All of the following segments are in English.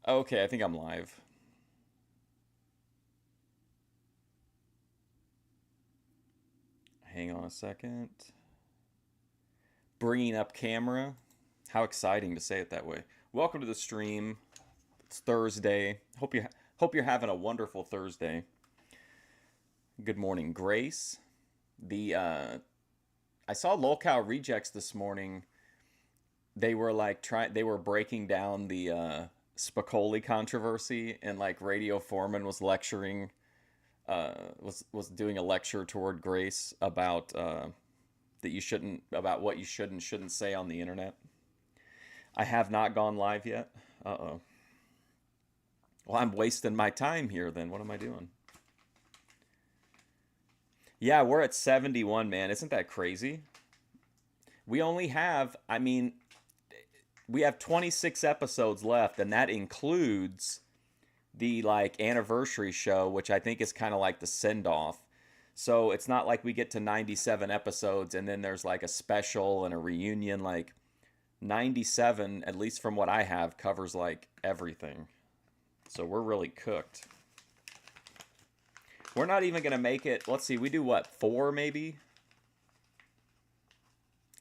Okay, I think I'm live. Hang on a second. Bringing up camera. How exciting to say it that way. Welcome to the stream. It's Thursday. Hope you're having a wonderful Thursday. Good morning, Grace. The I saw Lolcow Rejects this morning. They were they were breaking down the Spicoli controversy, and like Radio Foreman was lecturing was doing a lecture toward Grace about that you shouldn't about what you should and shouldn't say on the internet. I have not gone live yet. Uh-oh. Well, I'm wasting my time here then. What am I doing? Yeah, we're at 71, man. Isn't that crazy? We only have, I mean, we have 26 episodes left, and that includes the like anniversary show, which I think is kind of like the send off. So it's not like we get to 97 episodes and then there's like a special and a reunion. Like 97, at least from what I have, covers like everything. So we're really cooked. We're not even going to make it. Let's see, we do what, 4 maybe?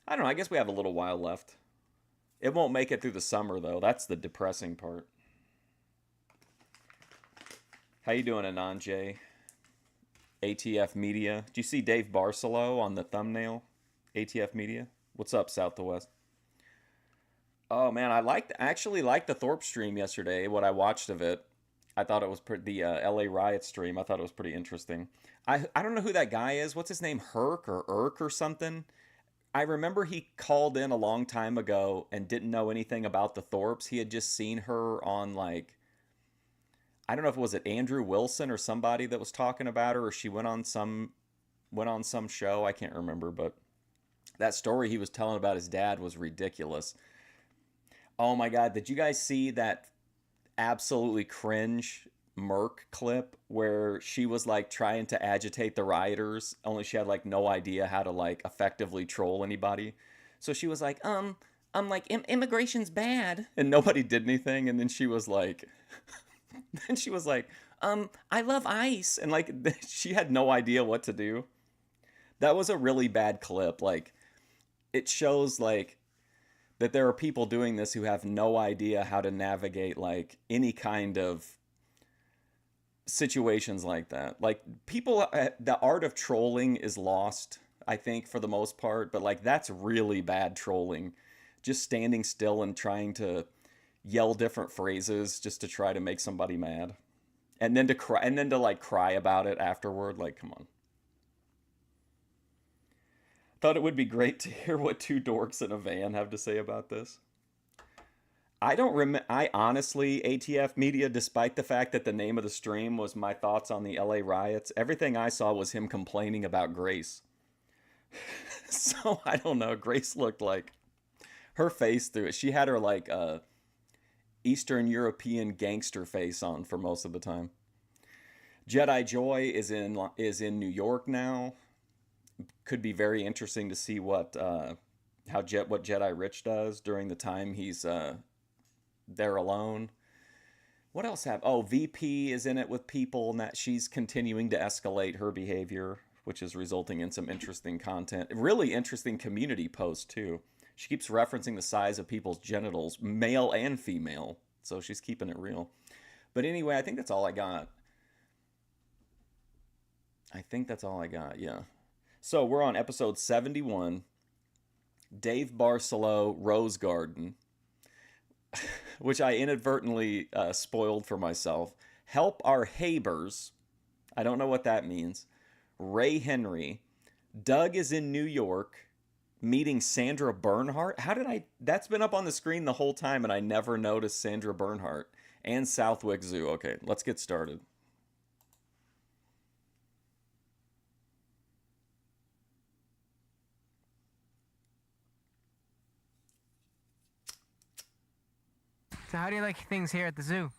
I don't know. I guess we have a little while left. It won't make it through the summer though. That's the depressing part. How you doing, Anand? ATF Media. Do you see Dave Barcelo on the thumbnail? ATF Media. What's up, South to West? Oh man, actually liked the Thorpe stream yesterday. What I watched of it, I thought it was the LA Riot stream. I thought it was pretty interesting. I don't know who that guy is. What's his name? Herc or Irk or something? I remember he called in a long time ago and didn't know anything about the Thorpes. He had just seen her on like, I don't know if it was it Andrew Wilson or somebody that was talking about her, or she went on some show. I can't remember, but that story he was telling about his dad was ridiculous. Oh my God, did you guys see that absolutely cringe Merc clip where she was like trying to agitate the rioters, only she had like no idea how to like effectively troll anybody. So she was like, I'm like immigration's bad, and nobody did anything. And then she was like, then she was like, I love ice, and like she had no idea what to do. That was a really bad clip. Like it shows like that there are people doing this who have no idea how to navigate like any kind of situations like that. Like people, the art of trolling is lost, I think, for the most part. But like that's really bad trolling. Just standing still and trying to yell different phrases just to try to make somebody mad, and then to cry, and then to like cry about it afterward. Like, come on. Thought it would be great to hear what two dorks in a van have to say about this. I don't remember. I honestly, ATF Media, despite the fact that the name of the stream was my thoughts on the LA riots, everything I saw was him complaining about Grace. So I don't know. Grace looked like her face through it. She had her like Eastern European gangster face on for most of the time. Jedi Joy is in New York now. Could be very interesting to see what Jedi Rich does during the time he's there alone. What else have? Oh, VP is in it with people, and that she's continuing to escalate her behavior, which is resulting in some interesting content. Really interesting community posts too. She keeps referencing the size of people's genitals, male and female. So she's keeping it real. But anyway, I think that's all I got. I think that's all I got, yeah. So we're on episode 71. Dave Barcelo, Rose Garden, which I inadvertently spoiled for myself. Help our Habers. I don't know what that means. Ray Henry. Doug is in New York meeting Sandra Bernhardt. How did I? That's been up on the screen the whole time, and I never noticed Sandra Bernhardt. And Southwick Zoo. Okay, let's get started. So how do you like things here at the zoo?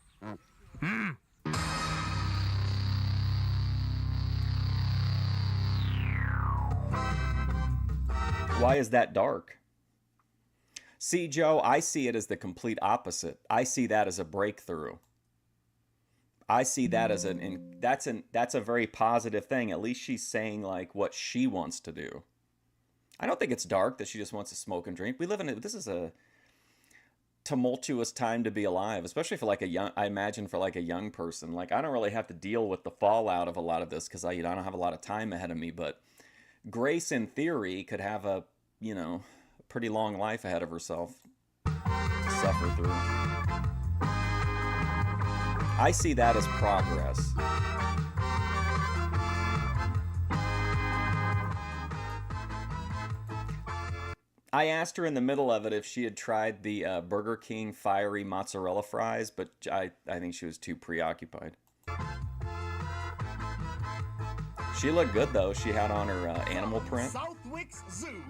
Why is that dark? See, Joe, I see it as the complete opposite. I see that as a breakthrough. I see that as that's a very positive thing. At least she's saying like what she wants to do. I don't think it's dark that she just wants to smoke and drink. We live in this is a tumultuous time to be alive, especially for like a young, I imagine for like a young person. Like I don't really have to deal with the fallout of a lot of this because I don't have a lot of time ahead of me, but Grace in theory could have a, a pretty long life ahead of herself to suffer through. I see that as progress. I asked her in the middle of it if she had tried the Burger King fiery mozzarella fries, but I think she was too preoccupied. She looked good though. She had on her animal print. Southwick's Zoo.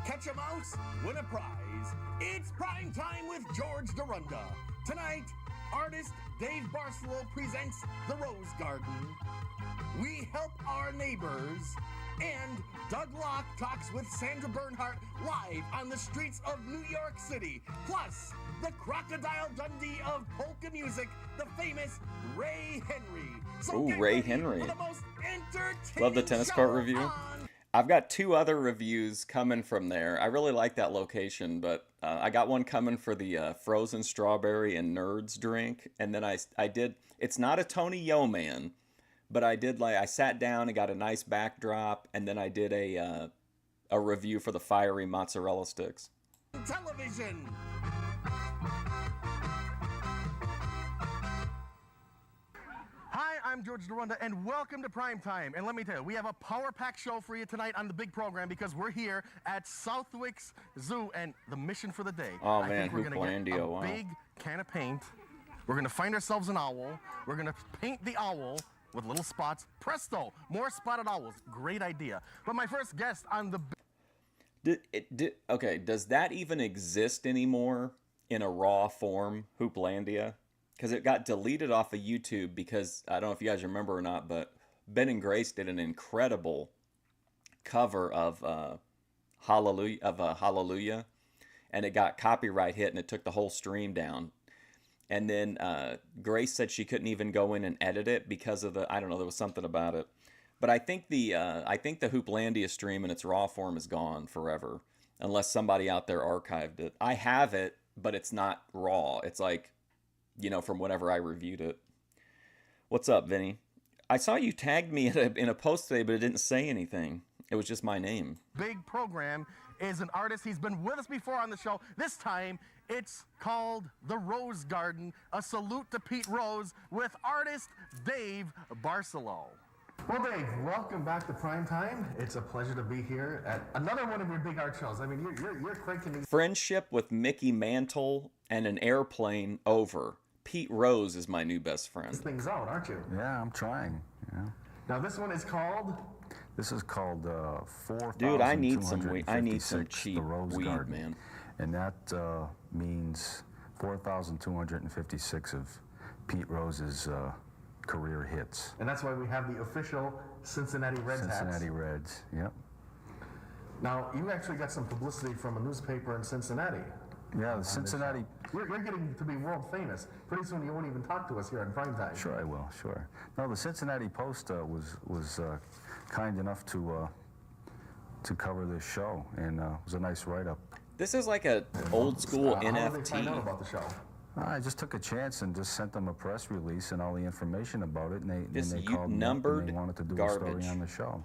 Catch a mouse, win a prize. It's prime time with George Dorunda. Tonight, artist Dave Barcelo presents The Rose Garden. We help our neighbors. And Doug Locke talks with Sandra Bernhardt live on the streets of New York City. Plus, the Crocodile Dundee of polka music, the famous Ray Henry. So Ray Henry. For the most entertaining Love the tennis court review. on... I've got 2 other reviews coming from there. I really like that location, but I got one coming for the frozen strawberry and nerds drink. And then I did, it's not a Tony Yeoman, but I sat down and got a nice backdrop, and then I did a review for the fiery mozzarella sticks. Television. Hi, I'm George Dorunda, and welcome to Prime Time. And let me tell you, we have a power-packed show for you tonight on the big program because we're here at Southwick's Zoo, and the mission for the day. Oh, I man, think we're gonna get a wow. big can of paint. We're gonna find ourselves an owl. We're gonna paint the owl with little spots. Presto, more spotted owls. Great idea. But my first guest on the... Okay, does that even exist anymore in a raw form, Hooplandia? Because it got deleted off of YouTube because, I don't know if you guys remember or not, but Ben and Grace did an incredible cover of Hallelujah, and it got copyright hit, and it took the whole stream down. And then Grace said she couldn't even go in and edit it because of I don't know, there was something about it. But I think the Hooplandia stream in its raw form is gone forever, unless somebody out there archived it. I have it, but it's not raw. It's like, from whenever I reviewed it. What's up, Vinny? I saw you tagged me in a post today, but it didn't say anything. It was just my name. Big program is an artist. He's been with us before on the show. This time, it's called The Rose Garden, a salute to Pete Rose with artist Dave Barcelo. Well, Dave, welcome back to Prime Time. It's a pleasure to be here at another one of your big art shows. I mean, you're cranking these... Friendship with Mickey Mantle and an airplane over. Pete Rose is my new best friend. things out, aren't you? Yeah, I'm trying. Yeah. Now, this one is called... This is called 4,256. Dude, I need some cheap the Rose weed, Garden. man. And that means 4,256 of Pete Rose's career hits. And that's why we have the official Cincinnati Reds hats. Cincinnati Reds, yep. Now, you actually got some publicity from a newspaper in Cincinnati. Yeah, the Cincinnati... You're getting to be world famous. Pretty soon you won't even talk to us here in Prime Time. Sure I will, sure. No, the Cincinnati Post was kind enough to cover this show, and it was a nice write-up. This is like a old school NFT. How did they find out about the show? I just took a chance and just sent them a press release and all the information about it, and they This called me up and they wanted to do a story on the show.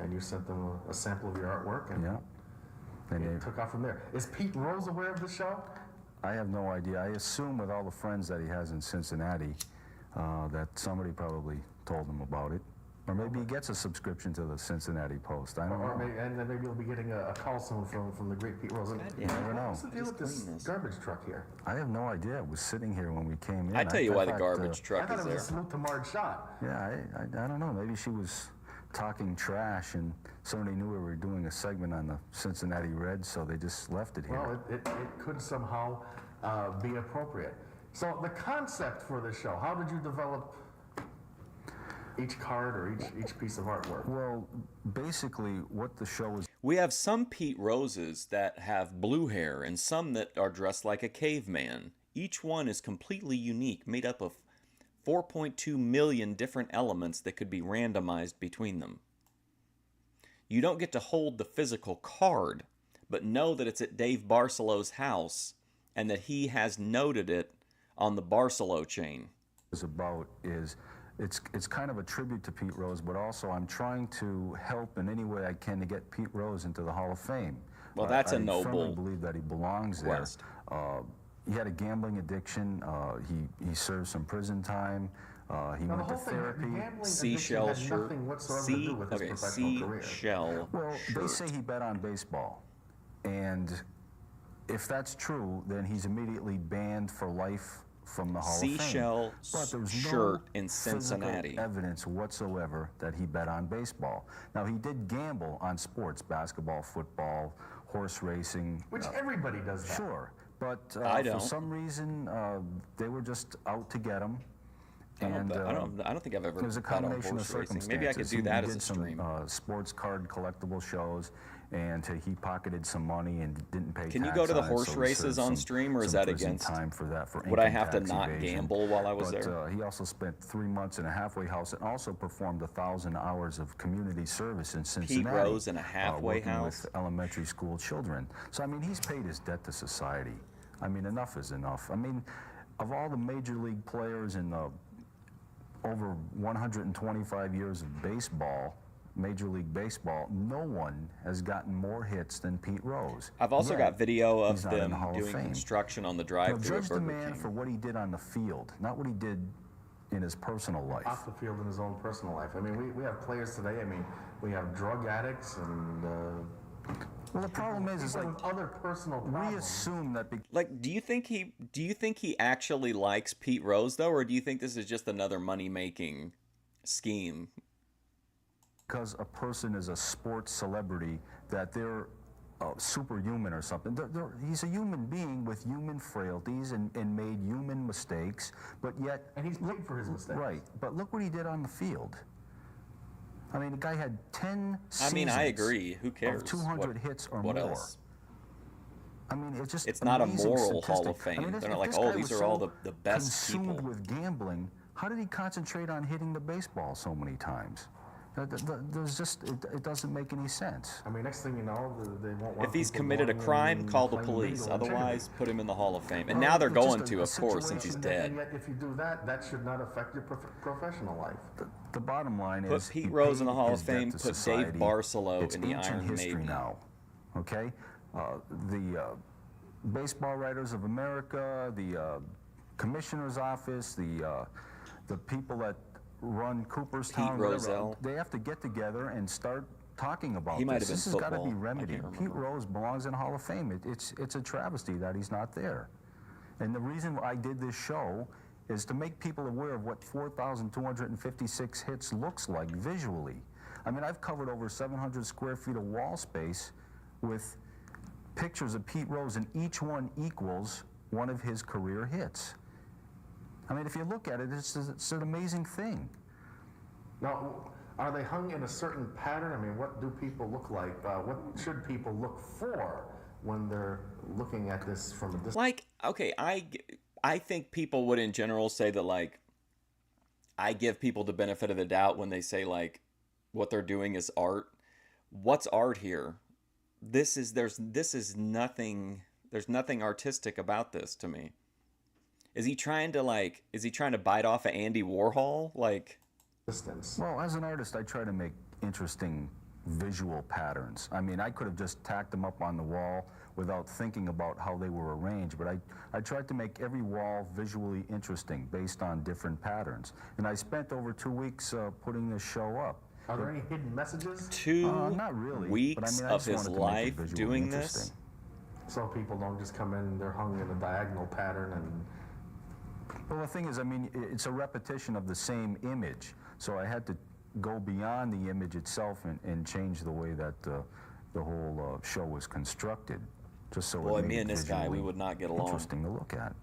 And you sent them a sample of your artwork, and Yeah. And it took off from there. Is Pete Rose aware of the show? I have no idea. I assume with all the friends that he has in Cincinnati, that somebody probably told him about it. Or maybe he gets a subscription to the Cincinnati Post. I don't know. And then maybe you'll be getting a call soon from the great Pete Rose. You never know. What's the deal with this garbage truck here? I have no idea. It was sitting here when we came in. I tell you why the thought, garbage I truck thought is it was a there. salute to Marge Shaw. Yeah, I don't know. Maybe she was talking trash and somebody knew we were doing a segment on the Cincinnati Reds, so they just left it here. Well, it could somehow be appropriate. So the concept for this show, how did you develop each card or each piece of artwork? Well, basically what the show was... We have some Pete Roses that have blue hair and some that are dressed like a caveman. Each one is completely unique, made up of 4.2 million different elements that could be randomized between them. You don't get to hold the physical card, but know that it's at Dave Barcelo's house and that he has noted it on the Barcelo chain. It's kind of a tribute to Pete Rose, but also I'm trying to help in any way I can to get Pete Rose into the Hall of Fame. Well, that's a I noble firmly believe that he belongs there. quest. He had a gambling addiction. He served some prison time. He Now, went the to whole thing, therapy. the gambling Seashell addiction had shirt. nothing whatsoever to do with his professional career. Seashell Well, they shirt. say he bet on baseball, and if that's true, then he's immediately banned for life from the Hall of Fame. Seashell But there's shirt no in Cincinnati. physical evidence whatsoever that he bet on baseball. Now, he did gamble on sports, basketball, football, horse racing. Which everybody does that. Sure, but I don't. for some reason, they were just out to get him. I don't think I've ever It was a bet on combination of horse racing. circumstances. Maybe I could do He that did as a some, stream. sports card collectible shows, and he pocketed some money and didn't pay Can you tax go to the on it, horse so he races served on some- stream, or is some that prison against? time for that, for Would I income have to tax not evasion. gamble while I was But, there? he also spent 3 months in a halfway house and also performed 1,000 hours of community service in Cincinnati. Rose in a halfway working house? with elementary school children. So, I mean, he's paid his debt to society. I mean, enough is enough. I mean, of all the major league players in the over 125 years of baseball, Major League Baseball, no one has gotten more hits than Pete Rose. I've also Yet, got video of he's not in them the Hall of doing Fame. construction on the Now, drive-thru judge at the Burger man King. for what he did on the field, not what he did in his personal life. Off the field in his own personal life. I mean, we have players today. I mean, we have drug addicts and Well, the problem is people like with other personal we problems. assume that Like, do you think he actually likes Pete Rose though, or do you think this is just another money-making scheme? because a person is a sports celebrity, that they're superhuman or something. He's a human being with human frailties and made human mistakes, but yet... And he's paid for his mistakes. Right, but look what he did on the field. I mean, the guy had 10 seasons. I mean, I agree. Who cares? Of 200 hits or what more. Else? I mean, it's just It's not a amazing moral Hall of statistic. Fame. I mean, They're if not like, this oh, guy these was are all so the best consumed people. with gambling, how did he concentrate on hitting the baseball so many times? There's just, it doesn't make any sense. I mean, next thing you know, they won't want If he's people committed a going crime, and call the playing police. bingo and Otherwise, put him in the Hall of Fame. And Well, now they're it's just going a to, of course, since he's situation, dead. And yet, if you do that, that should not affect your professional life. The bottom line Put is Pete he Rose in the paid Hall of his debt Fame, to put Dave society. Barcelo It's in the ancient Iron history Maiden. now, okay? The Baseball Writers of America, the Commissioner's Office, the people that run Cooperstown, whatever, Rozelle. they have to get together and start talking about He might this. have been This has got to football. be I remedied. can't Pete remember. Rose belongs in the Hall of Fame. It's a travesty that he's not there. And the reason I did this show is to make people aware of what 4,256 hits looks like visually. I mean, I've covered over 700 square feet of wall space with pictures of Pete Rose, and each one equals one of his career hits. I mean, if you look at it, it's an amazing thing. Now, are they hung in a certain pattern? I mean, what do people look like? What should people look for when they're looking at this from a distance? Like, okay, I think people would in general say that, like, I give people the benefit of the doubt when they say, like, what they're doing is art. What's art here? There's nothing artistic about this to me. Is he trying to bite off of Andy Warhol? Like, Distance. Well, as an artist, I try to make interesting visual patterns. I mean, I could have just tacked them up on the wall without thinking about how they were arranged, but I tried to make every wall visually interesting based on different patterns. And I spent over 2 weeks putting this show up. Are there any hidden messages? 2 Not really, weeks but I mean, I of just his wanted to make it life visually doing interesting. this? So people don't just come in, they're hung in a diagonal pattern and... Well, the thing is, I mean, it's a repetition of the same image, so I had to go beyond the image itself and change the way that the whole show was constructed, just so Boy, it made me and it this guy, we visually would not get along. interesting to look at.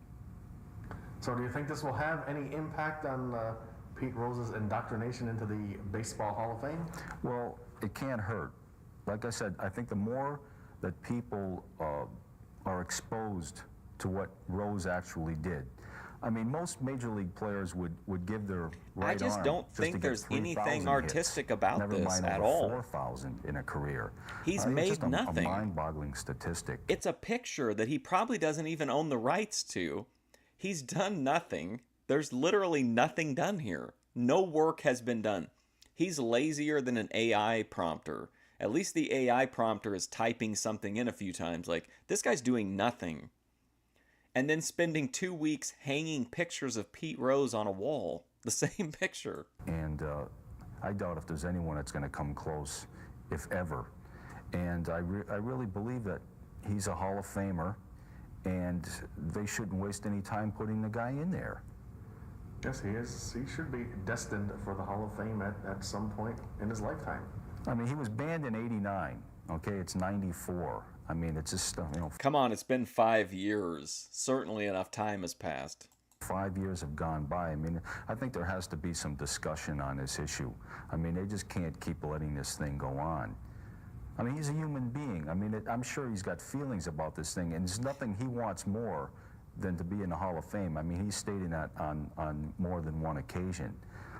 So do you think this will have any impact on Pete Rose's indoctrination into the Baseball Hall of Fame? Well, it can't hurt. like I said, I think the more that people are exposed to what Rose actually did. I mean, most major league players would give their right I just arm don't just to think get there's 3,000 anything artistic hits, about never this mind at over all. 4,000 in a career. He's It's made just nothing. a mind-boggling statistic. It's a picture that he probably doesn't even own the rights to. He's done nothing. There's literally nothing done here. No work has been done. He's lazier than an AI prompter. At least the AI prompter is typing something in a few times. Like, this guy's doing nothing. And then spending 2 weeks hanging pictures of Pete Rose on a wall. The same picture. And I doubt if there's anyone that's going to come close, if ever. And I really believe that he's a Hall of Famer, and they shouldn't waste any time putting the guy in there. Yes, he is. He should be destined for the Hall of Fame at some point in his lifetime. I mean, he was banned in '89. Okay, it's '94. I mean, it's just, you know. Come on, it's been 5 years. Certainly enough time has passed. 5 years have gone by. I mean, I think there has to be some discussion on this issue. I mean, they just can't keep letting this thing go on. I mean, he's a human being. I mean, I'm sure he's got feelings about this thing, and there's nothing he wants more than to be in the Hall of Fame. I mean, he's stated that on more than one occasion.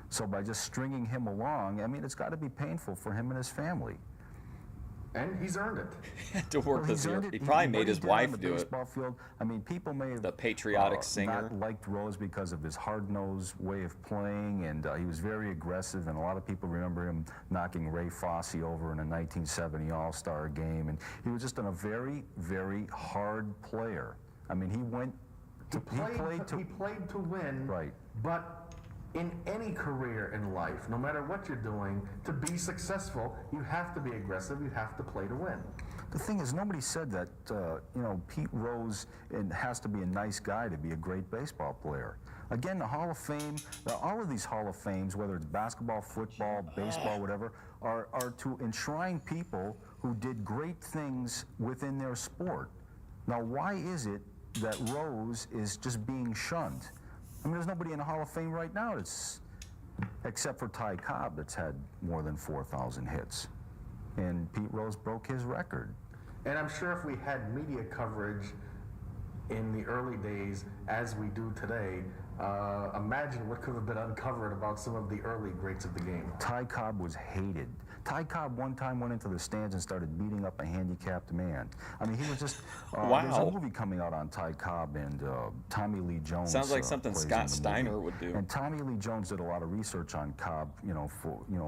So by just stringing him along, I mean, it's got to be painful for him and his family. And he's earned it. He had to work this year. It. He probably what made he his did wife on the do it. baseball field, I mean, people may have The patriotic singer. not liked Rose because of his hard-nosed way of playing, and he was very aggressive, and a lot of people remember him knocking Ray Fosse over in a 1970 All-Star game, and he was just a very, very hard player. I mean, he went to, He played to win, right. But in any career in life, no matter what you're doing, to be successful, you have to be aggressive, you have to play to win. The thing is, nobody said that, you know, Pete Rose has to be a nice guy to be a great baseball player. Again, the Hall of Fame, all of these Hall of Fames, whether it's basketball, football, baseball, whatever, are to enshrine people who did great things within their sport. Now, why is it that Rose is just being shunned? I mean, there's nobody in the Hall of Fame right now that's, except for Ty Cobb, that's had more than 4,000 hits. And Pete Rose broke his record. And I'm sure if we had media coverage in the early days as we do today, imagine what could have been uncovered about some of the early greats of the game. Ty Cobb was hated. Ty Cobb one time went into the stands and started beating up a handicapped man. I mean, he was just... Wow. There's a movie coming out on Ty Cobb, and Tommy Lee Jones Sounds like something plays Scott in the Steiner movie. would do. And Tommy Lee Jones did a lot of research on Cobb,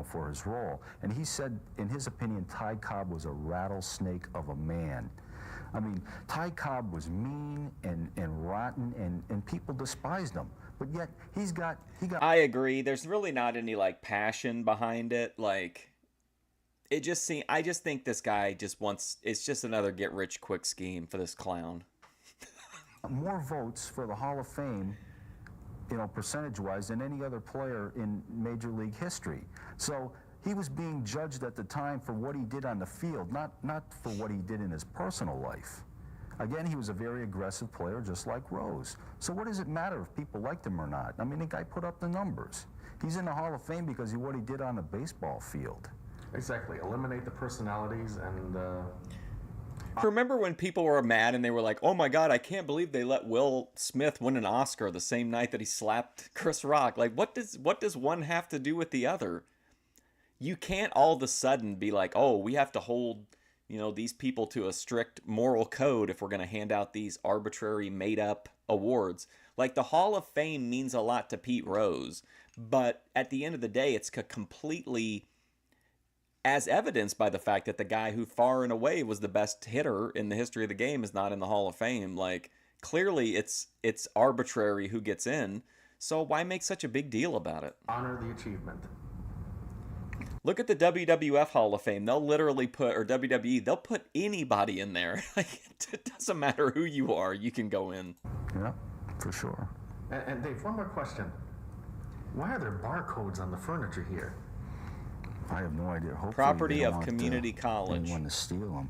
for his role. And he said, in his opinion, Ty Cobb was a rattlesnake of a man. I mean, Ty Cobb was mean and rotten, and people despised him. But yet, he got... I agree. There's really not any, like, passion behind it. Like... I just think this guy just wants, it's just another get-rich-quick scheme for this clown. More votes for the Hall of Fame, you know, percentage-wise, than any other player in Major League history. So he was being judged at the time for what he did on the field, not for what he did in his personal life. Again, he was a very aggressive player, just like Rose. So what does it matter if people liked him or not? I mean, the guy put up the numbers. He's in the Hall of Fame because of what he did on the baseball field. Exactly. Eliminate the personalities and... Remember when people were mad and they were like, oh my God, I can't believe they let Will Smith win an Oscar the same night that he slapped Chris Rock. Like, what does one have to do with the other? You can't all of a sudden be like, oh, we have to hold, you know, these people to a strict moral code if we're going to hand out these arbitrary made-up awards. Like, the Hall of Fame means a lot to Pete Rose, but at the end of the day, it's completely... as evidenced by the fact that the guy who far and away was the best hitter in the history of the game is not in the Hall of Fame. Like, clearly it's arbitrary who gets in, so why make such a big deal about it? Honor the achievement. Look at the WWF Hall of Fame. They'll literally put, or WWE, they'll put anybody in there. Like, it doesn't matter who you are, you can go in. Yeah, for sure. And Dave, one more question. Why are there barcodes on the furniture here? I have no idea. Hopefully Property they don't of want, community college. anyone to steal them.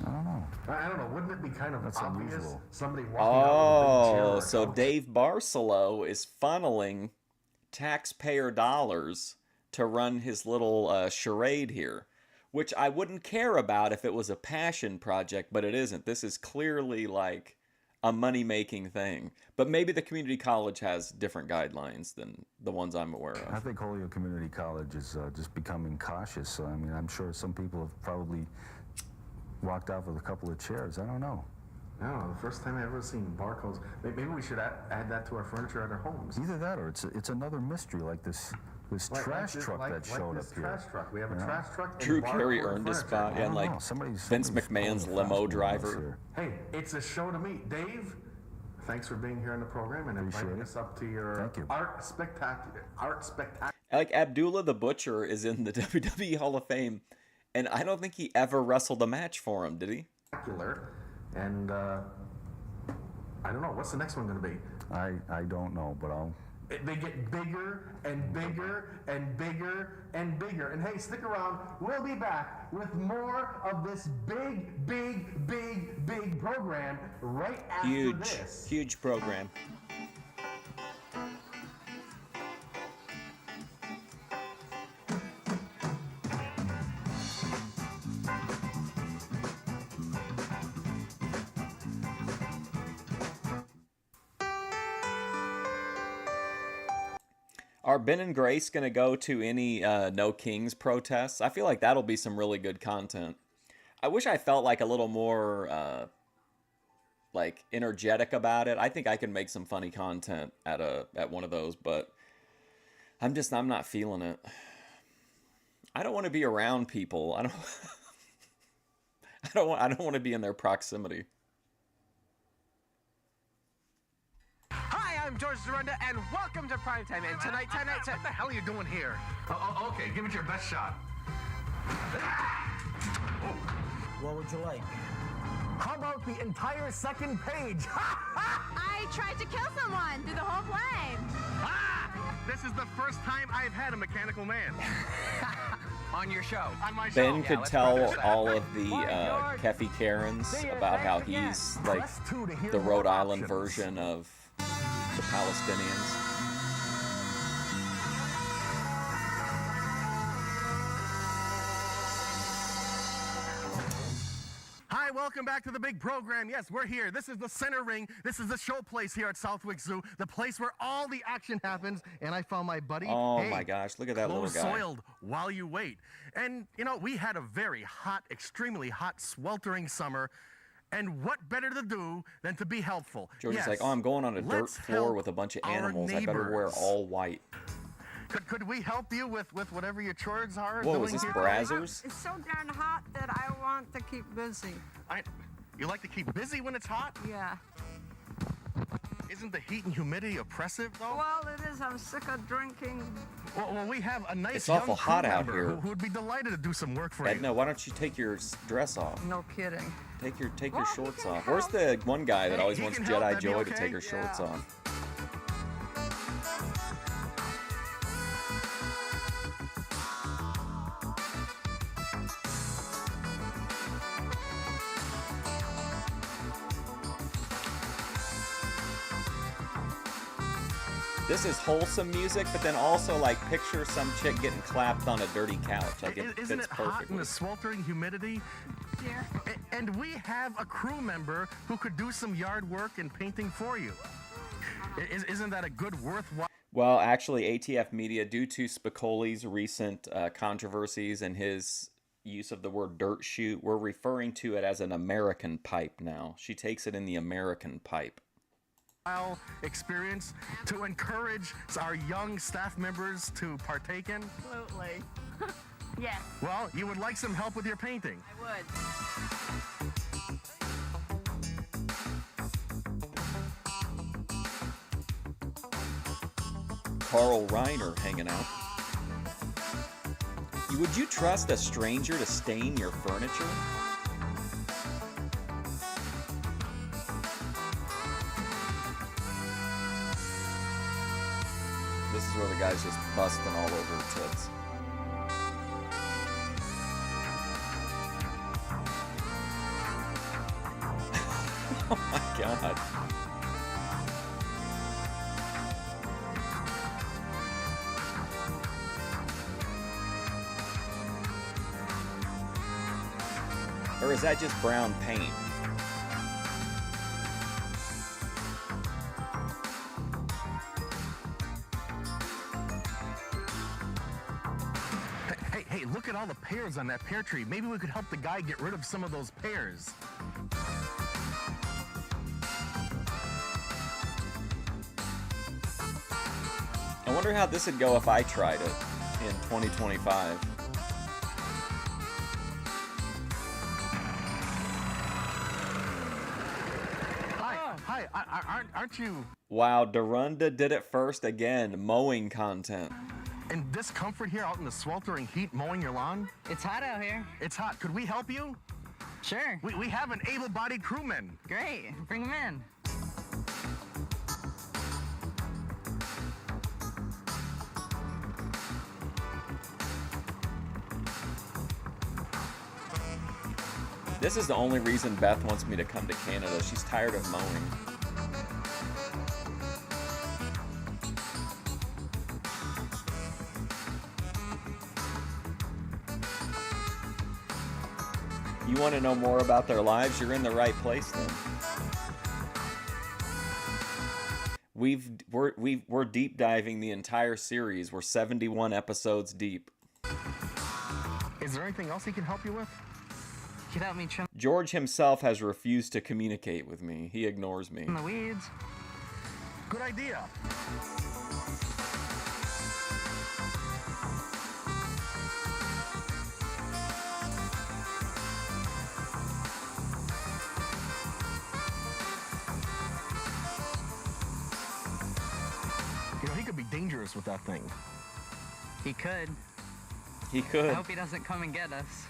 I don't know. I don't know. Wouldn't it be kind of That's obvious? unusual. Somebody walking out with a big chair Oh, or a so couch? Dave Barcelo is funneling taxpayer dollars to run his little charade here. which I wouldn't care about if it was a passion project, but it isn't. This is clearly like a money-making thing. But maybe the community college has different guidelines than the ones I'm aware I of. think Holyoke Community College is just becoming cautious. I mean, I'm sure some people have probably walked out with a couple of chairs. I don't know. No, the first time I ever seen barcodes. Maybe we should add that to our furniture at our homes. Either that or it's another mystery like this trash truck that showed up here. Trash truck. We have a trash truck. and Drew Carey barcode earned a furniture. spot, I and don't like know, somebody's Vince McMahon's pulling a limo fast one on us driver. here. Hey, it's a show to me. Dave, thanks for being here on the program and inviting Appreciate us up to your Thank you. art spectacular. Like Abdullah the Butcher is in the WWE Hall of Fame, and I don't think he ever wrestled a match for him, did he? And I don't know. What's the next one going to be? I don't know, but I'll... They get bigger and bigger and bigger and bigger. And hey, stick around. We'll be back with more of this big program right after this. Huge program. Are Ben and Grace going to go to any No Kings protests? I feel like that'll be some really good content. I wish I felt like a little more like energetic about it. I think I can make some funny content at one of those, but I'm not feeling it. I don't want to be around people. I don't want to be in their proximity. Hi, I'm George Dorunda, and welcome to Primetime. And tonight, What the hell are you doing here? Okay, give it your best shot. What would you like? How about the entire second page? I tried to kill someone through the whole play. This is the first time I've had a mechanical man. on your show. On my show. Ben could let's tell protest that. all of the Keffy Karens about how he's like the Rhode Island version of the Palestinians. Hi, welcome back to the big program. Yes, we're here. This is the center ring. This is the show place here at Southwick Zoo, the place where all the action happens. And I found my buddy. Oh Hey, my gosh, look at that little clothes guy. soiled while you wait. And, you know, we had a very hot, extremely hot, sweltering summer. And what better to do than to be helpful? George yes, is like, oh, I'm going on a dirt let's floor help with a bunch of our animals. I better wear neighbors. all white. Could we help you with whatever your chores are? Whoa, doing is this here? Brazzers? It's so darn hot that I want to keep busy. You like to keep busy when it's hot? Yeah. Isn't the heat and humidity oppressive, though? Well, it is. I'm sick of drinking. Well, we have a nice It's young awful crew hot out member here. who would be delighted to do some work for you. Edna, why don't you take your dress off? No kidding. Take your Well, shorts he can off. Where's the one guy that Hey, always he wants can help, Jedi that'd be Joy to okay? take her shorts Yeah. off? This is wholesome music, but then also like picture some chick getting clapped on a dirty couch. Like it Isn't fits it hot in perfectly. the sweltering humidity? Yeah. And we have a crew member who could do some yard work and painting for you. Isn't that a good, worthwhile? Well, actually, ATF Media, due to Spicoli's recent controversies and his use of the word dirt shoot, we're referring to it as an American pipe now. She takes it in the American pipe. Experience to encourage our young staff members to partake in? Absolutely. Yes, Well, you would like some help with your painting. I would. Carl Reiner hanging out. Would you trust a stranger to stain your furniture? This is where the guy's just busting all over her tits. Oh my god. Or is that just brown paint? Hey, look at all the pears on that pear tree. Maybe we could help the guy get rid of some of those pears. I wonder how this would go if I tried it in 2025. Hi, aren't you Wow, Dorunda did it first again. Mowing content. in discomfort here out in the sweltering heat mowing your lawn? It's hot out here. It's hot. Could we help you? Sure. We have an able-bodied crewman. Great. Bring him in. This is the only reason Beth wants me to come to Canada. She's tired of mowing. You want to know more about their lives? You're in the right place then. We're deep diving the entire series. We're 71 episodes deep. Is there anything else he can help you with? Get out me trim George himself has refused to communicate with me. He ignores me. the weeds. Good idea. You know, he could be dangerous with that thing. He could. He I could. hope he doesn't come and get us.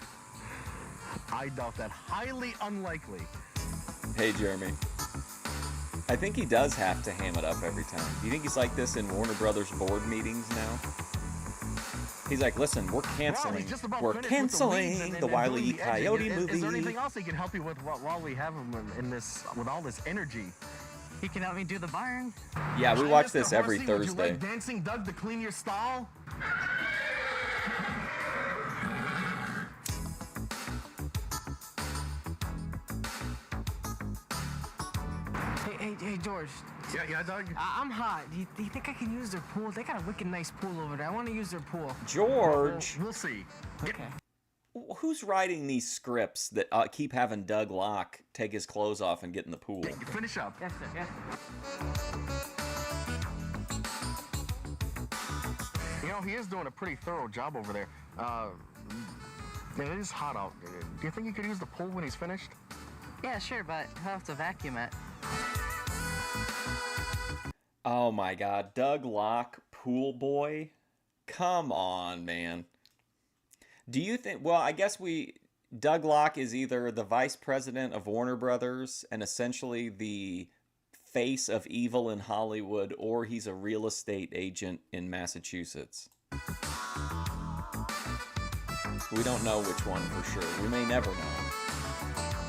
I doubt that. Highly unlikely. Hey, Jeremy. I think he does have to ham it up every time. Do you think he's like this in Warner Brothers board meetings now? He's like, listen, we're Well, canceling. he's just about We're finished with canceling weeds the Wile doing E. the edging. Coyote Is there anything movie. else he can help you with while we have him in this, with all this energy? He can help me do the barn. Yeah, we Hi, watch Mr. this every Horsey, would you Thursday. like Dancing Doug to clean your stall? Hey, George. Yeah, Doug. I'm hot. Do you think I can use their pool? They got a wicked nice pool over there. I want to use their pool. George, We'll see. Okay. who's writing these scripts that keep having Doug Locke take his clothes off and get in the pool? Finish up. Yes, sir. Yeah. You know, he is doing a pretty thorough job over there. It is hot out. Do you think you could use the pool when he's finished? Yeah, sure, but he'll have to vacuum it. Oh my God, Doug Locke, pool boy? Come on, man. Do you think, well, I guess Doug Locke is either the vice president of Warner Brothers and essentially the face of evil in Hollywood, or he's a real estate agent in Massachusetts. We don't know which one for sure. We may never know.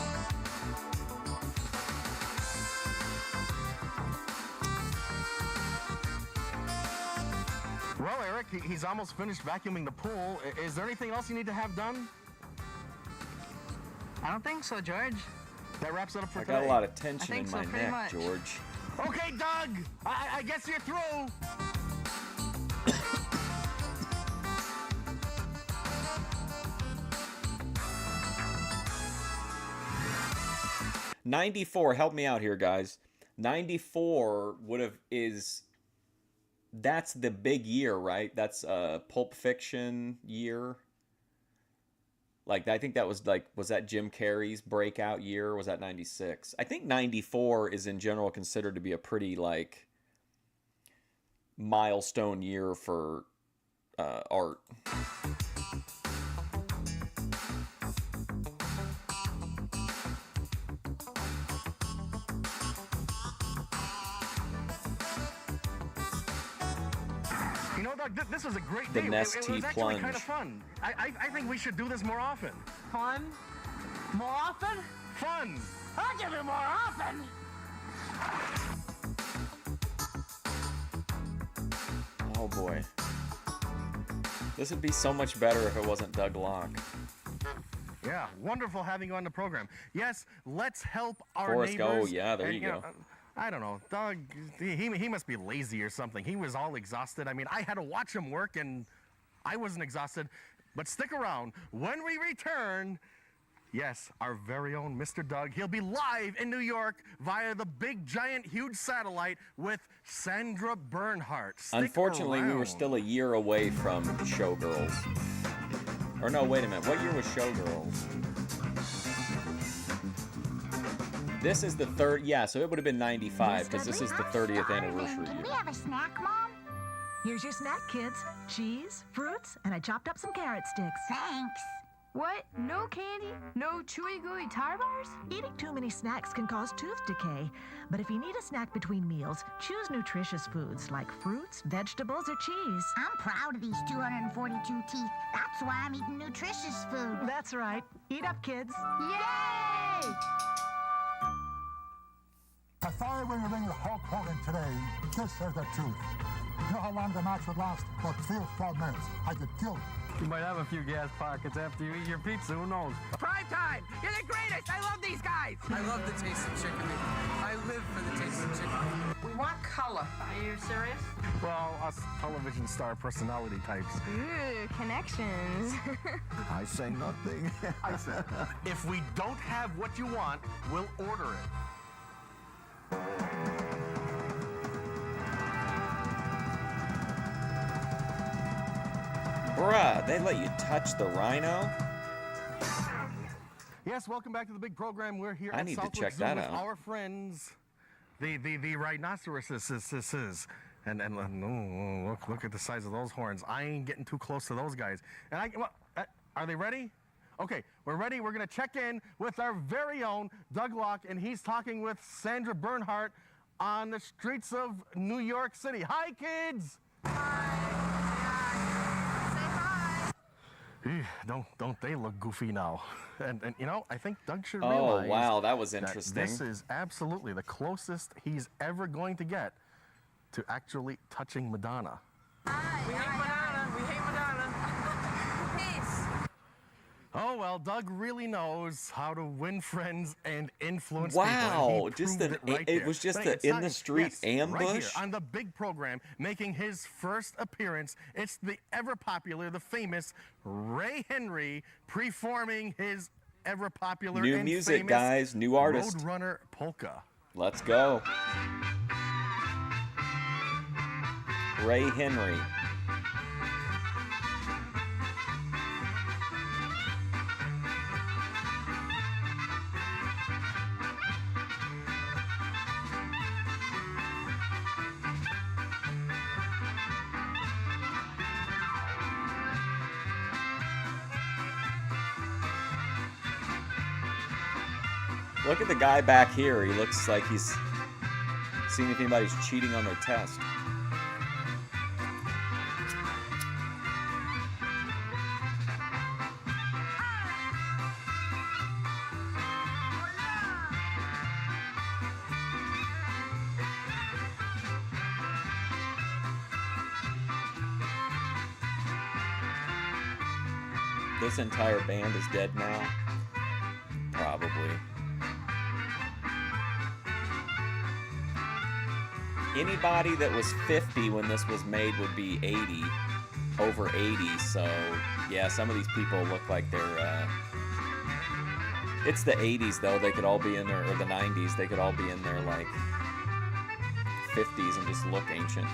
Well, Eric, he's almost finished vacuuming the pool. Is there anything else you need to have done? I don't think so, George. That wraps it up for I today. got a lot of tension think in so, my pretty neck, much. George. Okay, Doug. I guess you're through. '94, help me out here, guys. 94 that's the big year, right? That's a Pulp Fiction year. Like, I think that was was that Jim Carrey's breakout year? Or was that 96? I think 94 is in general considered to be a pretty, milestone year for art. You know, Doug, this was a great The day. Nest It Tea was actually kind of plunge. fun. I think we should do this more often. Fun? More often? Fun. I'll give you more often. Oh, boy. This would be so much better if it wasn't Doug Locke. Yeah, wonderful having you on the program. Yes, let's help our Forrest neighbors. Gump, yeah, there you go. know, I don't know, Doug, he must be lazy or something. He was all exhausted. I mean, I had to watch him work, and I wasn't exhausted. But stick around. When we return, yes, our very own Mr. Doug, he'll be live in New York via the big, giant, huge satellite with Sandra Bernhardt. Stick Unfortunately, we were around. still a year away from Showgirls. Or no, wait a minute. What year was Showgirls? This is the third. Yeah, so it would have been 95 because this is the 30th anniversary Can we year. have a snack, Mom? Here's your snack, kids. Cheese, fruits, and I chopped up some carrot sticks. Thanks. What? No candy? No chewy gooey tar bars? Eating too many snacks can cause tooth decay. But if you need a snack between meals, choose nutritious foods like fruits, vegetables, or cheese. I'm proud of these 242 teeth. That's why I'm eating nutritious food. That's right. Eat up, kids. Yay! I thought I would ring with Hulk Hogan today. Just as the truth. You know how long the match would last? About 3 or 4 minutes. I could kill it. You might have a few gas pockets after you eat your pizza, who knows? Prime time! You're the greatest! I love these guys! I love the taste of chicken. I live for the taste of chicken. We want color. Are you serious? Well, us television star personality types. Ooh, connections. I say nothing. I said, if we don't have what you want, we'll order it. Bruh, they let you touch the rhino? Yes, welcome back to the big program. We're here I at need to Southwick check Zoo that with out. our friends, the rhinoceroses. And no, look at the size of those horns. I ain't getting too close to those guys. And are they ready? Okay, we're ready. We're gonna check in with our very own Doug Locke, and he's talking with Sandra Bernhardt on the streets of New York City. Hi, kids. Don't they look goofy now? And you know, I think Doug should realize. Oh, wow, that was that interesting. this is absolutely the closest he's ever going to get to actually touching Madonna. We hate Madonna. We hate Madonna. Peace. Oh well, Doug really knows how to win friends and influence people. Wow, and he just proved an right it there. was just But a it's in not- the street yes, Right here ambush? on the big program, making his first appearance. It's the ever popular, the famous Ray Henry performing his ever popular New and music, famous guys, new artist. Roadrunner polka. Let's go. Ray Henry. Look at the guy back here. He looks like he's seeing if anybody's cheating on their test. This entire band is dead now. Probably. Anybody that was 50 when this was made would be 80, over 80. So yeah, some of these people look like they're. It's the 80s though. They could all be in their, or the 90s. They could all be in their like 50s and just look ancient.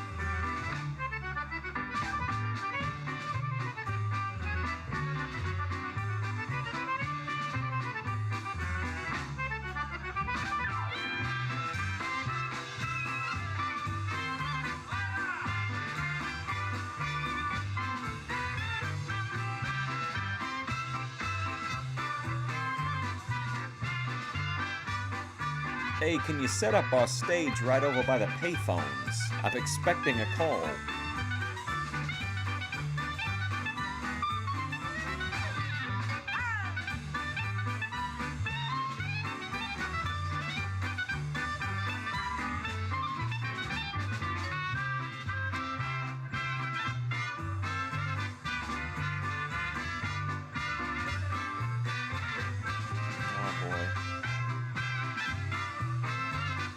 Hey, can you set up our stage right over by the payphones? I'm expecting a call.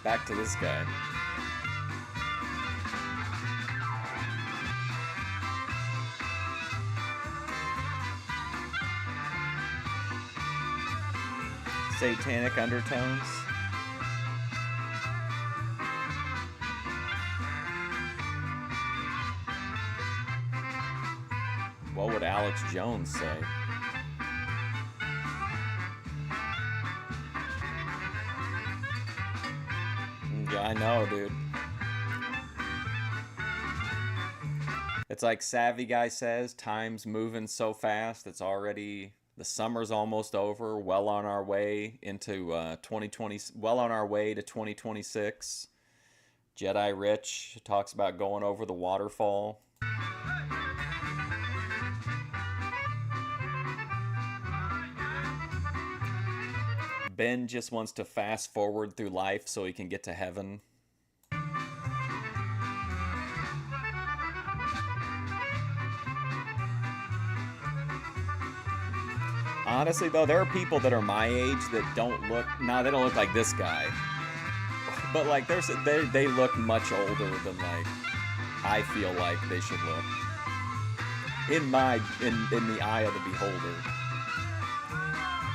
Back to this guy. Satanic undertones. What would Alex Jones say? Yeah, I know, dude. It's like Savvy Guy says, time's moving so fast, it's already, the summer's almost over, well on our way into 2020, well on our way to 2026. Jedi Rich talks about going over the waterfall. Ben just wants to fast forward through life so he can get to heaven. Honestly, though, there are people that are my age that don't look... No, they don't look like this guy. But, like, they look much older than, like, I feel like they should look. In the eye of the beholder.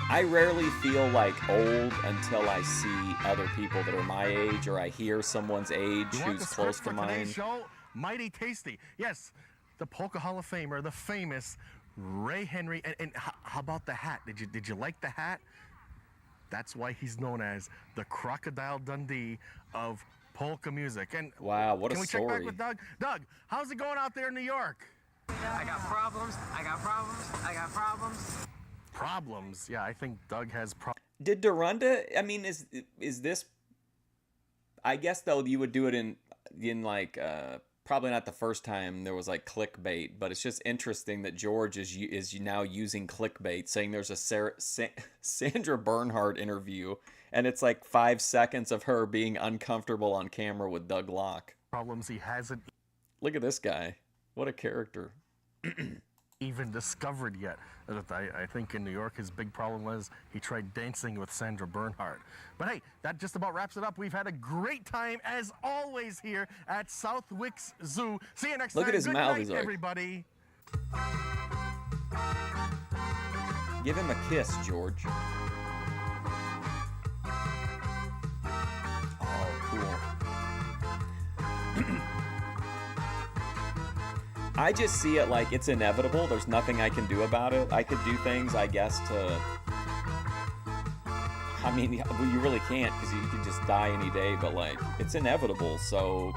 I rarely feel like old until I see other people that are my age, or I hear someone's age who's close to mine. Show? Mighty tasty. Yes, the Polka Hall of Famer, the famous Ray Henry. And how about the hat? Did you like the hat? That's why he's known as the Crocodile Dundee of polka music. And wow, what a story. Can we check back with Doug? Doug, how's it going out there in New York? I got problems. I got problems. I got problems. Problems? Yeah, I think Doug has problems. Did Dorunda, I mean, is this, I guess though you would do it in like, probably not the first time there was like clickbait, but it's just interesting that George is now using clickbait, saying there's a Sandra Bernhard interview, and it's like 5 seconds of her being uncomfortable on camera with Doug Locke. Problems he hasn't. Look at this guy. What a character. Even discovered yet. I think in New York his big problem was he tried dancing with Sandra Bernhard. But hey, that just about wraps it up. We've had a great time as always here at Southwick's Zoo. See you next time. Look at his Good mouth. night, He's like, everybody. Give him a kiss, George. Oh, cool. I just see it like it's inevitable. There's nothing I can do about it. I could do things, I guess, to... I mean, you really can't, because you could just die any day, but, like, it's inevitable, so...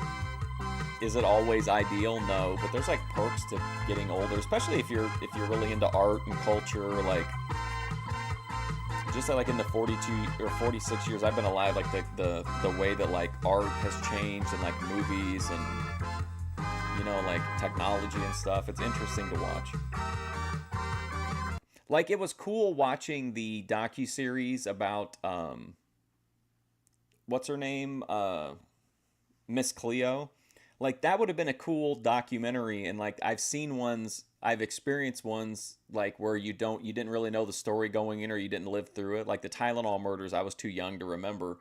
Is it always ideal? No, but there's, like, perks to getting older, especially if you're really into art and culture, like... Just like in the 42 or 46 years I've been alive, like, the way that, like, art has changed, and, like, movies, and... You know, like technology and stuff. It's interesting to watch. Like, it was cool watching the docuseries about what's her name? Miss Cleo. Like, that would have been a cool documentary, and like I've experienced ones like where you didn't really know the story going in, or you didn't live through it. Like the Tylenol murders, I was too young to remember.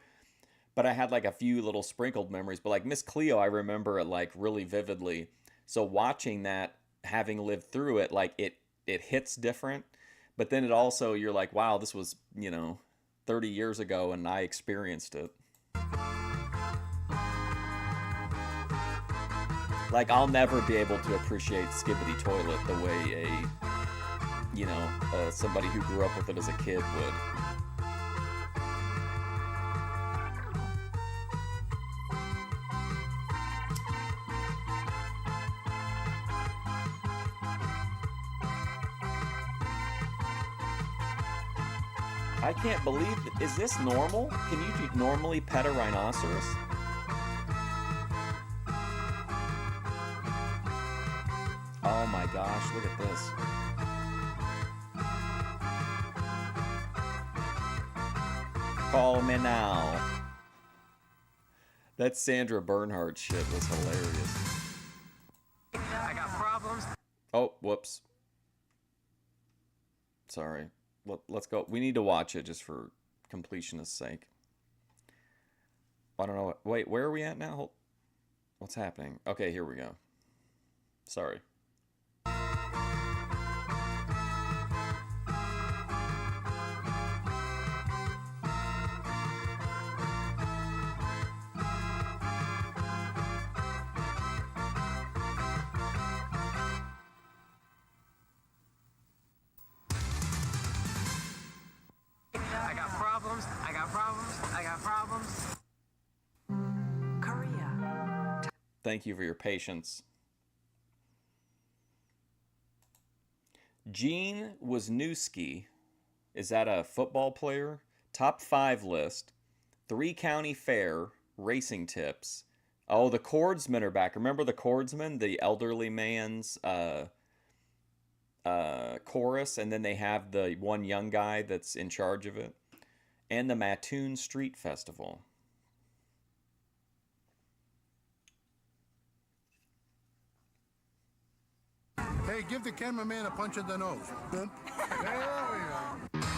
But I had like a few little sprinkled memories. But like Miss Cleo, I remember it like really vividly. So watching that, having lived through it, like it hits different. But then it also, you're like, wow, this was, 30 years ago and I experienced it. Like, I'll never be able to appreciate Skibbity Toilet the way somebody who grew up with it as a kid would. I can't believe, is this normal? Can you normally pet a rhinoceros? Oh my gosh, look at this. Call me now. That Sandra Bernhard shit was hilarious. I got problems. Oh, whoops. Sorry. Let's go. We need to watch it just for completionist's sake. I don't know. Wait, where are we at now? What's happening? Okay, here we go. Sorry. I got problems. I got problems. I got problems. Korea. Thank you for your patience. Gene Wisniewski, is that a football player? Top 5 list. 3 county fair racing tips. Oh, the Cordsmen are back. Remember the Cordsmen, the elderly man's chorus, and then they have the one young guy that's in charge of it, and the Mattoon Street Festival. Hey, give the cameraman a punch in the nose. Boom. There we go.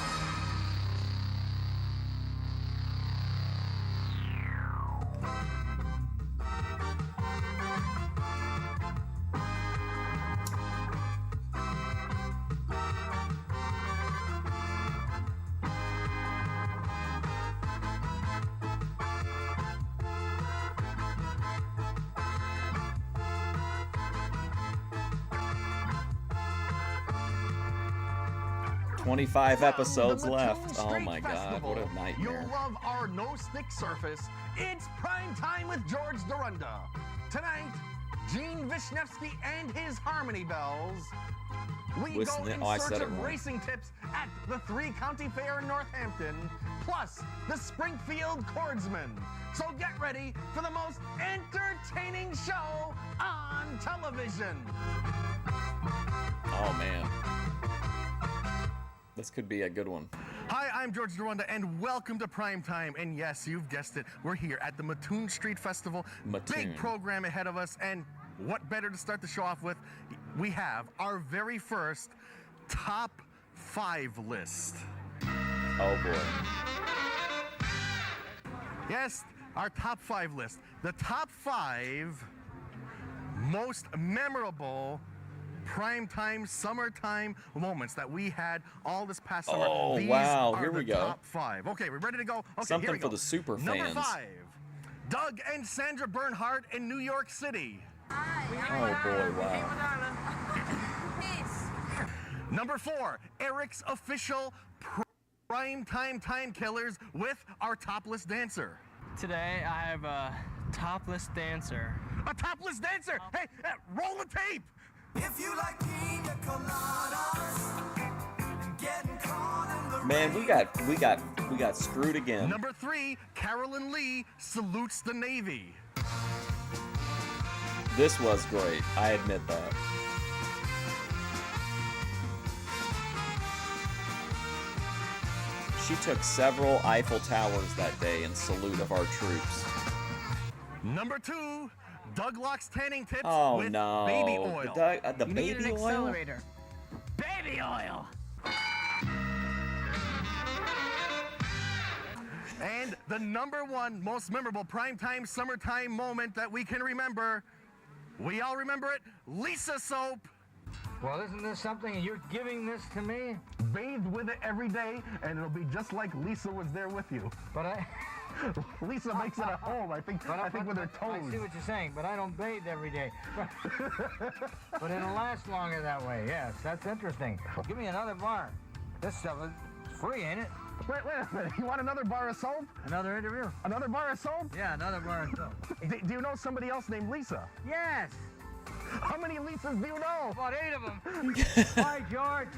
25 episodes From the left. Mattoon Oh Street my God, Festival, what a nightmare. You'll love our no-stick surface. It's prime time with George Dorunda. Tonight, Gene Wisniewski and his Harmony Bells. We go in I said search it of wrong. racing tips at the 3 County Fair in Northampton, plus the Springfield Cordsmen. So get ready for the most entertaining show on television. Oh man. This could be a good one. Hi, I'm George Dorunda, and welcome to Primetime. And yes, you've guessed it, we're here at the Mattoon Street Festival. Mattoon. Big program ahead of us, and what better to start the show off with? We have our very first top 5 list. Oh boy. Yes, our top 5 list. The top 5 most memorable primetime, summertime moments that we had all this past summer. Oh, These wow, are here the we go. Top 5. Okay, we're ready to go. Okay, Something here we for go. the super Number fans. 5, Doug and Sandra Bernhardt in New York City. Oh boy, wow. Peace. Number 4, Eric's official primetime time killers with our topless dancer. Today I have a topless dancer. A topless dancer. Hey, roll the tape. If you like pina coladas and getting caught in the Man, we got screwed again. Number 3, Carolyn Lee salutes the Navy. This was great. I admit that. She took several Eiffel Towers that day in salute of our troops. Number 2, Doug Locke's tanning tips Oh with no. baby oil. The You baby need an oil? accelerator. Baby oil. And the number 1 most memorable primetime summertime moment that we can remember, we all remember it, Lisa soap. Well, isn't this something and you're giving this to me? Bathe with it every day, and it'll be just like Lisa was there with you. But Lisa makes it at home, I think with her toes. I see what you're saying, but I don't bathe every day. But it'll last longer that way, yes. That's interesting. Give me another bar. This stuff is free, ain't it? Wait a minute. You want another bar of soap? Another interview? Another bar of soap? Yeah, another bar of soap. Do you know somebody else named Lisa? Yes! How many Lisas do you know? About 8 of them. Bye, George.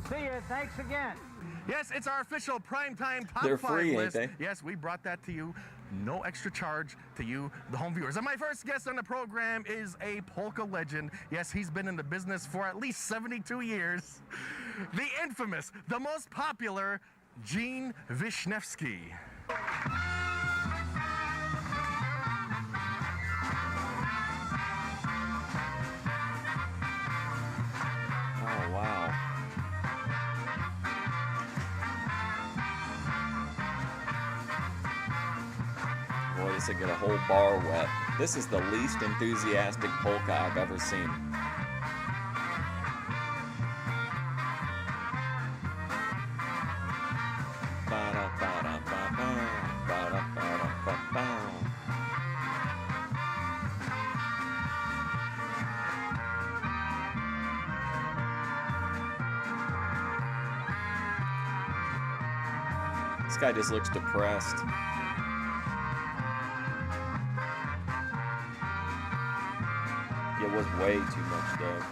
See you. Thanks again. Yes, it's our official primetime top They're 5 free, list. ain't they? Yes, we brought that to you. No extra charge to you, the home viewers. And my first guest on the program is a polka legend. Yes, he's been in the business for at least 72 years. The infamous, the most popular, Gene Wisniewski. Oh wow. Boy, This will get a whole bar wet. This is the least enthusiastic polka I've ever seen. This guy just looks depressed. It was way too much though.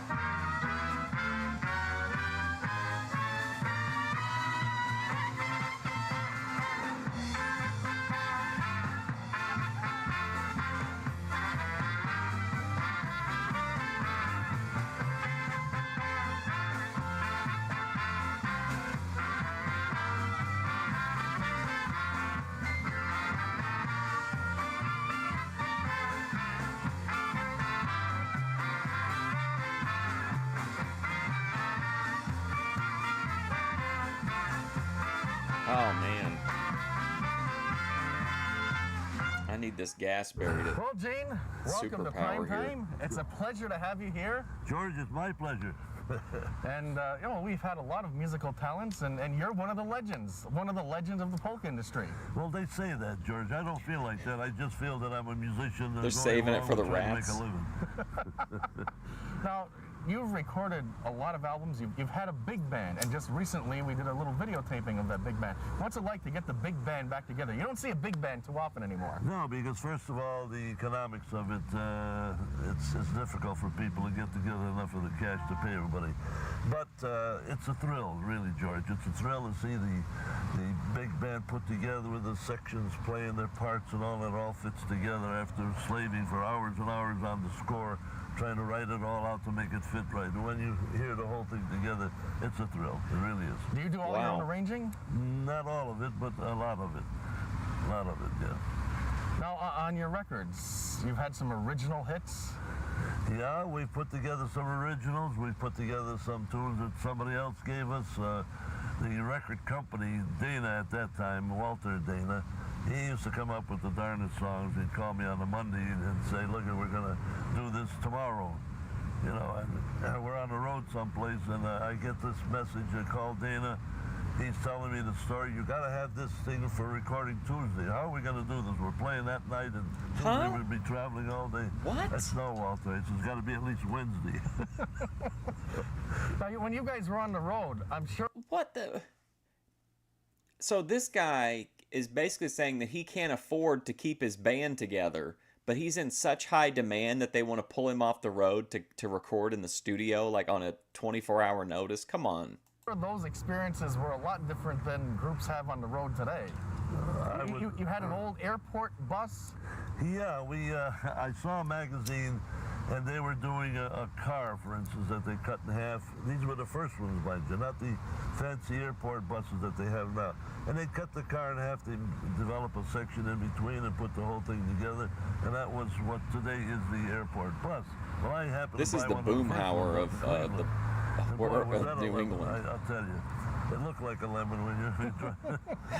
Oh man. I need this gas buried. Well, Gene, welcome to Prime Time. It's a pleasure to have you here. George, it's my pleasure. And, you know, we've had a lot of musical talents, and you're one of the legends of the polka industry. Well, they say that, George. I don't feel like that. I just feel that I'm a musician. They're saving it for the rats. To make a living. Now, you've recorded a lot of albums. You've had a big band, and just recently we did a little videotaping of that big band. What's it like to get the big band back together? You don't see a big band too often anymore. No, because first of all, the economics of it, it's difficult for people to get together enough of the cash to pay everybody. But it's a thrill, really, George. It's a thrill to see the big band put together with the sections playing their parts and all that all fits together after slaving for hours and hours on the score, trying to write it all out to make it fit right. And when you hear the whole thing together, it's a thrill. It really is. Do you do all your own arranging? Not all of it, but a lot of it. A lot of it, yeah. Now, on your records, you've had some original hits? Yeah, we've put together some originals. We've put together some tunes that somebody else gave us. The record company, Dana at that time, Walter Dana, he used to come up with the darndest songs. He'd call me on a Monday and say, look, we're going to do this tomorrow. You know, and we're on the road someplace, and I get this message. I call Dana. He's telling me the story. You got to have this thing for recording Tuesday. How are we going to do this? We're playing that night, and Tuesday we'd be traveling all day. What? That's no, Walter. It's got to be at least Wednesday. Now, when you guys were on the road, I'm sure... What the... So this guy is basically saying that he can't afford to keep his band together, but he's in such high demand that they want to pull him off the road to record in the studio, like on a 24-hour notice. Come on. Those experiences were a lot different than groups have on the road today. You had an old airport bus? Yeah, I saw a magazine, and they were doing a car, for instance, that they cut in half. These were the first ones, mind you, not the fancy airport buses that they have now. And they cut the car in half, they develop a section in between and put the whole thing together, and that was what today is the airport bus. Well, I happened This to is buy the one Boomhauer of New lemon? England. I'll tell you, it looked like a lemon when you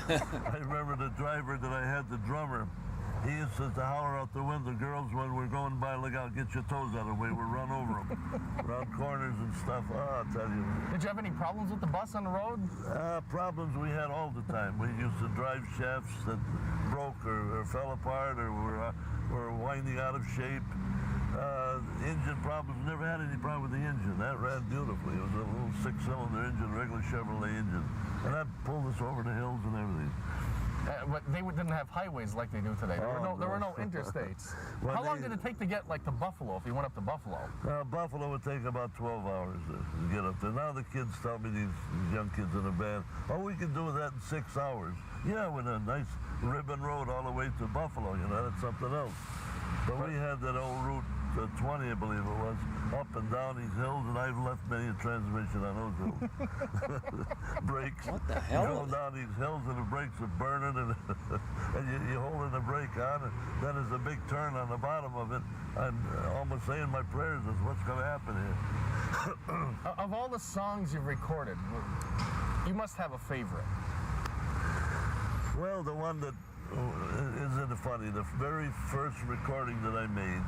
I remember the driver that I had, the drummer, he used to holler out the window, girls, when we're going by, look out, get your toes out of the way, we'll run over them. Around corners and stuff, I'll tell you. Did you have any problems with the bus on the road? Problems we had all the time. We used to drive shafts that broke or fell apart or were winding out of shape. Engine problems, never had any problem with the engine. That ran beautifully. It was a little six-cylinder engine, regular Chevrolet engine. And that pulled us over the hills and everything. But they didn't have highways like they do today. There were no interstates. Well, How long did it take to get, like, to Buffalo, if you went up to Buffalo? Buffalo would take about 12 hours to get up there. Now the kids tell me, these young kids in the band, oh, we can do that in 6 hours. Yeah, with a nice ribbon road all the way to Buffalo, you know, that's something else. But we had that old Route 20, I believe it was, up and down these hills, and I've left many a transmission on those hills. Brakes. What the hell? You go down these hills and the brakes are burning, and, and you holding the brake on, and then there's a big turn on the bottom of it. I'm almost saying my prayers is what's going to happen here. Of all the songs you've recorded, you must have a favorite. Well, the one that isn't it funny? The very first recording that I made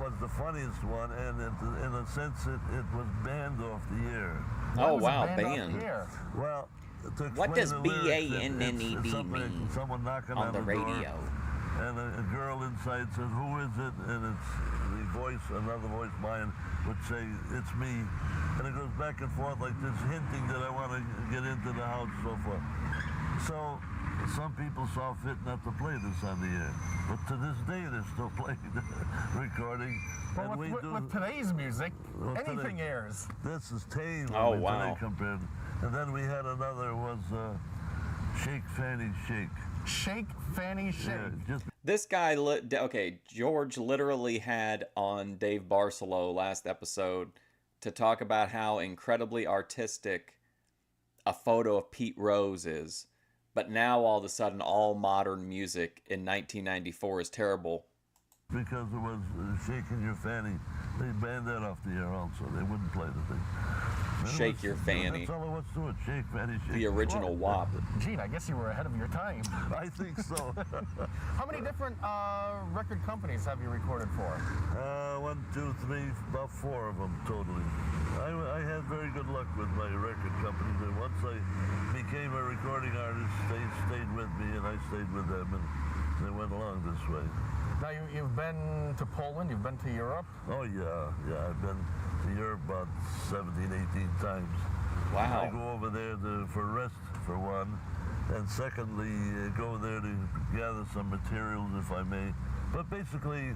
was the funniest one, and in a sense, it was banned off the air. Oh, wow, banned. Well, to what does explain the lyrics, BANNED it's something- mean someone knocking on the door, radio? and a girl inside says, "Who is it?" And it's the voice, another voice, mine, would say, "It's me." And it goes back and forth like this, hinting that I want to get into the house, so forth. So some people saw fit not to play this on the air, but to this day they're still playing the recording. Well, with today's music, anything airs. This is tame. Oh, wow. Compared. And then we had another was Shake Fanny Shake. Shake Fanny Shake. Yeah, This guy, okay, George literally had on Dave Barcelo last episode to talk about how incredibly artistic a photo of Pete Rose is. But now all of a sudden, all modern music in 1994 is terrible. Because it was shaking your fanny. They banned that off the air also. They wouldn't play the thing. Shake your fanny. That's all it was to it. Shake fanny, shake. The original WAP. Gene, I guess you were ahead of your time. I think so. How many different record companies have you recorded for? 1, 2, 3, about 4 of them totally. I had very good luck with my record companies, and once I became a recording artist, they stayed with me, and I stayed with them, and they went along this way. Now, you've been to Poland, you've been to Europe? Oh, yeah, I've been to Europe about 17, 18 times. Wow. I go over there for rest, for one, and secondly, go there to gather some materials, if I may. But basically,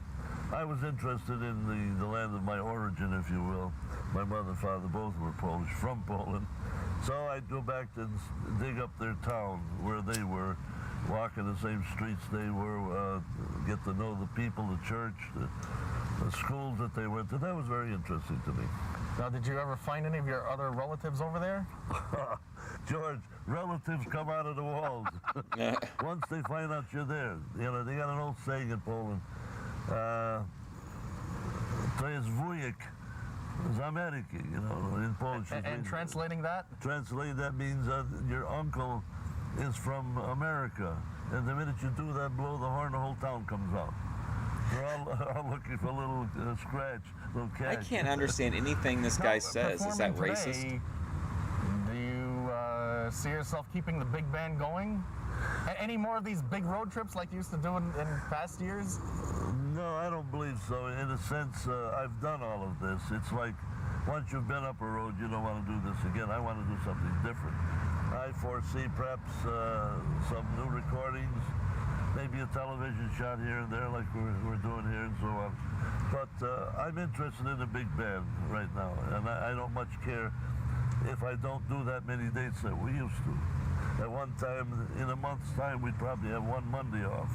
I was interested in the land of my origin, if you will. My mother and father both were Polish, from Poland. So I'd go back to dig up their town, where they were, walk in the same streets they were, get to know the people, the church, the schools that they went to. That was very interesting to me. Now, did you ever find any of your other relatives over there? George, relatives come out of the walls. Once they find out you're there. You know, they got an old saying in Poland. To jest wujek z Ameryki, you know, in Polish. And translating that? Translating that means your uncle is from America. And the minute you do that, blow the horn, the whole town comes out. We're all looking for a little scratch, a little cash. I can't understand anything this guy says. Is that racist? Today, do you see yourself keeping the big band going? Any more of these big road trips like you used to do in past years? No, I don't believe so. In a sense, I've done all of this. It's like once you've been up a road, you don't want to do this again. I want to do something different. I foresee perhaps some new recordings, maybe a television shot here and there like we're doing here and so on. But I'm interested in a big band right now, and I don't much care if I don't do that many dates that we used to. At one time, in a month's time, we'd probably have one Monday off.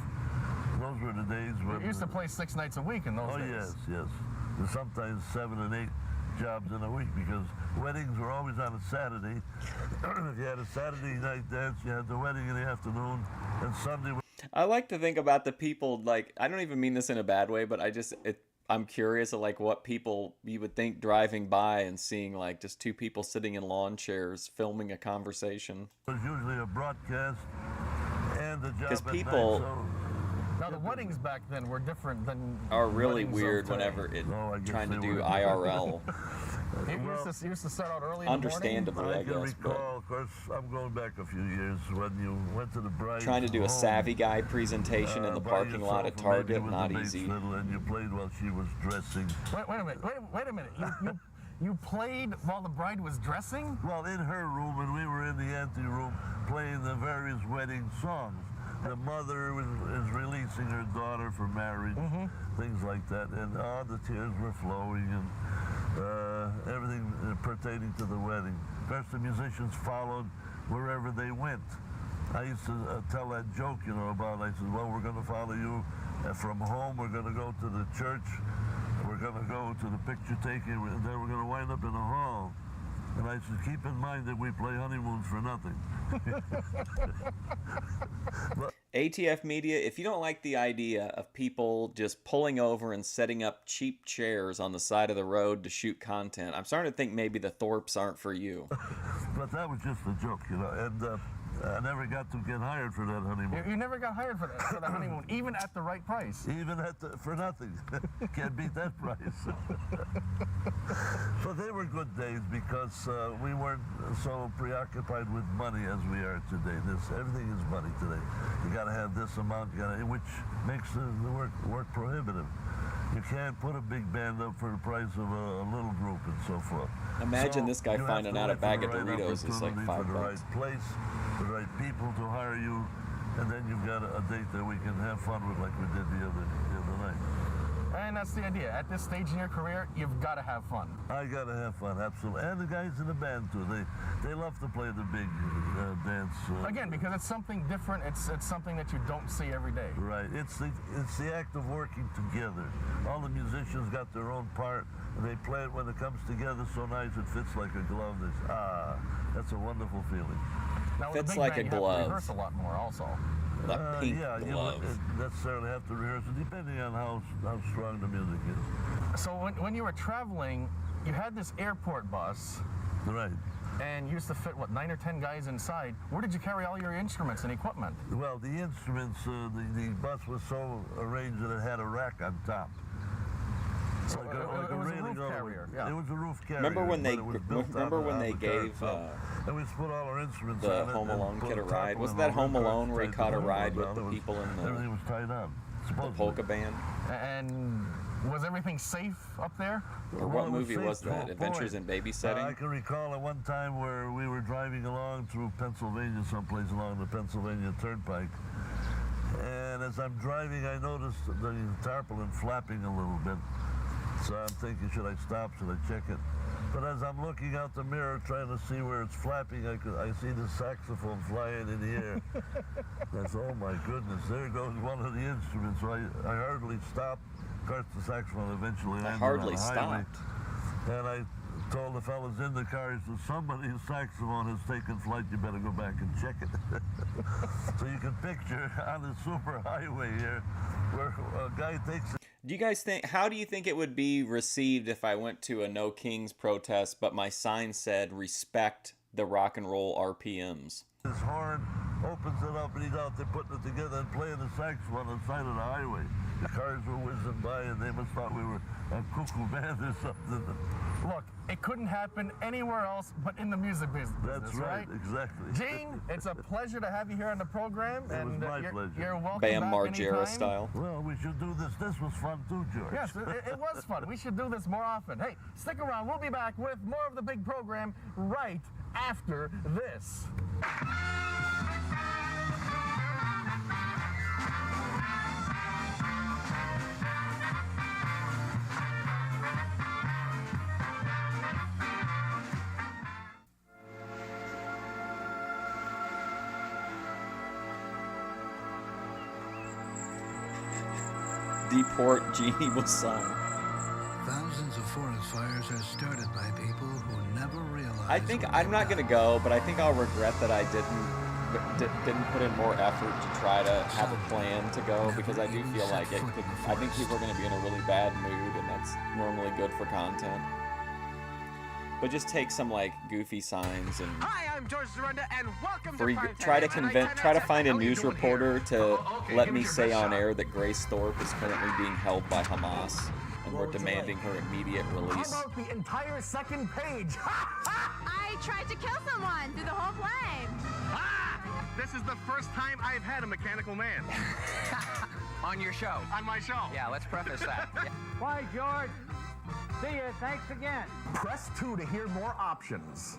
Those were the days when... You used to play 6 nights a week in those days. Oh, yes. And sometimes 7 and 8 jobs in a week, because weddings were always on a Saturday. If you had a Saturday night dance, you had the wedding in the afternoon, and Sunday... I like to think about the people, like, I don't even mean this in a bad way, but I'm curious of, like, what people you would think driving by and seeing, like, just two people sitting in lawn chairs filming a conversation. It was usually a broadcast and a job because at people... night, so... Now, the weddings back then were different than... Are really weird whenever trying to do IRL. You used to start out early in Understandably, the morning? I guess. Recall, of course, I'm going back a few years when you went to the bride. Trying to do a savvy guy presentation in the parking lot at Target, not easy. And you played while she was dressing. Wait a minute. You played while the bride was dressing? Well, in her room, and we were in the ante room playing the various wedding songs. The mother is releasing her daughter for marriage, things like that, and the tears were flowing, and everything pertaining to the wedding. First, the musicians followed wherever they went. I used to tell that joke, about, I said, well, we're going to follow you from home, we're going to go to the church, we're going to go to the picture taking, and then we're going to wind up in a hall. And I said, keep in mind that we play honeymoons for nothing. ATF Media, if you don't like the idea of people just pulling over and setting up cheap chairs on the side of the road to shoot content, I'm starting to think maybe the Thorpes aren't for you. But that was just a joke, and I never got to get hired for that honeymoon. You never got hired for the honeymoon, even at the right price. Even for nothing. Can't beat that price. So they were good days because we weren't so preoccupied with money as we are today. Everything is money today. You got to have this amount, which makes the work prohibitive. You can't put a big band up for the price of a little group and so forth. Imagine this guy you have finding to out a wait bag for of the right Doritos is like opportunity, $5. for the right place, the right people to hire you, and then you've got a date that we can have fun with like we did the other night. And that's the idea. At this stage in your career, you've got to have fun. I got to have fun, absolutely. And the guys in the band, too. They love to play the big dance. Again, because it's something different. It's something that you don't see every day. Right. It's the act of working together. All the musicians got their own part, and they play it when it comes together so nice it fits like a glove. That's a wonderful feeling. Now, with Fits big like band, a you glove. have to rehearse a lot more also. That pink yeah, you glove. wouldn't necessarily have to rehearse it, depending on how strong the music is. So when you were traveling, you had this airport bus. Right. And you used to fit, 9 or 10 guys inside. Where did you carry all your instruments and equipment? Well, the instruments, the bus was so arranged that it had a rack on top. So it was a roof carrier. Yeah. It was a roof carrier. Remember when they gave gave and we put all our instruments the on it Home and Alone put kid a top ride? of Wasn't it that on Home the Alone where he tied caught a the ride window with down? the people in Everything was tied on. the polka band? And was everything safe up there? Or what movie was that? Adventures in Babysitting? I can recall at one time where we were driving along through Pennsylvania, someplace along the Pennsylvania Turnpike. And as I'm driving, I noticed the tarpaulin flapping a little bit. So I'm thinking, should I stop? Should I check it? But as I'm looking out the mirror trying to see where it's flapping, I see the saxophone flying in the air. That's, oh my goodness, there goes one of the instruments. So I hardly stopped. Of course, the saxophone eventually landed hardly on the highway. stopped. And I told the fellas in the car, that somebody's saxophone has taken flight, you better go back and check it. So you can picture on the super highway here where a guy takes it. Do you guys think, how do you think it would be received if I went to a No Kings protest, but my sign said, respect the rock and roll RPMs? His horn opens it up and he's out there putting it together and playing the saxophone on the side of the highway. The cars were whizzing by and they must thought we were a cuckoo band or something. Look, it couldn't happen anywhere else but in the music business. That's right, exactly. Gene, it's a pleasure to have you here on the program. It was my pleasure. You're welcome Bam back Margera anytime. style. Well, we should do this. This was fun too, George. Yes, it was fun. We should do this more often. Hey, stick around. We'll be back with more of the big program right after this. Deport Genie was sung. Thousands of forest fires are started by people who never realize. I think I'm not gonna go, but I think I'll regret that I didn't put in more effort to try to have a plan to go, because I do feel like it could, I think people are gonna be in a really bad mood, and that's normally good for content. But just take some like goofy signs and Hi, I'm George Dorunda, and welcome to Primetime. try to find a news reporter to let me say on air that Grace Thorpe is currently being held by Hamas, and we're demanding her immediate release. How about the entire second page? I tried to kill someone through the whole play. This is the first time I've had a mechanical man. On your show. On my show. Yeah, let's preface that. Yeah. Bye, George. See you. Thanks again. Press 2 to hear more options.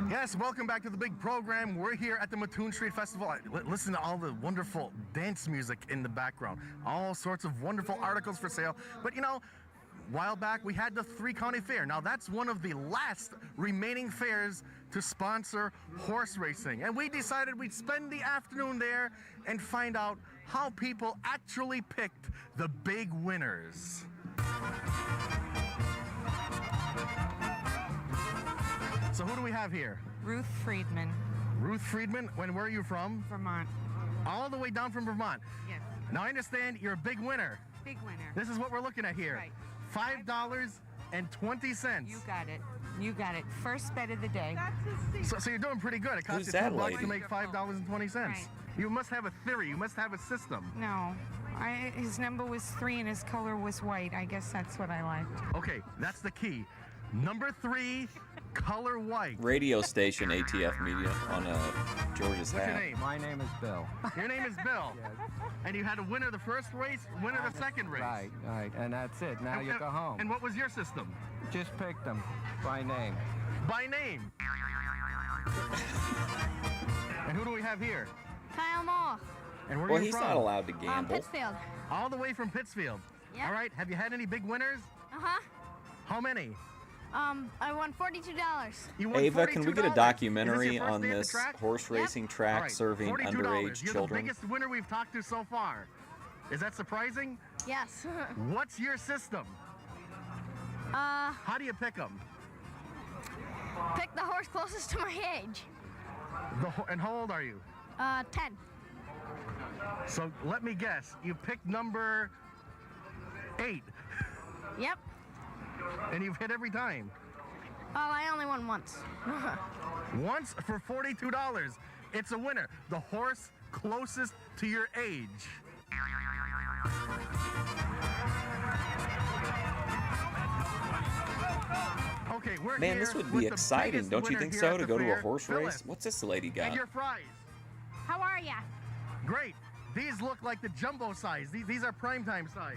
Yes, welcome back to the big program. We're here at the Mattoon Street Festival. Listen to all the wonderful dance music in the background. All sorts of wonderful articles for sale. But you know, a while back we had the 3 County Fair. Now that's one of the last remaining fairs to sponsor horse racing. And we decided we'd spend the afternoon there and find out how people actually picked the big winners. So who do we have here? Ruth Friedman, Ruth Friedman. Where are you from? Vermont. All the way down from Vermont. Yes. Now I understand you're a big winner. Big winner. This is what we're looking at here. Right. $5.20. You got it. You got it. First bet of the day. So you're doing pretty good. It costs Who's you that $2 to lady? make $5.20. Right. You must have a theory. You must have a system. No. His number was 3 and his color was white. I guess that's what I liked. Okay, that's the key. Number 3, color white. Radio station ATF Media on George's What's your hat. name? My name is Bill. Your name is Bill. Yes. And you had a winner the first race, winner the second race. Right, and that's it. Now you go home. And what was your system? Just pick them by name. By name. And who do we have here? Kyle Moore. And where are Well, you he's from? not allowed to gamble. Pittsfield. All the way from Pittsfield. Yep. All right, have you had any big winners? Uh-huh. How many? I won $42. You won Ava, can we get a $42? documentary Is this your first on day at the this track? horse racing track All right, serving $42. underage You're children? the biggest winner we've talked to so far. Is that surprising? Yes. What's your system? How do you pick them? Pick the horse closest to my age. And how old are you? 10. So let me guess. You picked number 8. Yep. And you've hit every time. Oh, I only won once. Once for $42. It's a winner. The horse closest to your age. Okay, we're Man, here this would with be the exciting, biggest don't you winner think here so, at to the go to a fair, horse Phyllis. race? What's this lady got? And your fries. How are ya? Great. These look like the jumbo size. These are primetime size.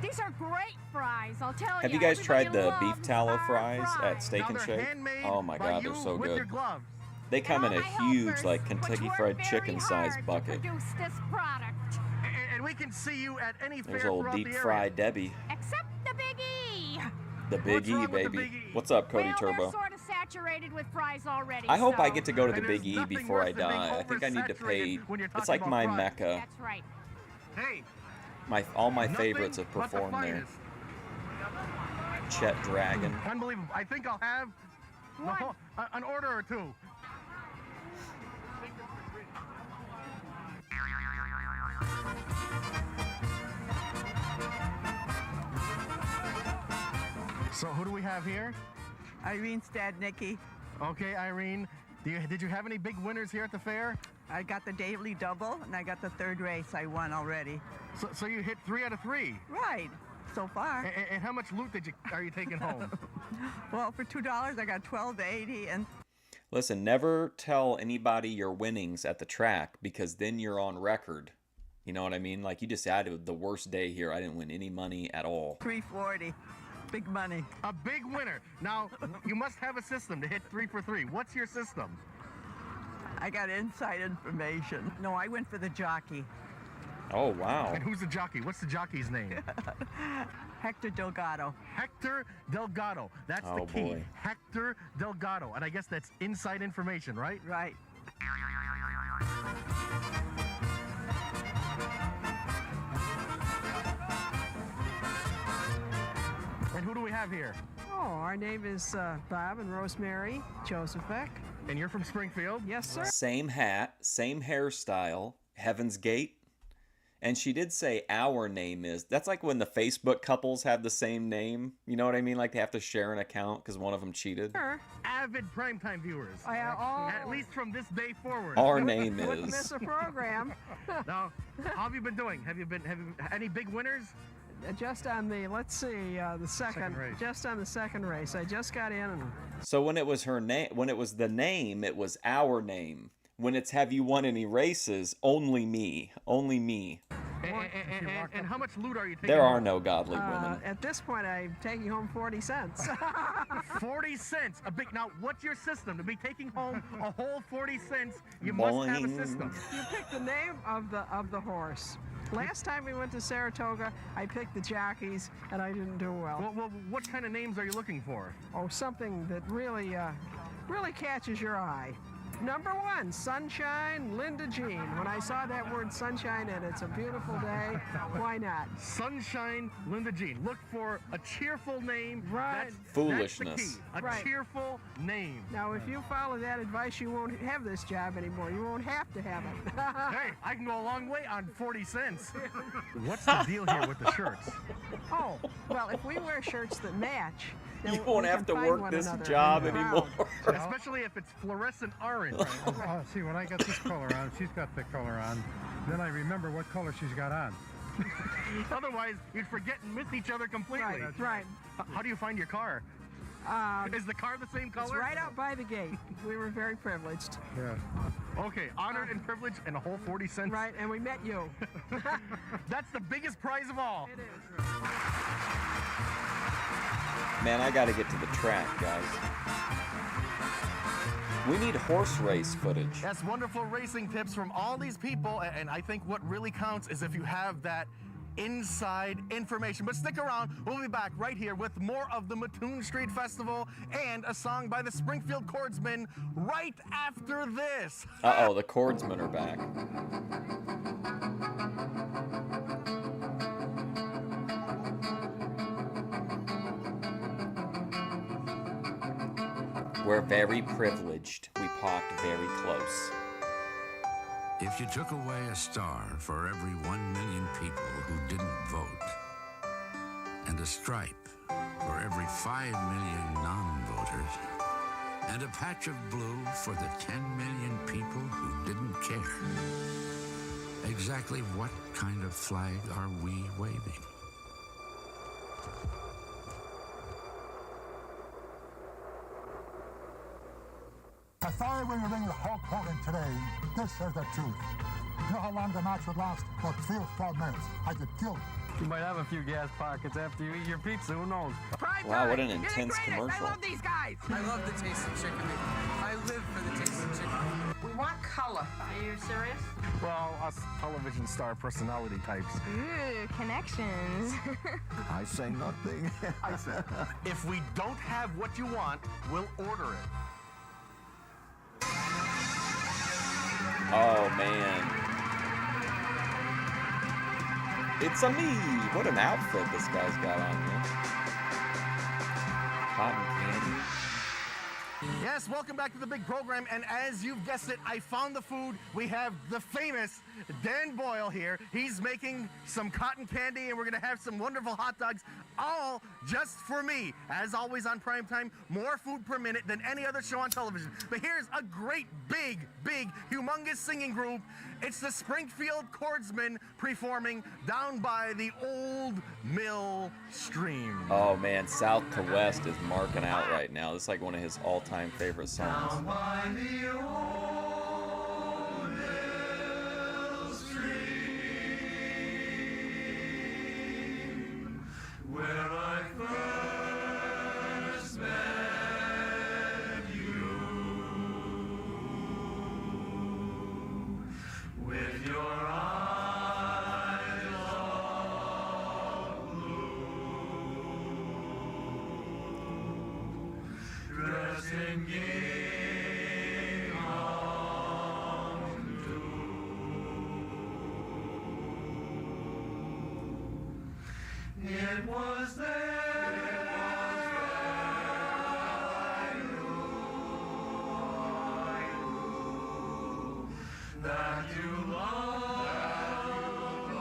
These are great fries, I'll tell Have ya. you guys tried Everybody the beef loves tallow our fries at Steak Now and they're Shake? handmade Oh my by god, they're you so with your good. gloves. They come in all a my huge, helpers, like, which Kentucky work Fried very Chicken size hard bucket. to produce this product. And we can see you at any There's fair old throughout deep the area. fried Debbie. Except the Big E. The Big What's E, wrong with the baby. Big E? What's up, Cody Well, Turbo? they're sort of saturated with fries already. I hope I so- get to go to the And Big there's E nothing before worse I than being die. I think I need to pay. oversaturated when you're It's talking like my about fries. mecca. That's right. Hey, All my nothing favorites have but the performed there. finest. Chet Dragon. Unbelievable. I think I'll have an order or two. So who do we have here? Irene Stadnicki. Okay, Irene. Did you have any big winners here at the fair? I got the daily double, and I got the third race. I won already. So you hit 3 out of 3. Right, so far. And how much loot are you taking home? Well, for $2, I got $12.80, and Listen, never tell anybody your winnings at the track, because then you're on record. You know what I mean? Like, you just had the worst day here. I didn't win any money at all. $3.40. Big money. A big winner. Now, you must have a system to hit 3 for 3. What's your system? I got inside information. No, I went for the jockey. Oh, wow. And who's the jockey? What's the jockey's name? Hector Delgado. Hector Delgado. That's Oh, the key. boy. Hector Delgado. And I guess that's inside information, right? Right. And who do we have here? Oh, our name is Bob and Rosemary Josephek. And you're from Springfield? Yes, sir. Same hat, same hairstyle, Heaven's Gate. And she did say our name is. That's like when the Facebook couples have the same name. You know what I mean? Like they have to share an account because one of them cheated. Sure. Avid primetime viewers. At least from this day forward. Our name Wouldn't is. miss a program. Now, how have you been doing? Have you any big winners? Just on the, let's see, the second race. just on the second race. I just got in and So when it was her name, when it was the name, it was our name. When it's have you won any races, only me. Only me. And how much loot are you taking? There are home? no godly women. at this point I'm taking home 40 cents. 40 cents. A big. Now, what's your system? To be taking home a whole 40 cents, you must have a Boing. system. You pick the name of the horse. Last time we went to Saratoga, I picked the jockeys, and I didn't do well. Well, what kind of names are you looking for? Oh, something that really catches your eye. Number 1, Sunshine, Linda Jean. When I saw that word sunshine and it's a beautiful day, why not? Sunshine, Linda Jean. Look for a cheerful name. Right. Foolishness. That's the key. A cheerful name. Now, if you follow that advice, you won't have this job anymore. You won't have to have it. Hey, I can go a long way on 40 cents. What's the deal here with the shirts? Oh, well, if we wear shirts that match, then You won't we have can to find work one this another job in the anymore. crowd. Especially if it's fluorescent orange. Oh, see, when I got this color on, she's got the color on, then I remember what color she's got on. Otherwise, you'd forget and miss each other completely. Right, that's right. How do you find your car? Is the car the same color? It's right out by the gate. We were very privileged. Yeah. Okay, honored and privileged and a whole 40 cents. Right, and we met you. That's the biggest prize of all. It is. Man, I gotta get to the track, guys. We need horse race footage. That's wonderful racing tips from all these people, and I think what really counts is if you have that inside information. But stick around, we'll be back right here with more of the Mattoon Street Festival and a song by the Springfield Chordsmen right after this. Uh-oh, the chordsmen are back. We're very privileged. We parked very close. If you took away a star for every 1 million people who didn't vote, and a stripe for every 5 million non-voters, and a patch of blue for the 10 million people who didn't care, exactly what kind of flag are we waving? I thought I wouldn't ring with Hulk Hogan today. This is the truth. You know how long the match would last? About 3 or 4 minutes. I get killed. You might have a few gas pockets after you eat your pizza, who knows? Wow, what an intense commercial. I love these guys. I love the taste of chicken meat. I live for the taste of chicken meat. We want color. Are you serious? Well, us television star personality types. Ooh, connections. I say nothing. I said, if we don't have what you want, we'll order it. Oh, man. It's a me. What an outfit this guy's got on here. Cotton candy. Yes, welcome back to the big program, and as you've guessed it, I found the food. We have the famous Dan Boyle here. He's making some cotton candy, and we're gonna have some wonderful hot dogs, all just for me. As always on Primetime, more food per minute than any other show on television. But here's a great, big, humongous singing group. It's the Springfield Chordsmen performing down by the old mill stream. Oh, man, South to West is marking out right now. This is like one of his all-time favorite songs. Down by the old mill stream, where I first met you, with your eyes all blue, dressed in it was there I knew that you loved me.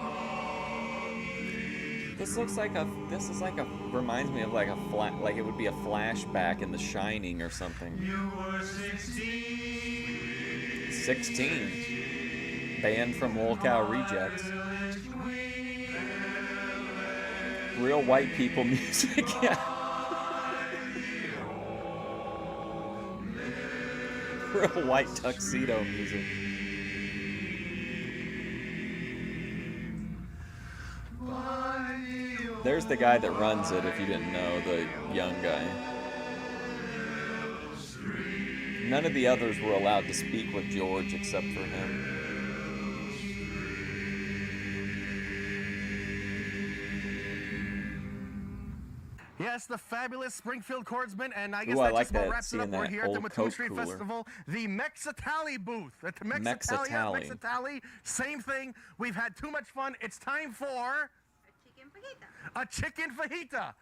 This is like a reminds me of like like it would be a flashback in The Shining or something. You were 16. 16. Banned from Wolkow Rejects. Real white people music, yeah. Real white tuxedo music. There's the guy that runs it, if you didn't know, the young guy. None of the others were allowed to speak with George except for him. Yes, the fabulous Springfield Cordsman, and I guess Ooh, I that like just about that, wraps it up. seeing We're that here at the old Mattoon Coke Street cooler. Festival, the Mexitali booth. At the Mexitali. Mexitali, same thing. We've had too much fun. It's time for a chicken fajita.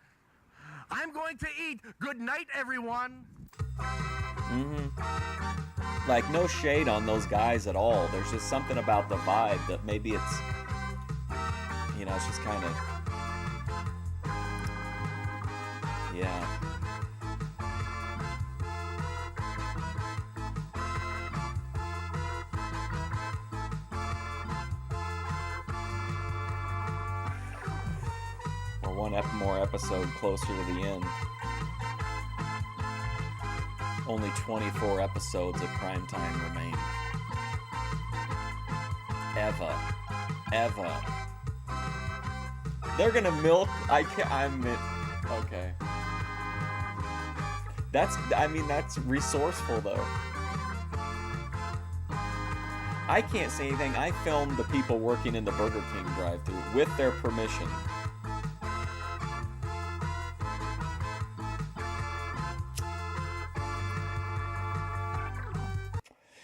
I'm going to eat. Good night, everyone. Like, no shade on those guys at all. There's just something about the vibe that maybe it's, you know, it's just kind of, yeah. We're one more episode closer to the end. Only 24 episodes of primetime remain. Eva. They're gonna milk. Okay. That's resourceful though. I can't say anything. I filmed the people working in the Burger King drive-thru with their permission.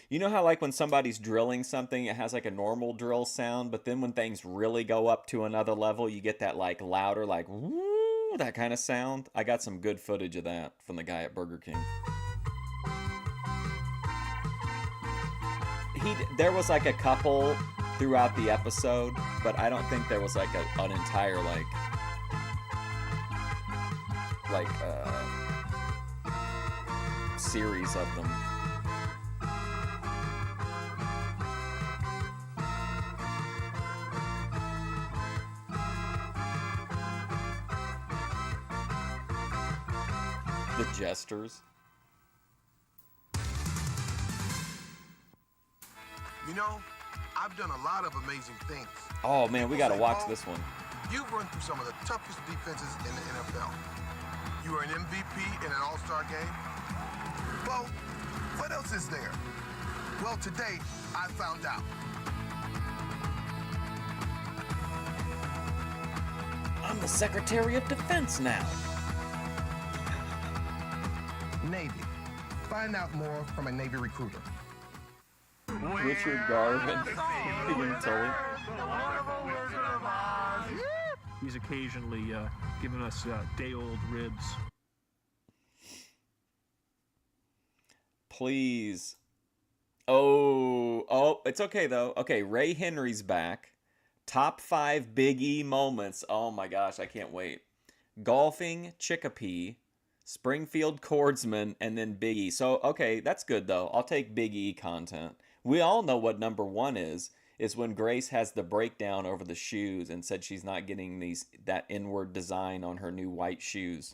You know how, like, when somebody's drilling something, it has like a normal drill sound, but then when things really go up to another level, you get that like louder, like woo, that kind of sound. I got some good footage of that from the guy at Burger King. There was like a couple throughout the episode, but I don't think there was like an entire series of them. The jesters. You know, I've done a lot of amazing things. Oh man, we gotta watch this one. You've run through some of the toughest defenses in the NFL. You were an MVP in an all-star game. Well, what else is there? Well, today, I found out. I'm the Secretary of Defense now. Navy. Find out more from a Navy recruiter. Richard Garvin. He's occasionally giving us day-old ribs. Please. Oh, it's okay though. Okay, Ray Henry's back. Top 5 Big E moments. Oh my gosh, I can't wait. Golfing, Chicopee, Springfield Cordsman, and then Big E. So, okay, that's good though. I'll take Big E content. We all know what number 1 is when Grace has the breakdown over the shoes and said she's not getting that inward design on her new white shoes.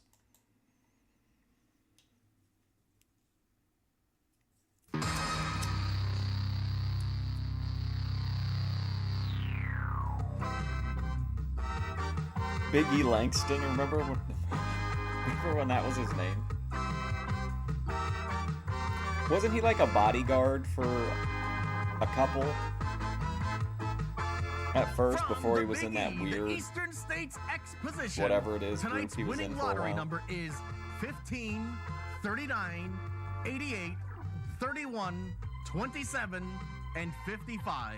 Big E Langston, remember when that was his name? Wasn't he like a bodyguard for a couple at first before he was in that weird Eastern States Exposition. whatever it is Tonight's group he was in winning for a lottery while? number is 15, 39, 88, 31, 27, and 55.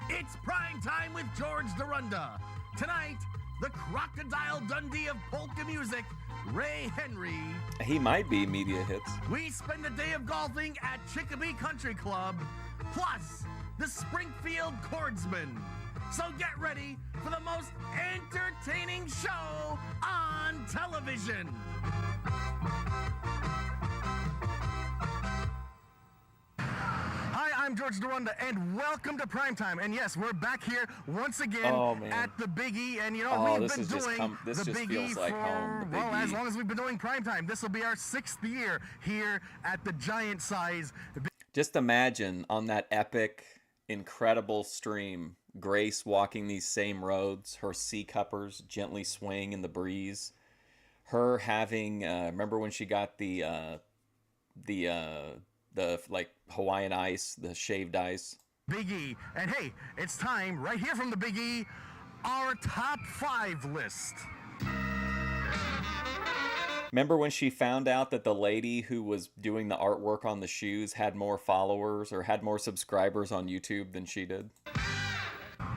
It's prime time with George Dorunda. Tonight, the Crocodile Dundee of polka music, Ray Henry. He might be media hits. We spend a day of golfing at Chicopee Country Club, plus the Springfield Cordsman. So get ready for the most entertaining show on television. Hi, I'm George Dorunda, and welcome to Primetime. And yes, we're back here once again at the Big E. And you know, we've been doing the Big E for, as long as we've been doing Primetime. This will be our 6th year here at the giant size. Just imagine on that epic, incredible stream, Grace walking these same roads, her C-cuppers gently swaying in the breeze, her having, remember when she got the like Hawaiian ice, the shaved ice. Big E. And hey, it's time right here from the Big E, our top 5 list. Remember when she found out that the lady who was doing the artwork on the shoes had more followers or had more subscribers on YouTube than she did?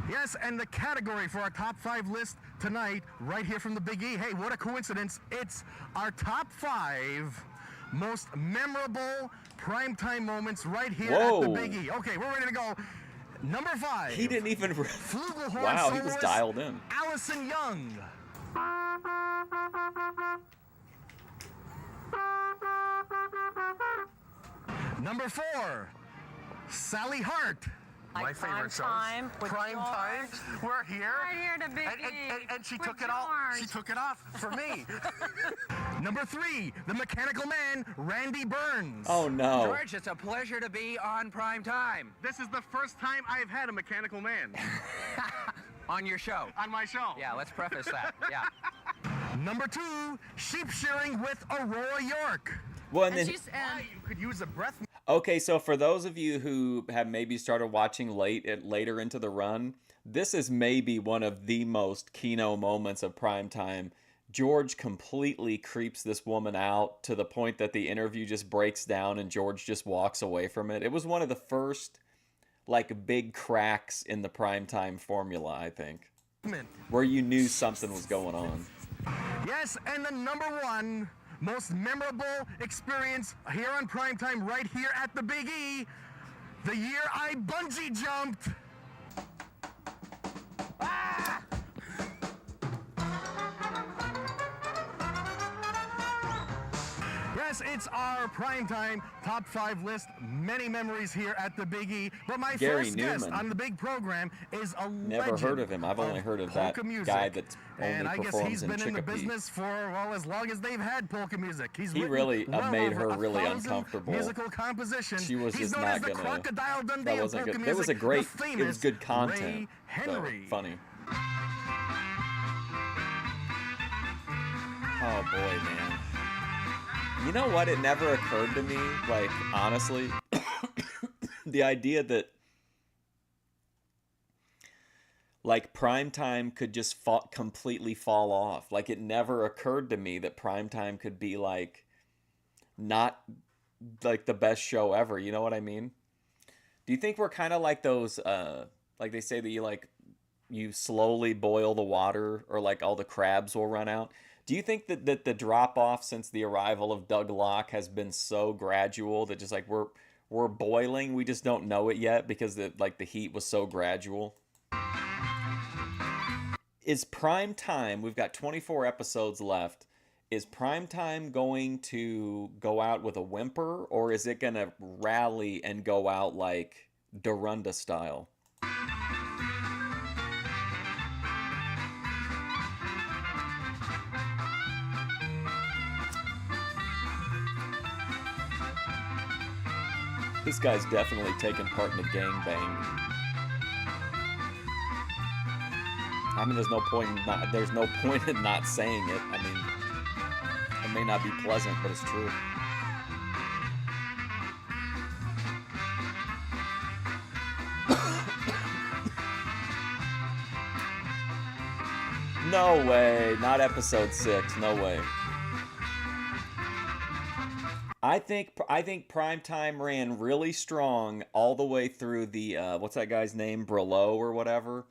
Yes, and the category for our top 5 list tonight, right here from the Big E. Hey, what a coincidence. It's our top 5 most memorable primetime moments right here at the Big E. Okay, we're ready to go. Number 5. He didn't even... Flugelhorn wow, he was soloist dialed in. Allison Young. Number 4. Sally Hart. My favorite shows. Prime time. We're here. Right here to Big and she took it all. She took it off for me. Number 3, the Mechanical Man, Randy Burns. Oh no. George, it's a pleasure to be on Prime Time. This is the first time I've had a Mechanical Man. On your show. On my show. Yeah, let's preface that. Yeah. Number 2, sheep shearing with Aurora York. Well, and then, You could use a breath. okay, so for those of you who have maybe started watching later into the run, this is maybe one of the most keynote moments of primetime. George completely creeps this woman out to the point that the interview just breaks down and George just walks away from it. It was one of the first, like, big cracks in the primetime formula, I think, where you knew something was going on. Yes, and the number 1 most memorable experience here on primetime, right here at the Big E, the year I bungee jumped. Ah! Yes, it's our primetime top 5 list. Many memories here at the Big E. But my Gary first Newman. guest on the big program is a Never legend heard of him. I've only heard of that polka music. guy that's only And I guess performs he's in been in the Chicopee. business for, well, as long as they've had polka music. He's He written really well made over her really 1,000 uncomfortable. musical compositions. She was He's just known not as the gonna. Crocodile Dundee That of wasn't polka good. music. It was a great. The famous It was good content. Ray Henry. So, funny. Oh boy, man. You know what? It never occurred to me, like, honestly, the idea that, like, primetime could just completely fall off. Like, it never occurred to me that primetime could be, like, not, like, the best show ever. You know what I mean? Do you think we're kind of like those, like they say that you slowly boil the water, or, like, all the crabs will run out? Do you think that the drop-off since the arrival of Doug Locke has been so gradual that just, like, we're boiling, we just don't know it yet because the heat was so gradual? Is prime time, we've got 24 episodes left, is prime time going to go out with a whimper, or is it going to rally and go out like Dorunda style? This guy's definitely taking part in the gangbang. I mean, there's no point in not saying it. I mean, it may not be pleasant, but it's true. No way. Not episode 6. No way. I think Primetime ran really strong all the way through the, what's that guy's name? Brelo or whatever.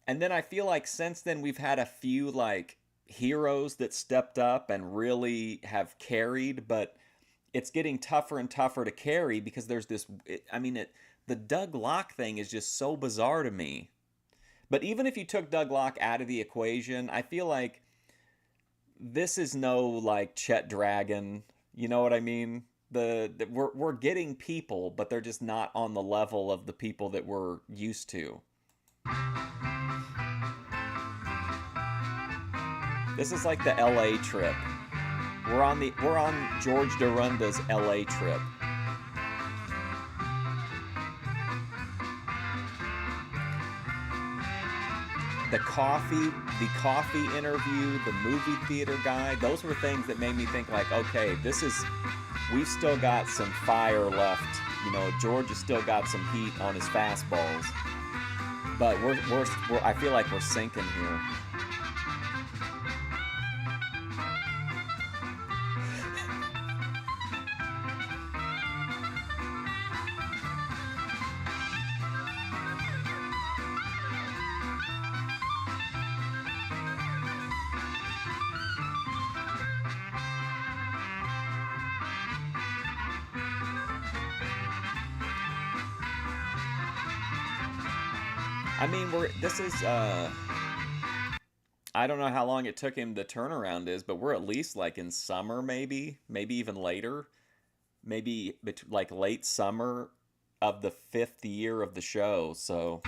And then I feel like since then we've had a few, like, heroes that stepped up and really have carried, but it's getting tougher and tougher to carry because there's this, the Doug Locke thing is just so bizarre to me. But even if you took Doug Locke out of the equation, I feel like this is no, like, Chet Dragon. You know what I mean? We're getting people, but they're just not on the level of the people that we're used to. This is like the LA trip. We're on George Dorunda's LA trip. The coffee interview, the movie theater guy, those were things that made me think, like, okay, we've still got some fire left. You know, George has still got some heat on his fastballs. But I feel like we're sinking here. I mean, this is I don't know how long it took him the turnaround is, but we're at least like in summer, maybe even later, maybe like late summer of the 5th year of the show. So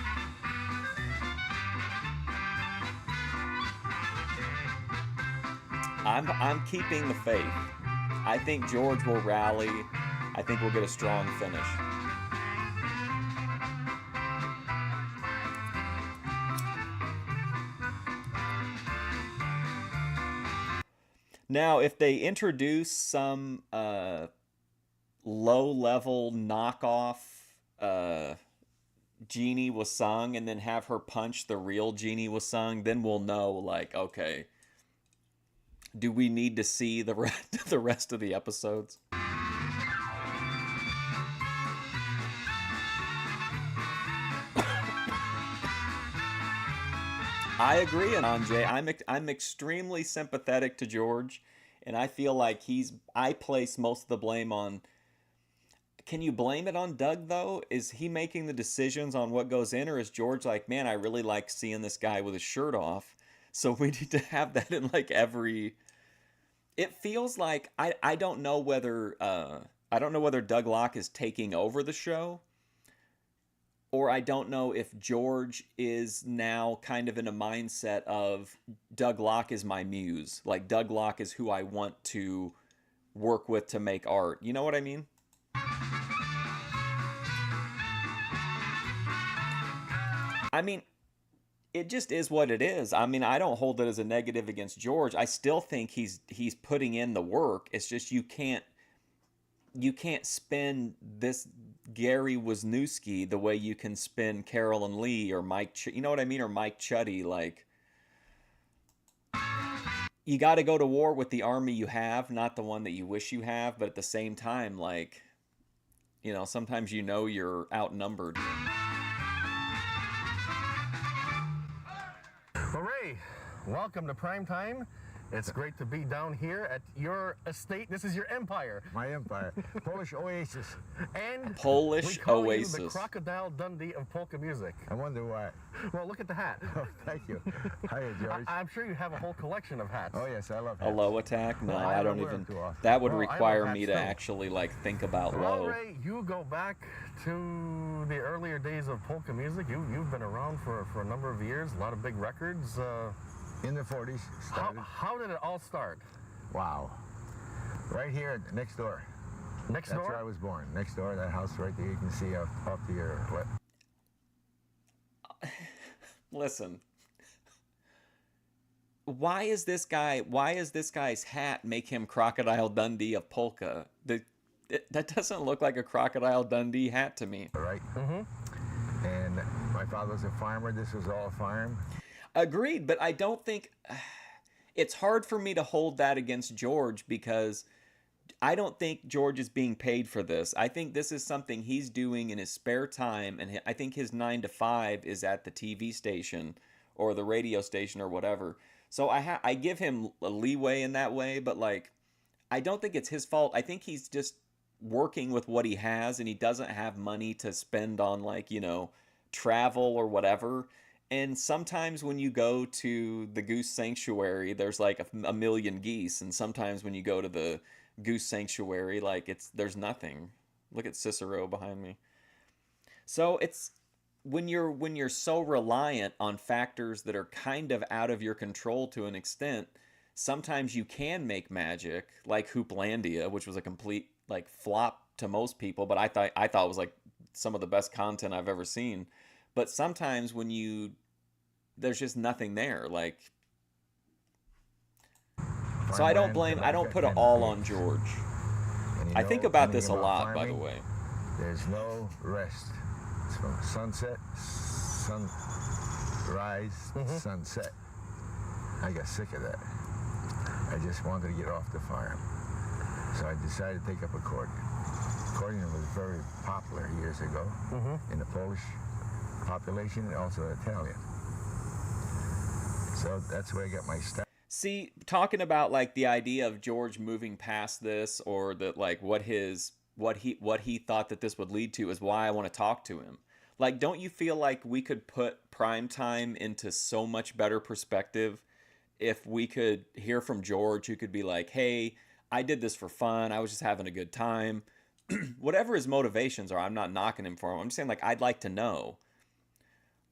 I'm keeping the faith. I think George will rally. I think we'll get a strong finish. Now, if they introduce some low-level knockoff Jeannie was sung and then have her punch the real Jeannie was sung, then we'll know, like, okay, do we need to see the rest of the episodes? I agree, Anjay. I'm extremely sympathetic to George, and I feel like I place most of the blame on. Can you blame it on Doug, though? Is he making the decisions on what goes in, or is George like, man, I really like seeing this guy with his shirt off, so we need to have that in like every. It feels like I don't know whether Doug Locke is taking over the show, or I don't know if George is now kind of in a mindset of Doug Locke is my muse. Like, Doug Locke is who I want to work with to make art. You know what I mean? I mean, it just is what it is. I mean, I don't hold it as a negative against George. I still think he's putting in the work. It's just you can't spin this Gary Wisniewski the way you can spin Carolyn Lee or you know what I mean? Or Mike Chuddy. Like, you got to go to war with the army you have, not the one that you wish you have. But at the same time, like, you know, sometimes you're outnumbered. Hooray! Welcome to Primetime. It's great to be down here at your estate. This is your empire. My empire. Polish Oasis. And Polish we call Oasis. You the Crocodile Dundee of polka music. I wonder why. Well, look at the hat. Oh, thank you. Hiya, George. I'm sure you have a whole collection of hats. Oh, yes, I love hats. A low attack? No, Well, I don't even. That would require me to actually like think about Well, low. Ray, you go back to the earlier days of polka music. You've been around for a number of years. A lot of big records. In the 40s. How did it all start? Wow. Right here, next door. Next door? That's where I was born. Next door, that house right there, you can see off to your left. Listen. Why is this guy's hat make him Crocodile Dundee of polka? That doesn't look like a Crocodile Dundee hat to me. Right. Mm-hmm. And my father was a farmer. This was all a farm. Agreed, but I don't think it's hard for me to hold that against George because I don't think George is being paid for this. I think this is something he's doing in his spare time, and I think his 9 to 5 is at the TV station or the radio station or whatever. So I give him a leeway in that way, but like I don't think it's his fault. I think he's just working with what he has, and he doesn't have money to spend on like, you know, travel or whatever. And sometimes when you go to the Goose Sanctuary, there's like a million geese. And sometimes when you go to the Goose Sanctuary, like there's nothing. Look at Cicero behind me. So it's when you're so reliant on factors that are kind of out of your control to an extent, sometimes you can make magic, like Hooplandia, which was a complete like flop to most people, but I thought it was like some of the best content I've ever seen. But sometimes when there's just nothing there, like. So I don't put it all on George. I think about this a lot, by the way. There's no rest. It's from sunset, sunrise, sunset. I got sick of that. I just wanted to get off the farm. So I decided to take up accordion. Accordion was very popular years ago in the Polish population and also Italian. So that's where I got my start. See, talking about like the idea of George moving past this, or that like what he thought that this would lead to, is why I want to talk to him. Like, don't you feel like we could put Primetime into so much better perspective if we could hear from George, who could be like, hey, I did this for fun. I was just having a good time. Whatever his motivations are, I'm not knocking him for him. I'm just saying, like, I'd like to know.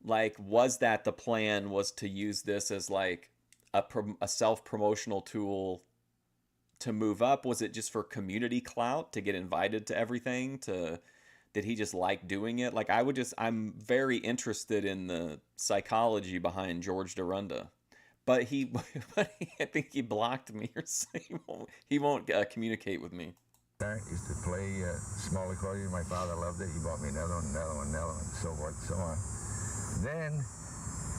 Like, was that the plan, was to use this as, like, a self-promotional tool to move up? Was it just for community clout, to get invited to everything? Did he just like doing it? Like, I'm very interested in the psychology behind George Dorunda. But I think he blocked me, or he won't communicate with me. I used to play small accordion. My father loved it. He bought me another one, and so forth and so on. Then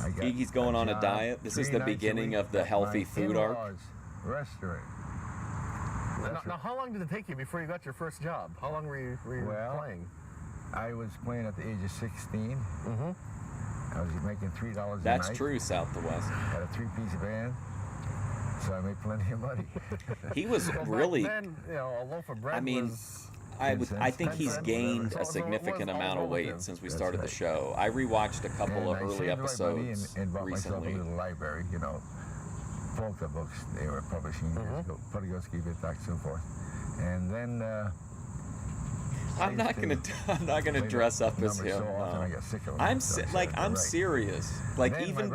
I got He's going on a diet. This is the beginning of the healthy food arc. Restaurant. Now, how long did it take you before you got your first job? How long were you playing? I was playing at the age of 16. Mm-hmm. I was making $3 a night. That's true, South to West. Had a 3-piece band, so I made plenty of money. He was really. Back then, a loaf of bread was. I think he's gained a significant amount of weight since we started the show. I rewatched a couple of early episodes and bought myself a recently. little library, polka books they were publishing years ago, Podgorski, Vitak, so forth. And then I'm not gonna dress up as him. I'm serious. Like, even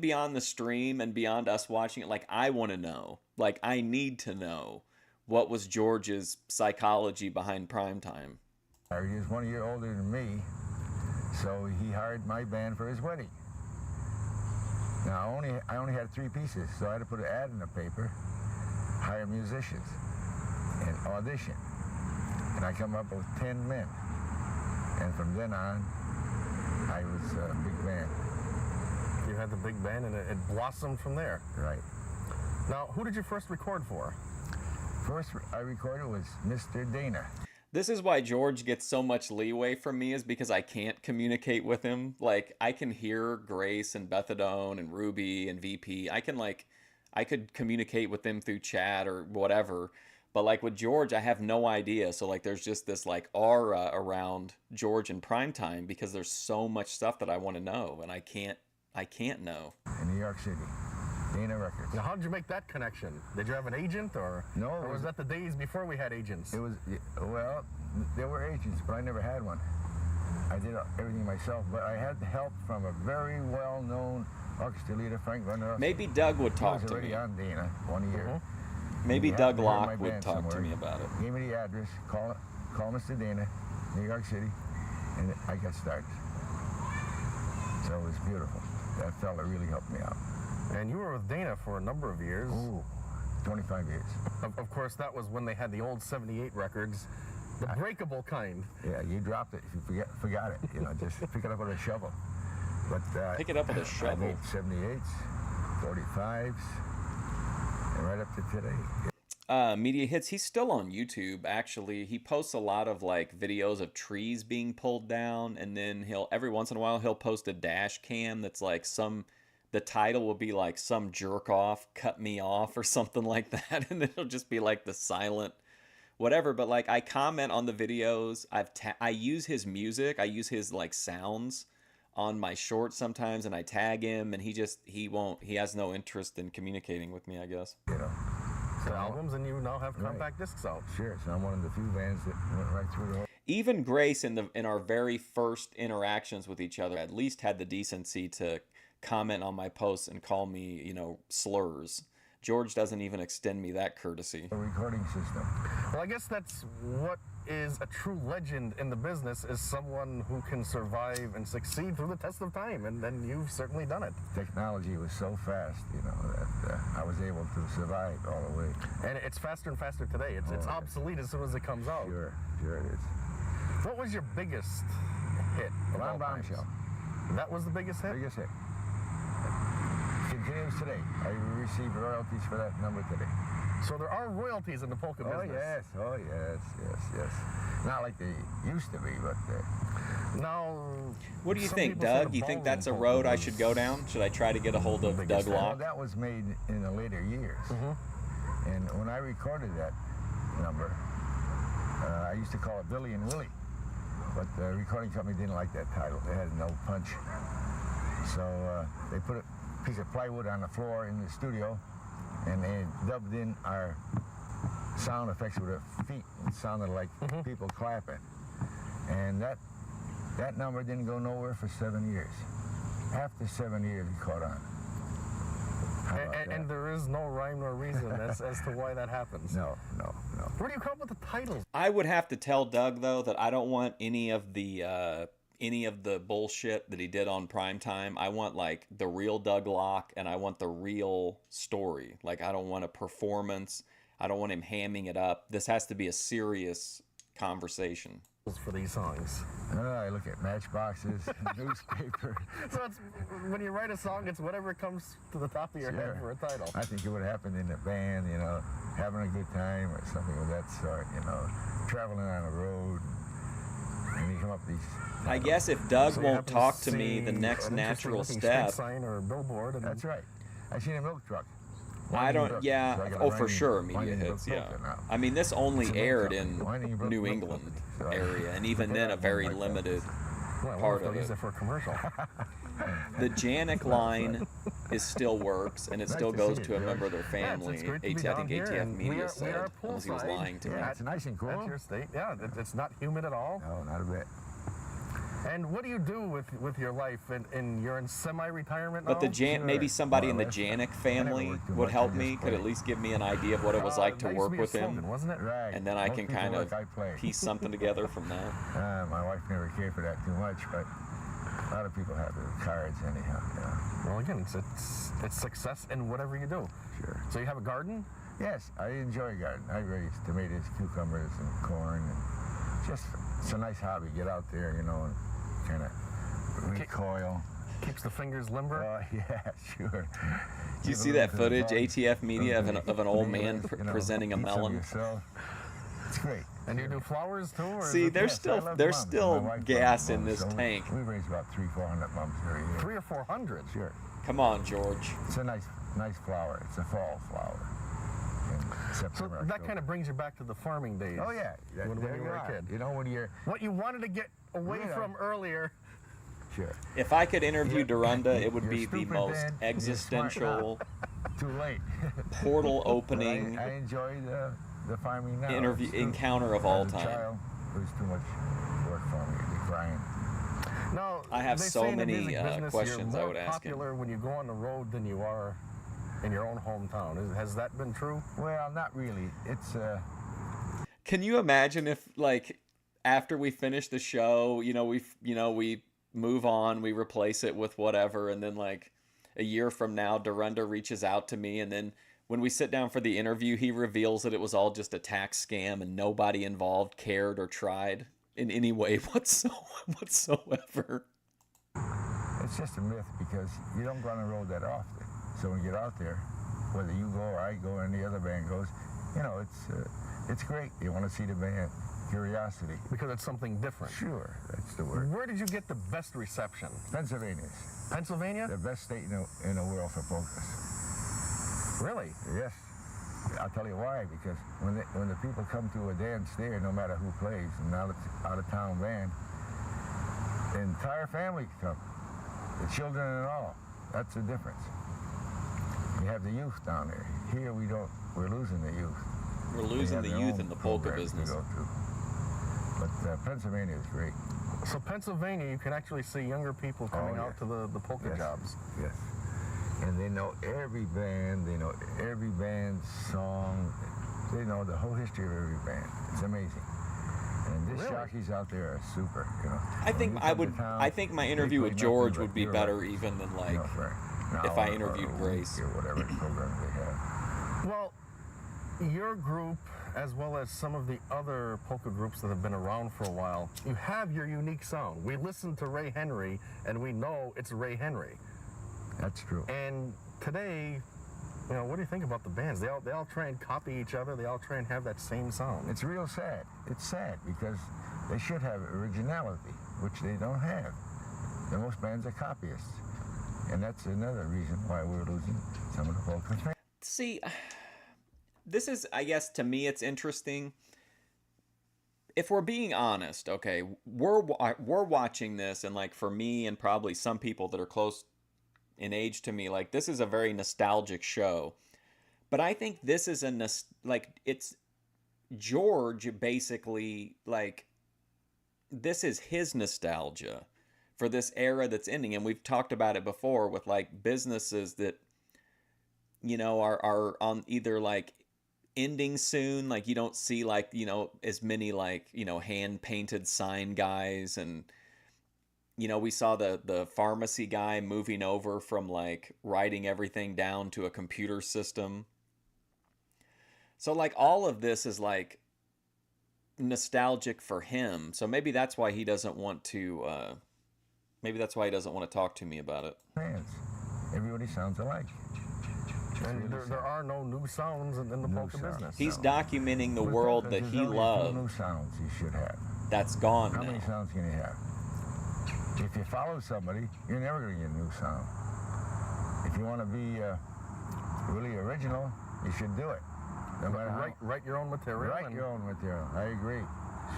beyond the stream and beyond us watching it, like, I want to know. Like, I need to know what was George's psychology behind Primetime. He was 1 year older than me, so he hired my band for his wedding. Now I only had 3 pieces, so I had to put an ad in the paper, hire musicians, and audition. And I come up with 10 men. And from then on, I was a big band. You had the big band, and it blossomed from there. Right. Now, who did you first record for? First I recorded was Mr. Dana. This is why George gets so much leeway from me, is because I can't communicate with him. Like, I can hear Grace and Bethadone and Ruby and VP. I could communicate with them through chat or whatever. But, like, with George, I have no idea. So, like, there's just this, like, aura around George and Primetime because there's so much stuff that I want to know, and I can't know. In New York City, Dana Records. Now, how did you make that connection? Did you have an agent, or no? Or was that the days before we had agents? It was, well, there were agents, but I never had one. I did everything myself, but I had help from a very well-known orchestra leader, Frank Runner. Maybe Doug would talk to me. He was already on Dana 1 year. Maybe Doug Locke would talk to me about it. Gave me the address, call Mr. Dana, New York City, and I got started. So it was beautiful. That fella really helped me out. And you were with Dana for a number of years. Ooh, 25 years. Of course, that was when they had the old 78 records, the breakable kind. Yeah, you dropped it if you forgot it. Just pick it up with a shovel. But pick it up with a shovel. I made 78s, 45s, and right up to today. Media Hits, he's still on YouTube, actually. He posts a lot of, like, videos of trees being pulled down, and then every once in a while, he'll post a dash cam that's, like, the title will be, like, some jerk off, cut me off, or something like that, and then it'll just be, like, the silent whatever. But, like, I comment on the videos. I use his music. I use his, like, sounds on my shorts sometimes, and I tag him, and he has no interest in communicating with me, I guess. Albums, and you now have compact discs out. Sure, so I'm one of the few bands that went right through the whole. Even Grace, in our very first interactions with each other, at least had the decency to comment on my posts and call me, slurs. George doesn't even extend me that courtesy. A recording system. Well, I guess that's what is a true legend in the business, is someone who can survive and succeed through the test of time, and you've certainly done it. Technology was so fast, that I was able to survive all the way. And it's faster and faster today. It's obsolete as soon as it comes out. Sure it is. What was your biggest hit? Bombshell. That was the biggest hit? Biggest hit. Continues today. I receive royalties for that number today. So there are royalties in the polka business. Oh yes. Not like they used to be, but now. What do you think, Doug? You think that's a road I should go down? Should I try to get a hold of Doug Locke? Well, that was made in the later years. And when I recorded that number, I used to call it Billy and Willie. But the recording company didn't like that title. They had no punch. So they put a piece of plywood on the floor in the studio, and they dubbed in our sound effects with their feet. It sounded like people clapping. And that number didn't go nowhere for 7 years. After 7 years, it caught on. And there is no rhyme nor reason as to why that happens. No. Where do you come up with the titles? I would have to tell Doug, though, that I don't want any of the bullshit that he did on Primetime. I want, like, the real Doug Locke, and I want the real story. Like, I don't want a performance. I don't want him hamming it up. This has to be a serious conversation. For these songs. I look at matchboxes, newspaper. So it's, when you write a song, it's whatever comes to the top of your head for a title. I think it would happen in the band, having a good time or something of that sort, traveling on the road, and you come up with these. I guess if Doug won't talk to me, the next natural step. Sign or a billboard. That's right. I seen a milk truck. I don't, for sure, media hits, yeah. I mean, this only aired in New England area, and even then a very limited part of it. Use it for a commercial. The Janik line still works, and it still goes to a member of their family. I think ATF Media said, unless he was lying to me. Yeah, it's nice and cool. That's your state. Yeah, it's not humid at all. No, not a bit. And what do you do with your life? And you're in semi-retirement now? But maybe somebody in the Janik family would help me, could at least give me an idea of what it was like to work with him. Wasn't it? Right. And then I can kind of piece something together from that. My wife never cared for that too much, but a lot of people have the cards anyhow. Well, again, it's success in whatever you do. Sure. So you have a garden? Yes, I enjoy a garden. I raise tomatoes, cucumbers, and corn. And it's a nice hobby. Get out there, and kind of recoil. Keeps the fingers limber? Yeah, sure. Do you see that footage, ATF Media, of an old man presenting a melon? It's great. And you do flowers too? Or see, there's still gas in this tank. We raise about 300-400 mums every year. 300 or 400? Sure. Come on, George. It's a nice flower. It's a fall flower. So that kind of brings you back to the farming days. Oh yeah, when you were a kid. When you're what you wanted to get away from earlier. Sure. If I could interview Dorunda, it would be the most existential, too late, portal opening. I enjoy the farming now. Encounter of all time. Child, it was too much work for me. I'd be crying. No, I have so many questions I would ask him. You're more popular when you go on the road than you are in your own hometown. Has that been true? Well, not really. It's Can you imagine if, like, after we finish the show, we move on, we replace it with whatever, and then, like, a year from now, Dorunda reaches out to me, and then when we sit down for the interview, he reveals that it was all just a tax scam and nobody involved cared or tried in any way whatsoever. It's just a myth because you don't go on the road that often. So when you get out there, whether you go or I go or any other band goes, it's great. You want to see the band. Curiosity. Because it's something different. Sure, that's the word. Where did you get the best reception? Pennsylvania. Pennsylvania? The best state in the world for polkas. Really? Yes. I'll tell you why. Because when the people come to a dance there, no matter who plays, an out-of-town band, the entire family come. The children and all. That's the difference. You have the youth down there. Here we don't. We're losing the youth. We're losing the youth in the polka business. But Pennsylvania is great. So Pennsylvania, you can actually see younger people coming out to the polka jobs. Yes. And they know every band. They know every band's song. They know the whole history of every band. It's amazing. And these jockeys out there are super. I think my interview with George would be better even than if I interviewed Grace or whatever program they have. Well, your group, as well as some of the other polka groups that have been around for a while, you have your unique sound. We listen to Ray Henry, and we know it's Ray Henry. That's true. And today, what do you think about the bands? They all try and copy each other. They all try and have that same sound. It's real sad. It's sad because they should have originality, which they don't have. And most bands are copyists. And that's another reason why we're losing some of the polka fans. See, this is, I guess, to me, it's interesting. if we're being honest, okay, we're watching this, and like for me and probably some people that are close in age to me, like this is a very nostalgic show. But I think this is it's George basically, like, this is his nostalgia for this era that's ending. And we've talked about it before with like businesses that, you know, are on either like ending soon, like you don't see like, you know, as many like, you know, hand painted sign guys. And, you know, we saw the pharmacy guy moving over from like writing everything down to a computer system. So like all of this is like nostalgic for him. So maybe that's why he doesn't want to talk to me about it. Fans. Everybody sounds alike. And there are no new sounds in the polka business. He's documenting the world that he loved. New sounds you should have. That's gone now. How many sounds can you have? If you follow somebody, you're never going to get a new sound. If you want to be really original, you should do it. No matter write your own material. Write your own material. I agree.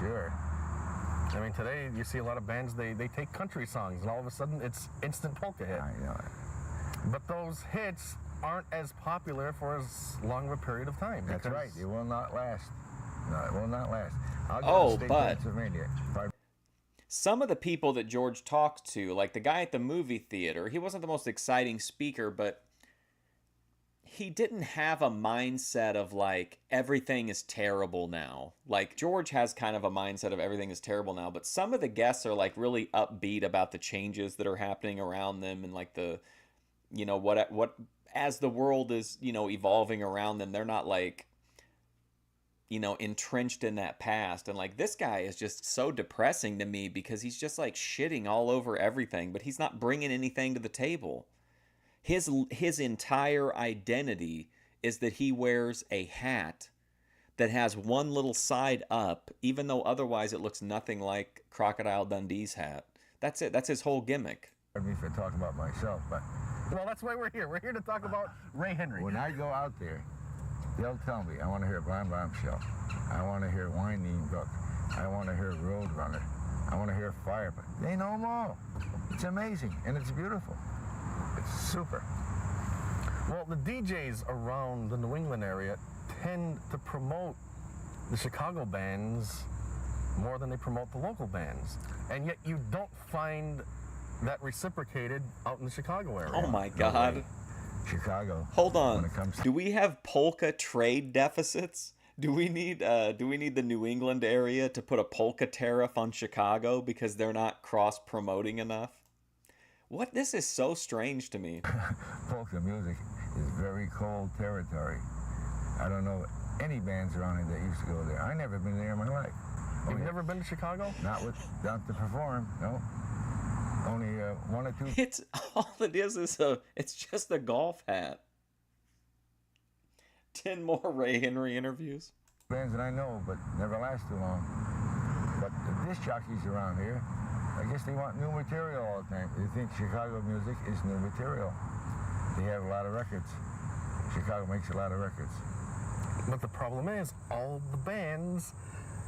Sure. I mean, today you see a lot of bands, they take country songs, and all of a sudden it's instant polka hit. I know it. But those hits aren't as popular for as long of a period of time. That's right. It will not last. No, it will not last. I'll go Oh, to state but Pennsylvania. some of the people that George talked to, like the guy at the movie theater, he wasn't the most exciting speaker, but he didn't have a mindset of like everything is terrible now. Like George has kind of a mindset of everything is terrible now, but some of the guests are like really upbeat about the changes that are happening around them, and like the, you know, what as the world is, you know, evolving around them, they're not like, you know, entrenched in that past. And like this guy is just so depressing to me because he's just like shitting all over everything, but he's not bringing anything to the table. His entire identity is that he wears a hat that has one little side up, even though otherwise it looks nothing like Crocodile Dundee's hat. That's it. That's his whole gimmick. Pardon me for talking about myself, but well, that's why we're here. We're here to talk about Ray Henry. When I go out there, they'll tell me, I want to hear Blam Blam Show. I want to hear Winding Brook. I want to hear Roadrunner. I want to hear Fire. But they know them all. It's amazing, and it's beautiful. It's super. Well, the DJs around the New England area tend to promote the Chicago bands more than they promote the local bands. And yet you don't find that reciprocated out in the Chicago area. Oh my God. Chicago. Hold on. Do we have polka trade deficits? Do we need the New England area to put a polka tariff on Chicago because they're not cross-promoting enough? What? This is so strange to me. Polka music is very cold territory. I don't know any bands around here that used to go there. I never been there in my life. You've never been to Chicago? Not to perform, no. Only one or two. It's all it is it's just a golf hat. 10 more Ray Henry interviews. Bands that I know, but never last too long. But the disc jockeys around here, I guess they want new material all the time. They think Chicago music is new material. They have a lot of records. Chicago makes a lot of records. But the problem is, all the bands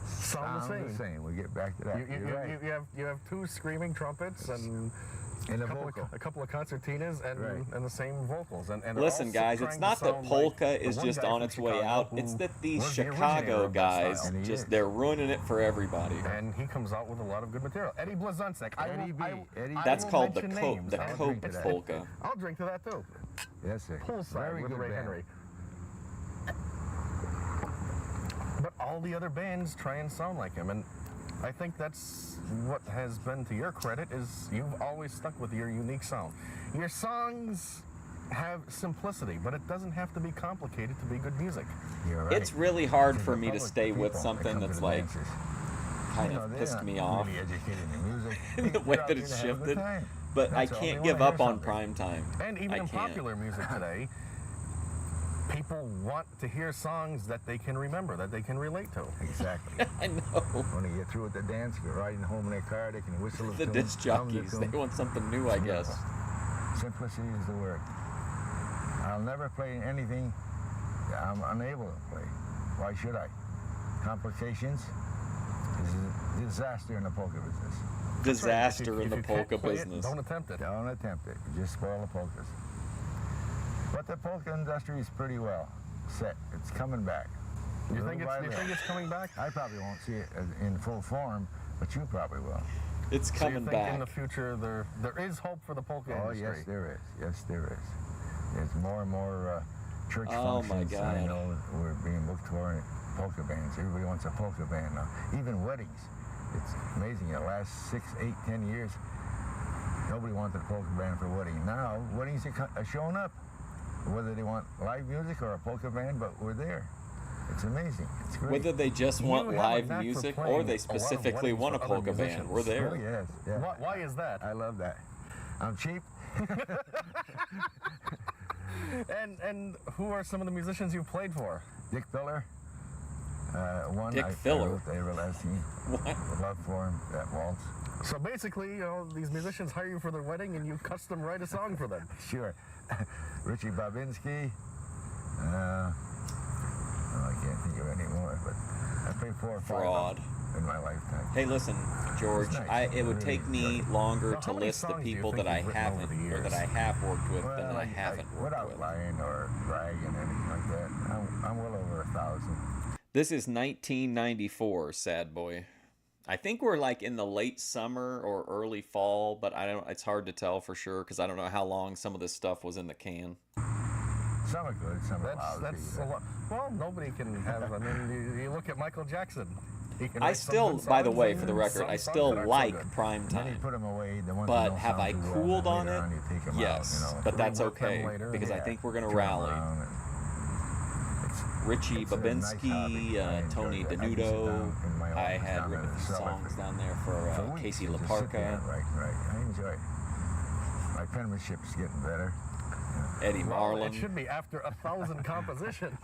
sound the same. We get back to that. You have two screaming trumpets and a couple of concertinas and the same vocals. And listen, guys, it's not that polka is just on its way out. It's that these Chicago guys they're ruining it for everybody. And he comes out with a lot of good material. Eddie Blazonczyk. That's called the Cope polka. I'll drink to that too. Yes, sir. Poolside with Ray Henry. But all the other bands try and sound like him, and I think that's what has been to your credit, is you've always stuck with your unique sound. Your songs have simplicity, but it doesn't have to be complicated to be good music. You're right. It's really hard for me to stay with something that's like kind of pissed me off really educated in music. in the way that it's shifted. But I can't give up on prime time. And even in popular music today, people want to hear songs that they can remember, that they can relate to. Exactly. I know. When they get through with the dance, you're riding home in their car, they can whistle the disc jockeys, they want something new, I guess. Simplicity is the word. I'll never play anything I'm unable to play. Why should I? Complications? This is a disaster in the polka business. Disaster in the If you can't polka play it, business. don't attempt it. Don't attempt it. You just spoil the polkas. But the polka industry is pretty well set. It's coming back. You think it's coming back? I probably won't see it in full form, but you probably will. It's coming so you think back. in the future there is hope for the polka industry? Oh, yes, there is. Yes, there is. There's more and more church Oh, my functions. God. I know we're being looked for polka bands. Everybody wants a polka band now. Even weddings. It's amazing. The last 6, 8, 10 years, nobody wanted a polka band for a wedding. Now, weddings are showing up. Whether they want live music or a polka band, but we're there. It's amazing. It's great. Whether they just want You have a live knack for music playing or a they lot of specifically weddings want a for other polka band, musicians. we're there. Oh, yes. Yeah. Why is that? I love that. I'm cheap. And who are some of the musicians you've played for? Dick Filler. One Dick I Filler? wrote the Everlasting Love for him, that waltz. So basically, these musicians hire you for their wedding and you custom write a song for them. Sure. Richie Babinski. I can't think of any more, but I played 4 or 5 Fraud. in my lifetime. Hey, listen, George, It's nice. it would Really take me enjoy it. longer Now, to how many list the songs do you people think that I you've written over haven't, the or that years? I have worked with Well, than that I haven't worked without with. lying or bragging or anything like that, I'm well over 1,000. This is 1994, sad boy. I think we're like in the late summer or early fall, but it's hard to tell for sure because I don't know how long some of this stuff was in the can. Some are good, some are lousy. That's a lot. Well, nobody can have. I mean, you look at Michael Jackson. He can I write some still, good by the songs way, and for the record, some I songs still that aren't so like good. prime Then you time. put them away. The ones But that don't have sound I too well, cooled then on later it? you take 'em Yes, out, but that's rework them okay later. because I Yeah, think we're gonna turn 'em rally. around and Richie it's a nice Babinski, hobby. I enjoy Tony it. I can sit Denudo. down in my I office had down in written the some cellar songs for- down there for weeks Casey and just sit there LaParca, and write. I enjoy it. My penmanship's getting better. Eddie Well, Marlin. it should be after 1,000 compositions.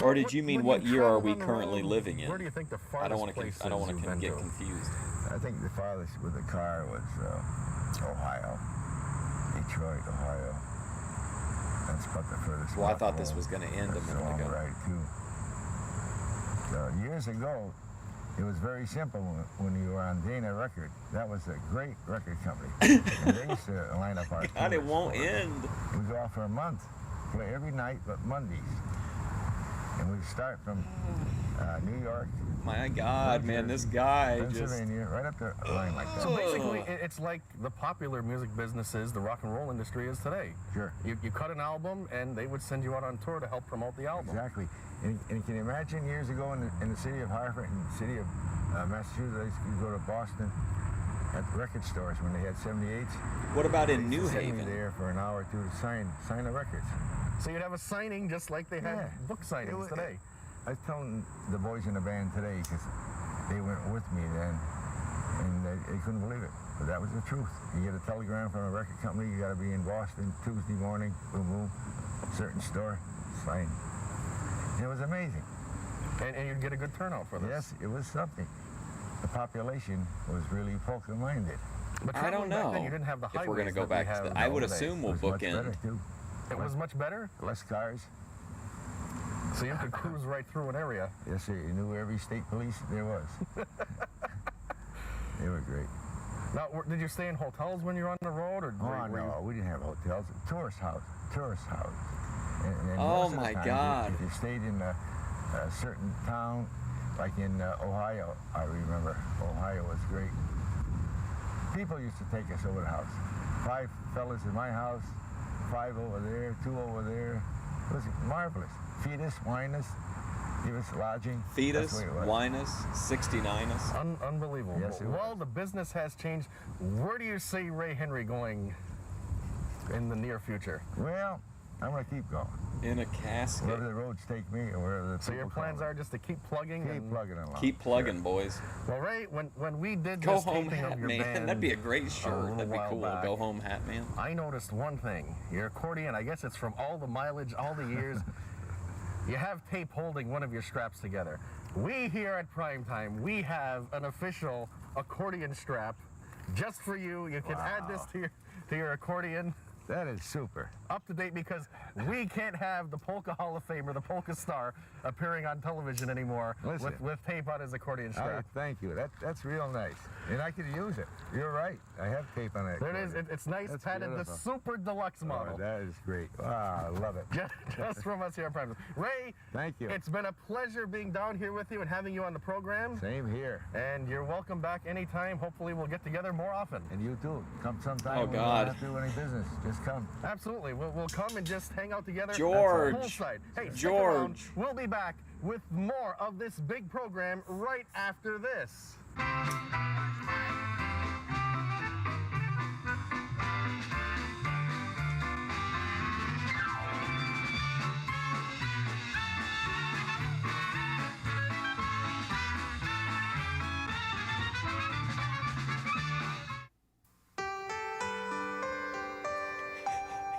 Or did you mean what year are we traveled on the currently road, living in? Where do you think the I farthest don't want to. places I don't want you've to been get to? confused. I think the farthest with the car was Ohio, Detroit, Ohio. That's about the furthest. Well, I rock thought this roll. was going to end a That's a minute long ago. ride too. So years ago, it was very simple when you were on Dana Record. That was a great record company. And they used to line up our God, it tours won't for us. end. We go off for a month, play every night but Mondays. And we start from New York. My God, New man, Jersey, this guy just. Pennsylvania, right up the line like that. So basically, it's like the popular music business is, the rock and roll industry is today. Sure. You cut an album, and they would send you out on tour to help promote the album. Exactly. And can you imagine years ago in the city of Hartford and the city of Massachusetts, I used to go to Boston at the record stores when they had 78s. What about in They New used to send Haven? me there for an hour or two to sign the records. So you'd have a signing just like they had book signings today. I was telling the boys in the band today, because they went with me then, and they couldn't believe it. But that was the truth. You get a telegram from a record company, you got to be in Boston Tuesday morning, boom, boom, certain store, sign. It was amazing. And you'd get a good turnout for this. Yes, it was something. The population was really polka-minded. But I don't traveling back know then, you didn't have the if we're going to highways go that we back to have the. I would nowadays. assume we'll It was much bookend. better, too. It was much better? Less cars. So you could cruise right through an area. Yes, sir. You knew every state police there was. They were great. Now, did you stay in hotels when you were on the road, or Oh, no, we didn't have hotels. Tourist house. And Oh, most of the my time, God. If you stayed in a certain town, like in Ohio, I remember Ohio was great. People used to take us over the house. 5 fellas in my house, 5 over there, 2 over there. It was marvelous. Feed us, wine us, give us lodging. Feed That's us, the way it was. wine us, 69 us. Unbelievable. Yes, it well, was. the business has changed. Where do you see Ray Henry going in the near future? Well, I'm going to keep going. In a casket. Wherever the roads take me or wherever the So your people plans call are just to keep plugging? me. and Keep plugging along. Keep plugging, boys. Well, Ray, when we did Go this home taping hat of your man. band, That'd be a great a shirt. little That'd be while cool. back, Go home hat man. I noticed one thing. Your accordion, I guess it's from all the mileage, all the years. You have tape holding one of your straps together. We here at Primetime, we have an official accordion strap just for you. You can add this to your accordion. That is super. Up to date because we can't have the Polka Hall of Famer, the Polka Star, appearing on television anymore with tape on his accordion strap. Thank you. That's real nice. And I could use it. You're right. I have tape on it. There it is. It's nice, That's padded, the beautiful. super deluxe model. Oh, that is great. Wow, I love it. Just from us here at Prime Time. Ray, thank you. It's been a pleasure being down here with you and having you on the program. Same here. And you're welcome back anytime. Hopefully we'll get together more often. And you too. Come sometime. Oh, when God. You don't have to do any business. Just come. Absolutely. We'll come and just hang out together. George. Poolside. Hey, stick George. around. We'll be back with more of this big program right after this.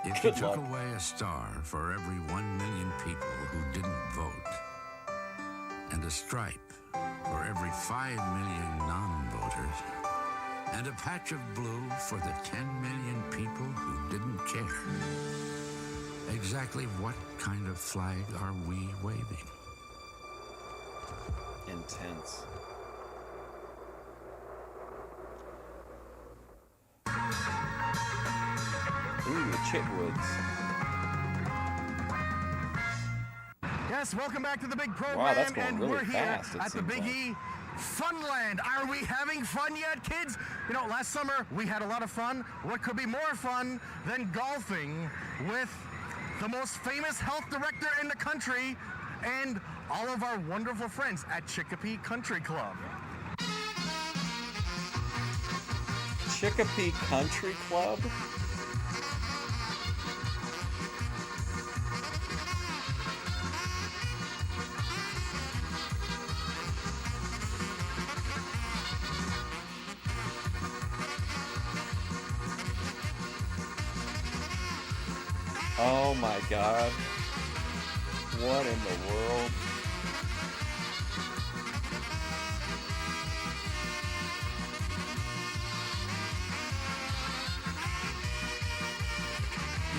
If you took away a star for every 1 million people who didn't vote, and a stripe for every 5 million non-voters, and a patch of blue for the 10 million people who didn't care, exactly what kind of flag are we waving? Intense. Ooh, the Chitwoods. Yes, welcome back to the big program. Wow, that's going and really we're here fast, it at the seems Big like. E Funland. Are we having fun yet, kids? You know, last summer we had a lot of fun. What could be more fun than golfing with the most famous health director in the country and all of our wonderful friends at Chicopee Country Club? Chicopee Country Club? Oh my God. What in the world?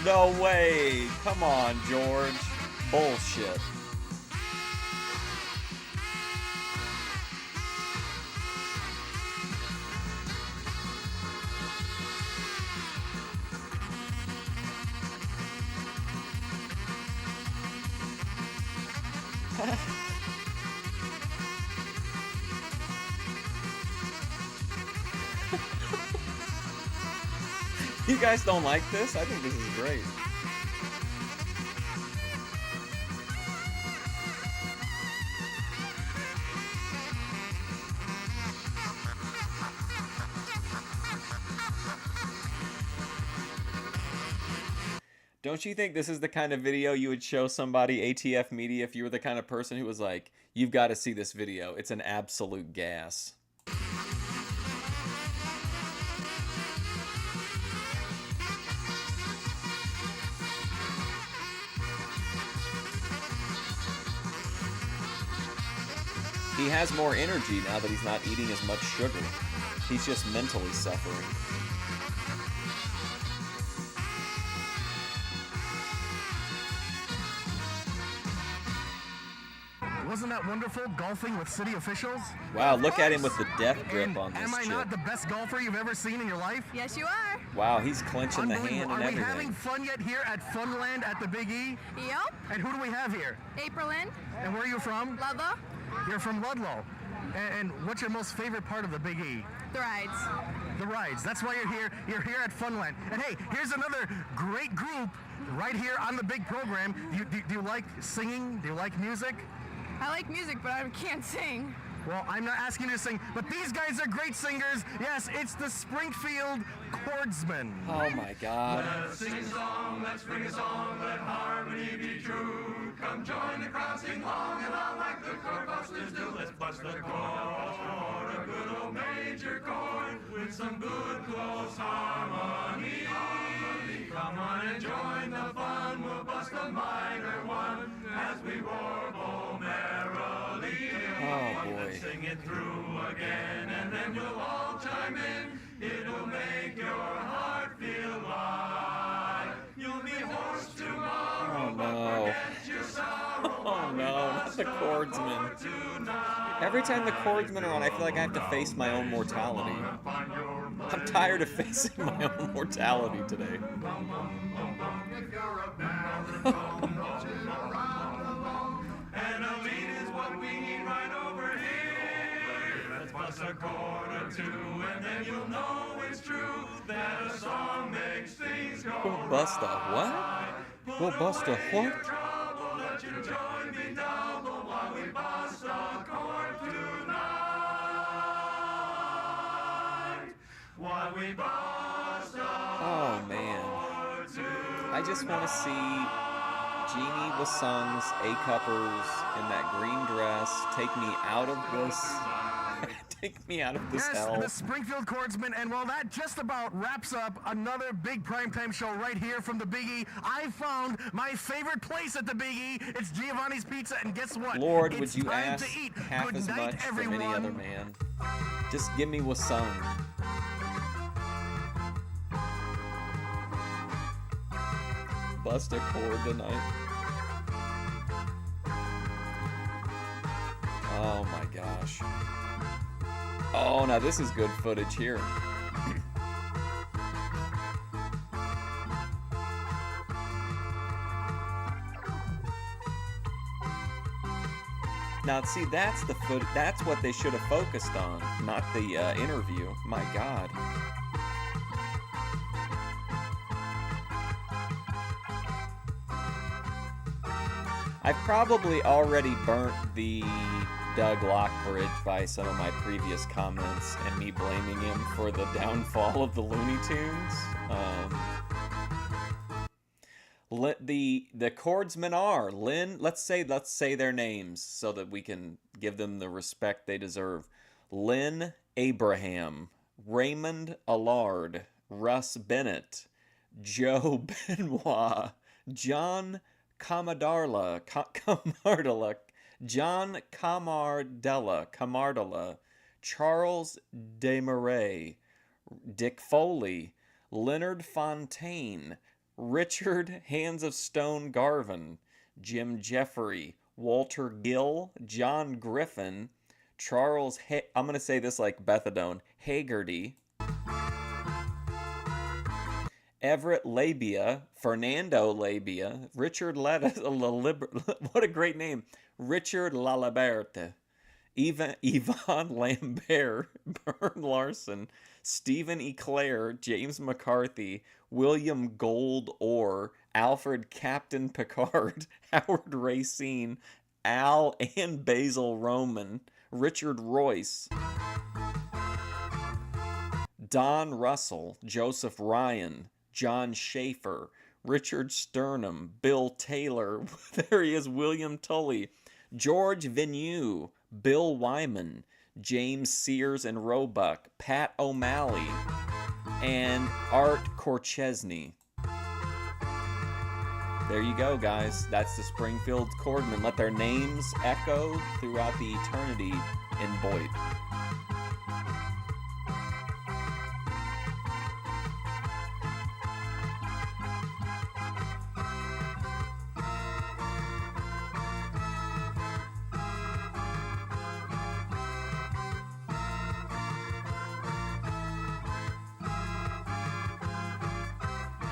No way. Come on, George. Bullshit. You guys don't like this? I think this is great. Don't you think this is the kind of video you would show somebody, ATF Media, if you were the kind of person who was like, you've got to see this video. It's an absolute gas. He has more energy now that he's not eating as much sugar. He's just mentally suffering. Wasn't that wonderful, golfing with city officials? Wow, look at him with the death grip on this Am I chip. not the best golfer you've ever seen in your life? Yes, you are. Wow, he's clenching the hand and Are we everything. having fun yet here at Funland at the Big E? Yep. And who do we have here? April Lynn. And where are you from? Ludlow. You're from Ludlow. And what's your most favorite part of the Big E? The rides. The rides. That's why you're here. You're here at Funland. And hey, here's another great group right here on the big program. Do you like singing? Do you like music? I like music, but I can't sing. Well, I'm not asking you to sing, but these guys are great singers. Yes, it's the Springfield Chordsmen. Oh my God. Let's sing a song, let's bring a song, let harmony be true. Come join the crowd, sing long and loud like the chordbusters do. Let's bust the chord, a good old major chord with some good close harmony. Come on and join the fun, we'll bust a minor one as we warble merrily. Oh boy. Let's sing it through again and then we'll all chime in. It'll make your heart feel light no. Oh no, not the chordsmen. Every time the chordsmen are on, I feel like I have to face my own mortality. I'm tired of facing my own mortality today. And a lead is what we need right over here. Let's bust a chord or two, and then you'll know it's true that a song makes things go We'll bust a what? We'll bust a what? Let your joy be double while we bust a chord tonight. While we bust a Oh man. I just want to see Jeannie Wasung's A-cuppers in that green dress take me out of this. Take me out of this Yes, hell. the Springfield Chordsmen, and well, that just about wraps up another big primetime show right here from the Biggie. I found my favorite place at the Biggie. It's Giovanni's Pizza, and guess what? Lord, it's would you time ask to eat. half Good as night, much everyone. from any other man? Just give me Wasung. Bust a chord tonight. Oh my gosh. Oh, now this is good footage here. Now, see, that's the foot. That's what they should have focused on, not the interview. My God. I've probably already burnt the Doug Lockbridge by some of my previous comments and me blaming him for the downfall of the Looney Tunes. The chordsmen are Lynn. Let's say their names so that we can give them the respect they deserve. Lynn Abraham, Raymond Allard, Russ Bennett, Joe Benoit, John Camardella, John Camardella, Charles Desmarais, Dick Foley, Leonard Fontaine, Richard Hands of Stone Garvin, Jim Jeffrey, Walter Gill, John Griffin, Charles I'm going to say this like Bethadone, Hagerty, Everett Labia, Fernando Labia, Richard what a great name, Richard Laliberte, Yvonne Lambert, Bern Larson, Stephen Eclair, James McCarthy, William Gold Orr, Alfred Captain Picard, Howard Racine, Al and Basil Roman, Richard Royce, Don Russell, Joseph Ryan, John Schaefer, Richard Sternum, Bill Taylor, there he is, William Tully, George Venue, Bill Wyman, James Sears and Roebuck, Pat O'Malley, and Art Korchesny. There you go, guys. That's the Springfield Chordmen. Let their names echo throughout the eternity in Boyd.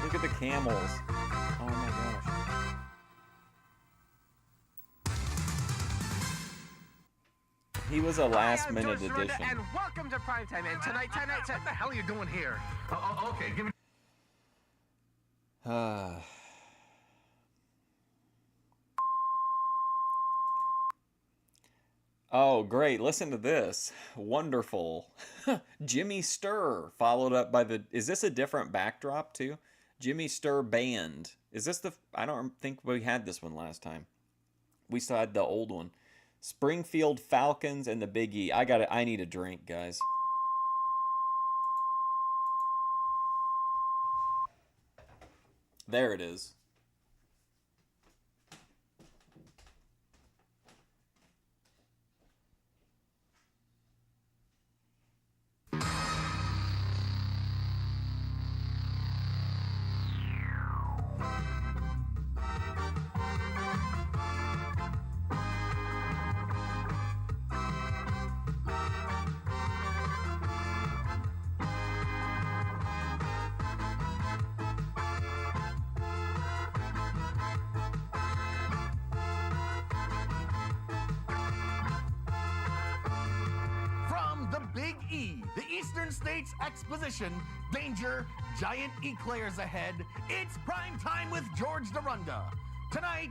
Look at the camels. Oh my gosh. He was a last minute George Dorunda, addition. and welcome to Primetime. And tonight, what the hell are you doing here? Okay, give me. Oh, great. Listen to this. Wonderful. Jimmy Sturr, followed up by the... Is this a different backdrop, too? Jimmy Sturr Band. Is this the... I don't think we had this one last time. We still had the old one. Springfield Falcons and the Big E. I need a drink, guys. There it is. Eastern States Exposition, danger, giant eclairs ahead. It's prime time with George Dorunda. Tonight,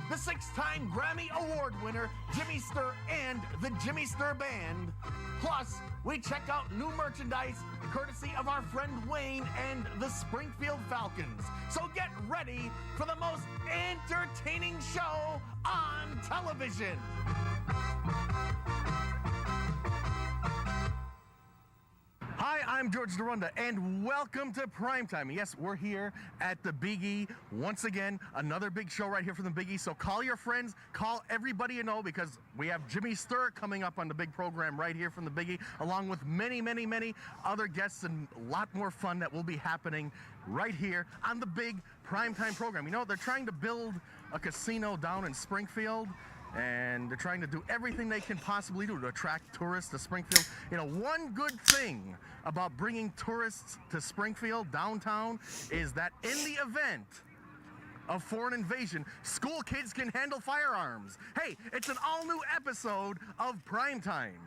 the 6-time Grammy Award winner, Jimmy Sturr and the Jimmy Sturr Band. Plus, we check out new merchandise courtesy of our friend Wayne and the Springfield Falcons. So get ready for the most entertaining show on television. Hi, I'm George Dorunda, and welcome to Primetime. Yes, we're here at the Big E once again, another big show right here from the Big E. So call your friends, call everybody you know, because we have Jimmy Sturr coming up on the big program right here from the Big E, along with many, many, many other guests and a lot more fun that will be happening right here on the big Primetime program. You know, they're trying to build a casino down in Springfield, and they're trying to do everything they can possibly do to attract tourists to Springfield. You know, one good thing about bringing tourists to Springfield downtown is that in the event of foreign invasion, school kids can handle firearms. Hey, it's an all-new episode of Primetime.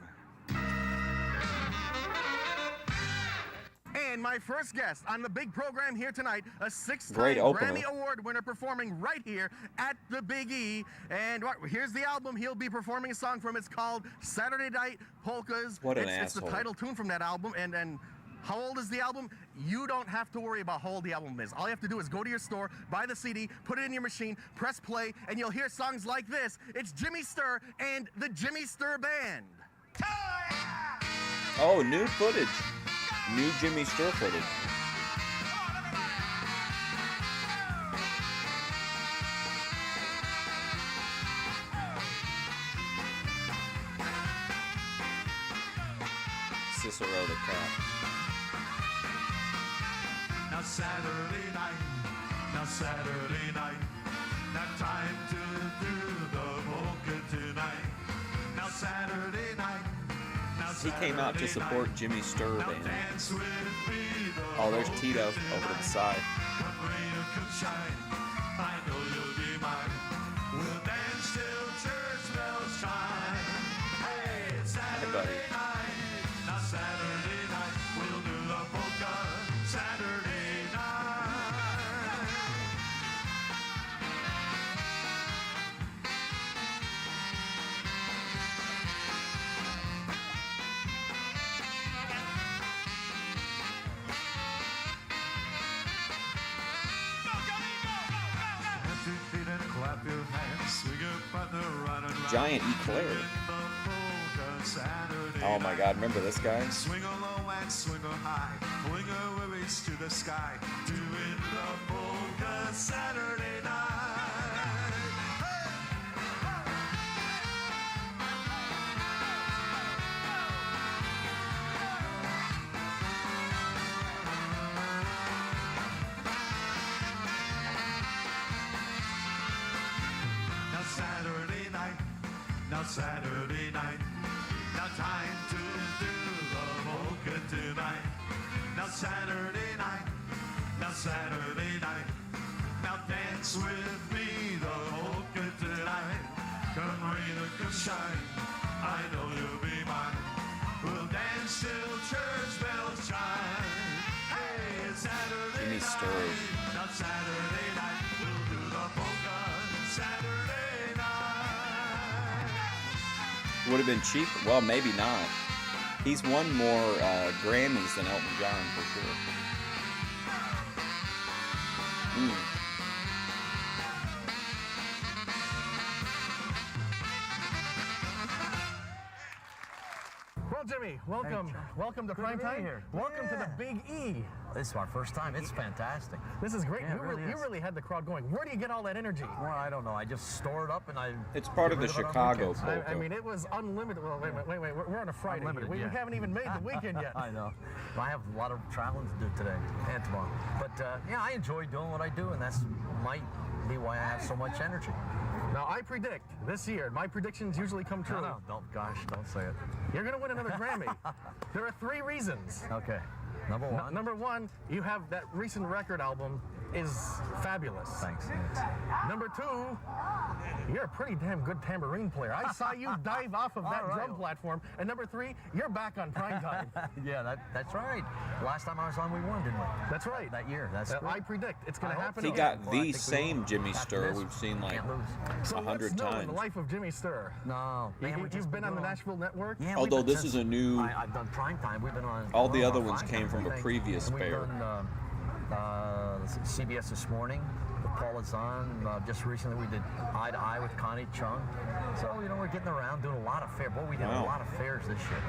And my first guest on the big program here tonight, a 6-time Grammy Award winner performing right here at the Big E. And here's the album he'll be performing a song from. It's called Saturday Night Polkas. What an It's the title tune from that album. And how old is the album? You don't have to worry about how old the album is. All you have to do is go to your store, buy the CD, put it in your machine, press play, and you'll hear songs like this. It's Jimmy Sturr and the Jimmy Sturr Band. Oh, new footage. New Jimmy Sturr footage. Cicero the cat. Now Saturday night, now time to do the polka tonight. Now Saturday night. He came out to support Jimmy Sturr Band. Oh, there's Tito over to the side. I know you'll be mine. We'll dance till church bells chime. Hey, it's Saturday night. Now Saturday night, we'll do the polka. Saturday night. Giant eclair. Oh my God, remember this guy? Swing low and swing high, fling a waist to the sky, doing the polka Saturday night. Now Saturday night, now time to do the polka tonight. Now Saturday night, now dance with me the polka tonight. Come rain or come shine, I know you'll be mine. We'll dance till church bells chime. Hey, it's Saturday Jimmy Sturr. night, now Saturday night, we'll do the polka Saturday night. Would have been cheap? Well, maybe not. He's won more Grammys than Elton John for sure. Well, Jimmy, welcome. Welcome to Primetime here. Welcome to the Big E. This is our first time. It's fantastic. This is great. Yeah, you really had the crowd going. Where do you get all that energy? Well, I don't know. I just store it up and I. It's part of the Chicago polka. I mean, it was unlimited. Well, wait. We're on a Friday. Unlimited, We haven't even made the weekend yet. I know. I have a lot of traveling to do today and tomorrow. But yeah, I enjoy doing what I do, and that's might be why I have so much energy. Now, I predict this year, my predictions usually come true. No, don't say it. You're going to win another Grammy. There are 3 reasons. Okay. Number one. Number one, you have that recent record album is fabulous. Thanks. Number two, you're a pretty damn good tambourine player. I saw you dive off of that drum platform. And number three, you're back on primetime. Yeah, that's right. Last time I was on, we won, didn't we? That's right. That year. That's I predict it's going to happen. He again. got the same Jimmy Stir we've seen like So 100 let's know times. the life of Jimmy Stir. No. You've been on the Nashville Network? Yeah, Although this is a new... I've done primetime. We've been on... All the other ones came from a previous pair. We've done CBS This Morning with Paula Zahn. Just recently we did Eye to Eye with Connie Chung. So, we're getting around doing a lot of fairs. Boy, we did a lot of fairs this year.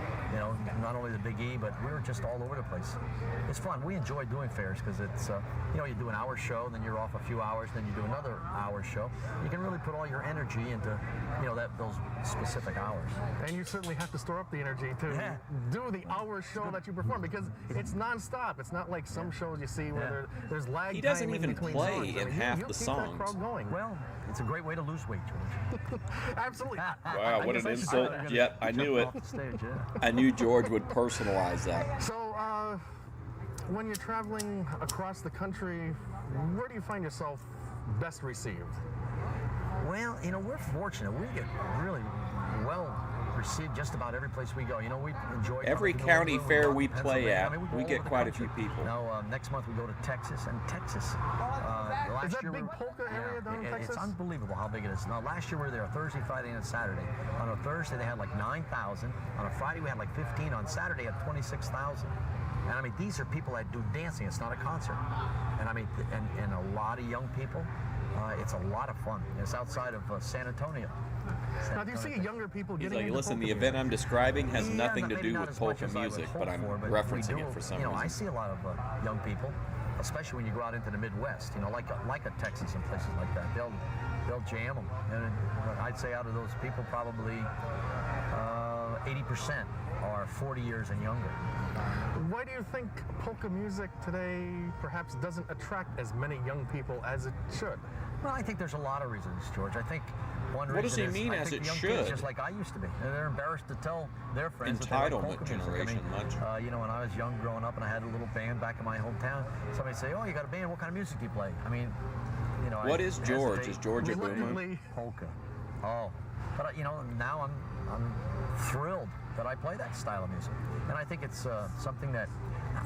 Not only the Big E, but we were just all over the place. It's fun. We enjoy doing fairs because it's, you do an hour show, then you're off a few hours, then you do another hour show. You can really put all your energy into, those specific hours. And you certainly have to store up the energy to do the hour show that you perform because it's nonstop. It's not like some shows you see where there's lag. He doesn't time even between play songs. in half the keep songs. That crowd going. Well, it's a great way to lose weight, George. Absolutely. Wow, what an insult. Yep, I knew it. I knew George would personalize that. So, when you're traveling across the country, where do you find yourself best received? Well, we're fortunate. We get really well received just about every place we go. We enjoy every county fair we play at. We get quite a few people. Now, next month we go to Texas, and Texas. Is that big polka area down in Texas? It's unbelievable how big it is. Now, last year we were there Thursday, Friday, and Saturday. On a Thursday they had like 9,000. On a Friday we had like 15. On Saturday had 26,000. And these are people that do dancing. It's not a concert. And and a lot of young people. It's a lot of fun. It's outside of San Antonio. Now, do you see younger people getting into listen, polka the event I'm describing has nothing to maybe do not with as much polka as I would music, hope but I'm for, referencing we do, it for some reason. I see a lot of young people, especially when you go out into the Midwest, like a Texas and places like that. They'll jam them. And I'd say out of those people, probably 80% are 40 years and younger. Why do you think polka music today perhaps doesn't attract as many young people as it should? Well, I think there's a lot of reasons, George. I think one reason What does he is mean I as think it young should? kids, just like I used to be. They're embarrassed to tell their friends that they like polka Entitlement music. generation, much. When I was young growing up and I had a little band back in my hometown, somebody say, "Oh, you got a band? What kind of music do you play?" What is George? Is George a boomer? Polka. Oh, but now I'm thrilled that I play that style of music, and I think it's something that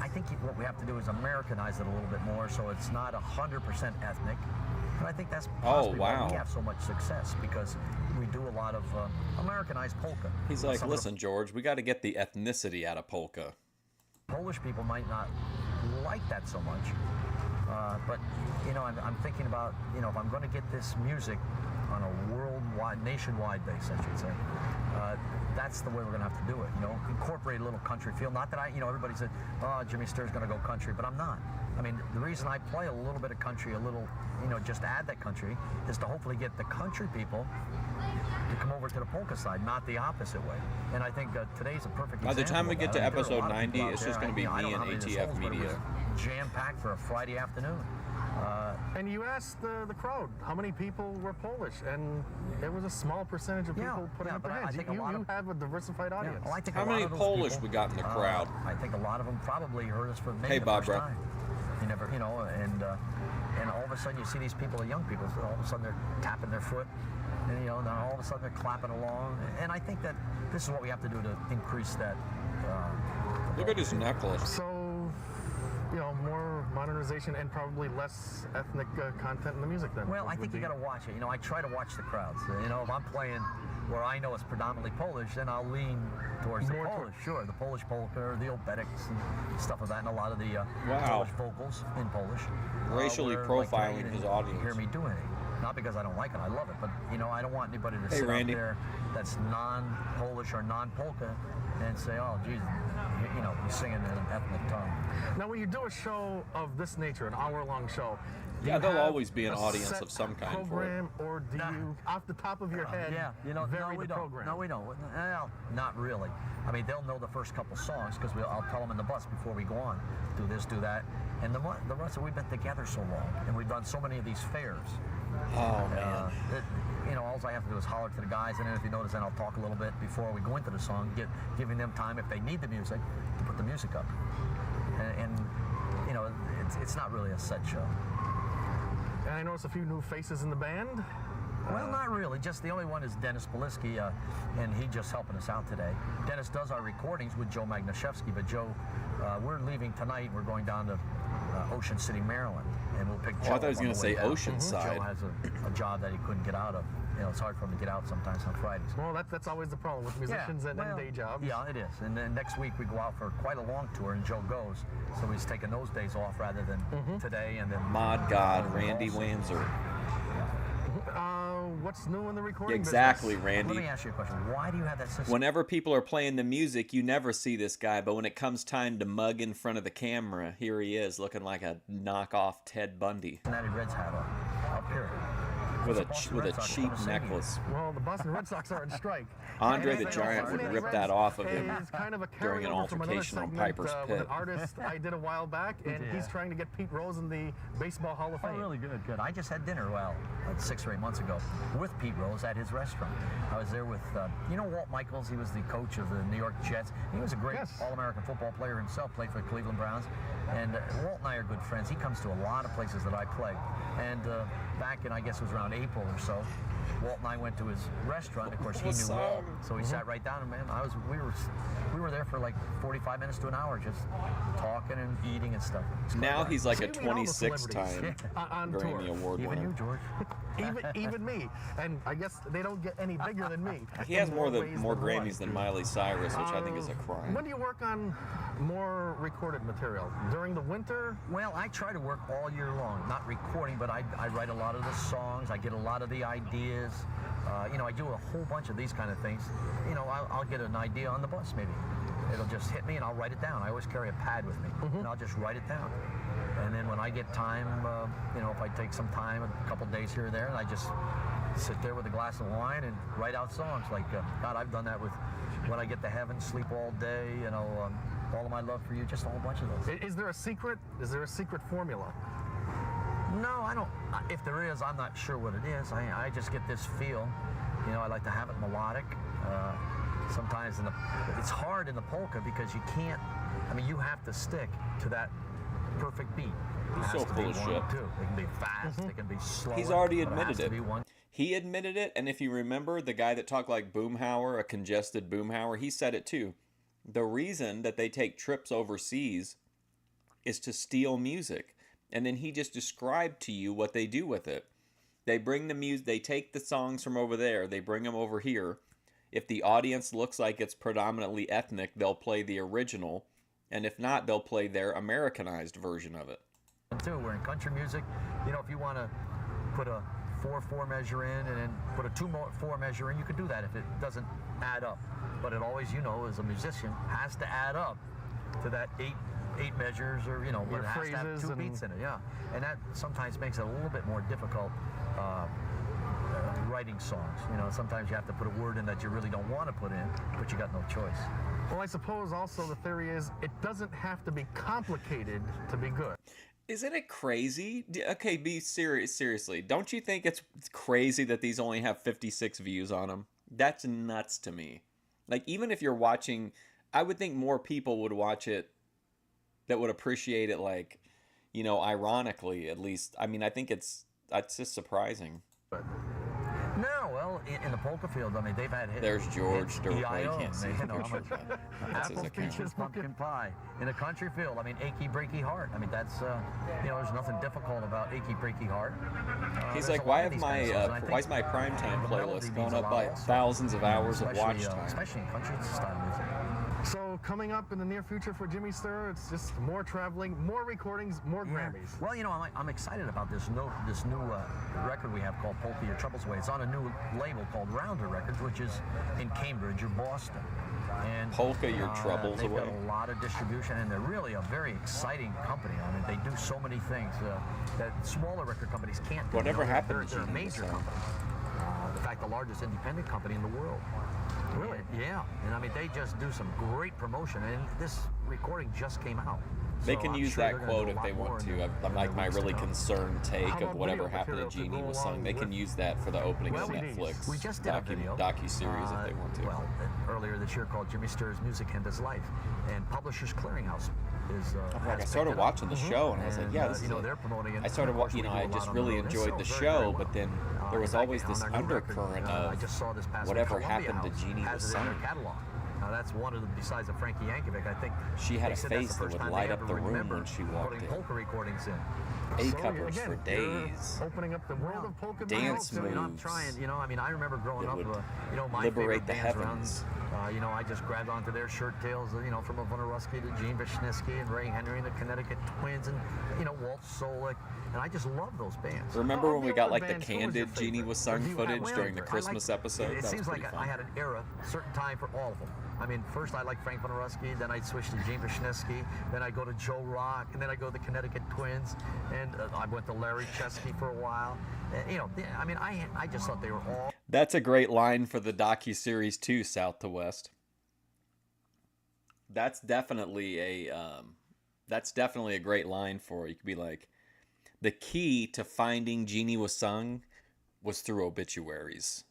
I think what we have to do is Americanize it a little bit more, so it's not 100% ethnic. And I think that's possibly why we have so much success, because we do a lot of Americanized polka. He's like, listen, George, we got to get the ethnicity out of polka. Polish people might not like that so much, but I'm thinking about if I'm going to get this music on a worldwide, nationwide base, I should say. That's the way we're going to have to do it. Incorporate a little country feel. Not that everybody said, "Oh, Jimmy Stur's going to go country," but I'm not. The reason I play a little bit of country, a little, just add that country, is to hopefully get the country people to come over to the polka side, not the opposite way. And I think today's a perfect example. By the time we get to episode 90, it's it's just going to be me and ATF Media. Jam-packed for a Friday afternoon. And you asked the crowd how many people were Polish, and it was a small percentage of people putting up their hands. You have a diversified audience. Well, I think how many Polish we got in the crowd? I think a lot of them probably heard us for maybe the Bob, first time. You never, and all of a sudden you see these people, young people, so all of a sudden they're tapping their foot, and then all of a sudden they're clapping along. And I think that this is what we have to do to increase that. Look at his necklace. So, more modernization and probably less ethnic content in the music then. Well, I think you got to watch it. I try to watch the crowds. If I'm playing where I know it's predominantly Polish, then I'll lean towards the Polish. Sure, the Polish polka, or the obedics and stuff of that, and a lot of the Polish vocals in Polish. Racially profiling his audience. You hear me doing it. Not because I don't like it, I love it, but I don't want anybody to sit up there that's non-Polish or non-polka and say, "Oh, geez, you're singing in an ethnic tongue." Now, when you do a show of this nature, an hour-long show, there'll always be an audience of some kind program, for it. Or do you, off the top of your head, vary the program? No, we don't. Well, not really. They'll know the first couple songs because I'll tell them in the bus before we go on. Do this, do that. And the rest of we've been together so long, and we've done so many of these fairs. Oh, man. All I have to do is holler to the guys, and then if you notice, then I'll talk a little bit before we go into the song, giving them time, if they need the music, to put the music up. and you know, it's not really a set show. And I noticed a few new faces in the band. Well, not really. Just the only one is Dennis Poliski, and he just helping us out today. Dennis does our recordings with Joe Magnashevsky, but Joe, we're leaving tonight. We're going down to Ocean City, Maryland, and we'll pick Joe. I thought he was going to say down. Oceanside. Joe has a job that he couldn't get out of. You know, it's hard for him to get out sometimes on Fridays. Well, that's always the problem with musicians and day jobs. Yeah, it is. And then next week we go out for quite a long tour, and Joe goes. So he's taking those days off rather than today and then. Mod God, Randy Wanzer. What's new in the recording Exactly, business? Randy. Let me ask you a question. Why do you have that system? Whenever people are playing the music, you never see this guy, but when it comes time to mug in front of the camera, here he is, looking like a knockoff Ted Bundy. Cincinnati Reds hat on, up here. With a cheap necklace. Well, the Boston Red Sox are on strike. Andre the Giant would rip that off of him is kind of a during an carryover from another altercation on segment, Piper's with Pit. an artist I did a while back, and he's trying to get Pete Rose in the Baseball Hall of Fame. Oh, really good, good. I just had dinner, 6 or 8 months ago, with Pete Rose at his restaurant. I was there with, you know Walt Michaels? He was the coach of the New York Jets. He was a great All-American football player himself, played for the Cleveland Browns. And Walt and I are good friends. He comes to a lot of places that I play. And back in, I guess it was around April or so, Walt and I went to his restaurant. Of course, he knew Walt, so we sat right down. And man, we were there for like 45 minutes to an hour, just talking and eating and stuff. Now he's like a 26-time Grammy Award winner. Even you, George. even me. And I guess they don't get any bigger than me. He has more Grammys than Miley Cyrus, which I think is a crime. When do you work on more recorded material? During the winter? Well, I try to work all year long. Not recording, but I write a lot of the songs. I get a lot of the ideas. You know, I do a whole bunch of these kind of things. You know, I'll get an idea on the bus, maybe. It'll just hit me, and I'll write it down. I always carry a pad with me, and I'll just write it down. And then when I get time, you know, if I take some time, a couple days here or there, and I just sit there with a glass of wine and write out songs. Like, God, I've done that with When I Get to Heaven, Sleep All Day, you know, All of My Love for You, just a whole bunch of those. Is there a secret? Is there a secret formula? No, I don't. If there is, I'm not sure what it is. I just get this feel. You know, I like to have it melodic. Sometimes it's hard in the polka because you can't. I mean, you have to stick to that perfect beat. He's so full of shit. It can be fast. It can be slow. He's already admitted it. He admitted it, and if you remember, the guy that talked like Boomhauer, a congested Boomhauer, he said it too. The reason that they take trips overseas is to steal music. And then he just described to you what they do with it. They bring the music, they take the songs from over there, they bring them over here. If the audience looks like it's predominantly ethnic, they'll play the original. And if not, they'll play their Americanized version of it. Too, we're in country music. You know, if you want to put a 4/4 measure in and then put a 2/4 measure in, you could do that if it doesn't add up. But it always, you know, as a musician, has to add up to that eight measures, or you know, but it has to have 2 beats in it, yeah. And that sometimes makes it a little bit more difficult writing songs. You know, sometimes you have to put a word in that you really don't want to put in, but you got no choice. Well, I suppose also the theory is it doesn't have to be complicated to be good. Isn't it crazy? Okay, be serious. Seriously, don't you think it's crazy that these only have 56 views on them? That's nuts to me. Like, even if you're watching, I would think more people would watch it that would appreciate it, like, you know, ironically, at least. I mean, I think it's just surprising. No, well, in the polka field, I mean, they've had hits. There's George Dorunda. You can't see you know, Apple peaches, pumpkin pie. In a country field, I mean, Achy Breaky Heart. I mean, that's, you know, there's nothing difficult about Achy Breaky Heart. He's like, why is my primetime playlist going up by thousands of hours of watch time? Especially in country style music. So coming up in the near future for Jimmy Sturr, it's just more traveling, more recordings, more Grammys. Well, you know, I'm excited about this new record we have called Polka Your Troubles Away. It's on a new label called Rounder Records, which is in Cambridge or Boston. And Polka Your Troubles they've Away. Got a lot of distribution, and they're really a very exciting company. I mean, they do so many things that smaller record companies can't do. Whatever happened to they're a major company. In fact, the largest independent company in the world. Really? Yeah. And I mean, they just do some great promotion, and this recording just came out. They can use that quote if they want to. I'm like my really concerned take of whatever happened to Jeannie was sung. They can use that for the opening of Netflix We just did a video. docu-series if they want to. Well, earlier this year called Jimmy Sturr's Music and His Life, and Publishers Clearinghouse is. I started watching the show, and I was like, yeah, this is they're promoting it. I started watching, I just really enjoyed the show, but then there was always this undercurrent of whatever happened to Jeannie Was Sung. That's one of the, besides of Frankie Yankovic, I think she had a face that would light up the room when she walked in. Polka recordings in. A-cuppers for days. Opening up the world of polka dance moves. I'm trying, I mean, I remember growing up, my liberate favorite the bands heavens. around, I just grabbed onto their shirt tails, from Ivana Rusky to Gene Wisniewski and Ray Henry and the Connecticut Twins and, Walt Solik. And I just love those bands. Remember when we got like the candid Jeannie Was Sung footage during the Christmas episode? It seems like I had an era, a certain time for all of them. I mean, first I liked Frank Wojnarowski, then I'd switch to Gene Wisniewski, then I'd go to Joe Rock, and then I'd go to the Connecticut Twins, and I went to Larry Chesky for a while. I mean, I just thought they were all... That's a great line for the docuseries too, South to West. That's definitely a great line for it. You could be like, the key to finding Jeannie Was Sung was through obituaries.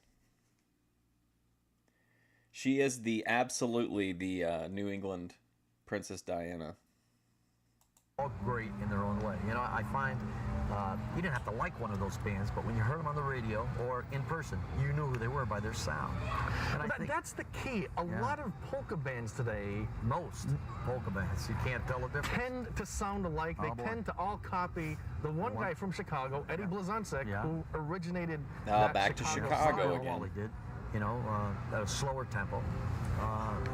She is absolutely the New England Princess Diana. All great in their own way. I find you didn't have to like one of those bands, but when you heard them on the radio or in person, you knew who they were by their sound. And that's the key. A lot of polka bands today, most polka bands, you can't tell a difference, tend to sound alike. They tend to all copy the one guy from Chicago, Eddie Blazonczyk, who originated back to Chicago again. All he did. At a slower tempo.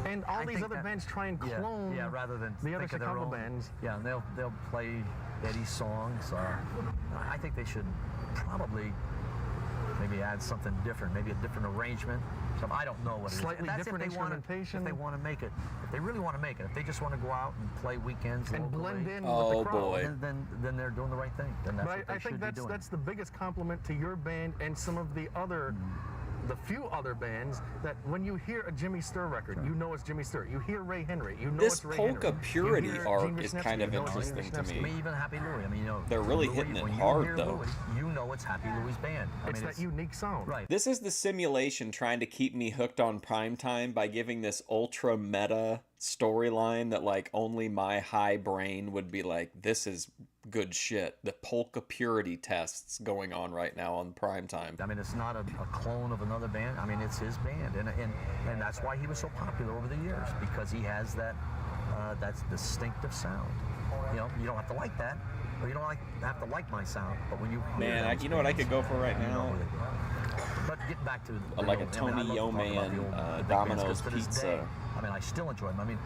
And all these other bands try and clone rather than the other Chicago bands. Yeah, and they'll play Eddie's songs. I think they should probably maybe add something different, maybe a different arrangement. So I don't know what it is. Slightly different instrumentation. If they want to make it, if they really want to make it, if they just want to go out and play weekends and blend in with the crowd, then they're doing the right thing. Then that's what they should be doing. That's the biggest compliment to your band and some of the other. The few other bands that when you hear a Jimmy Sturr record, you know it's Jimmy Sturr. You hear Ray Henry, you know it's Ray Henry. This polka purity arc is kind of interesting to me. Even Happy Louie. I mean, they're really hitting it hard, though. Louie, you know it's Happy Louie's band. It's that unique sound. Right. This is the simulation trying to keep me hooked on primetime by giving this ultra meta storyline that like only my high brain would be like, this is good shit. The polka purity tests going on right now on primetime. I mean, it's not a clone of another band. I mean, it's his band, and that's why he was so popular over the years, because he has that distinctive sound. You don't have to like that, or you don't have to like my sound, but when you hear you know what I could go for right now? But getting back to like a Tony Yeoman Domino's pizza. I mean, I still enjoy them. I mean,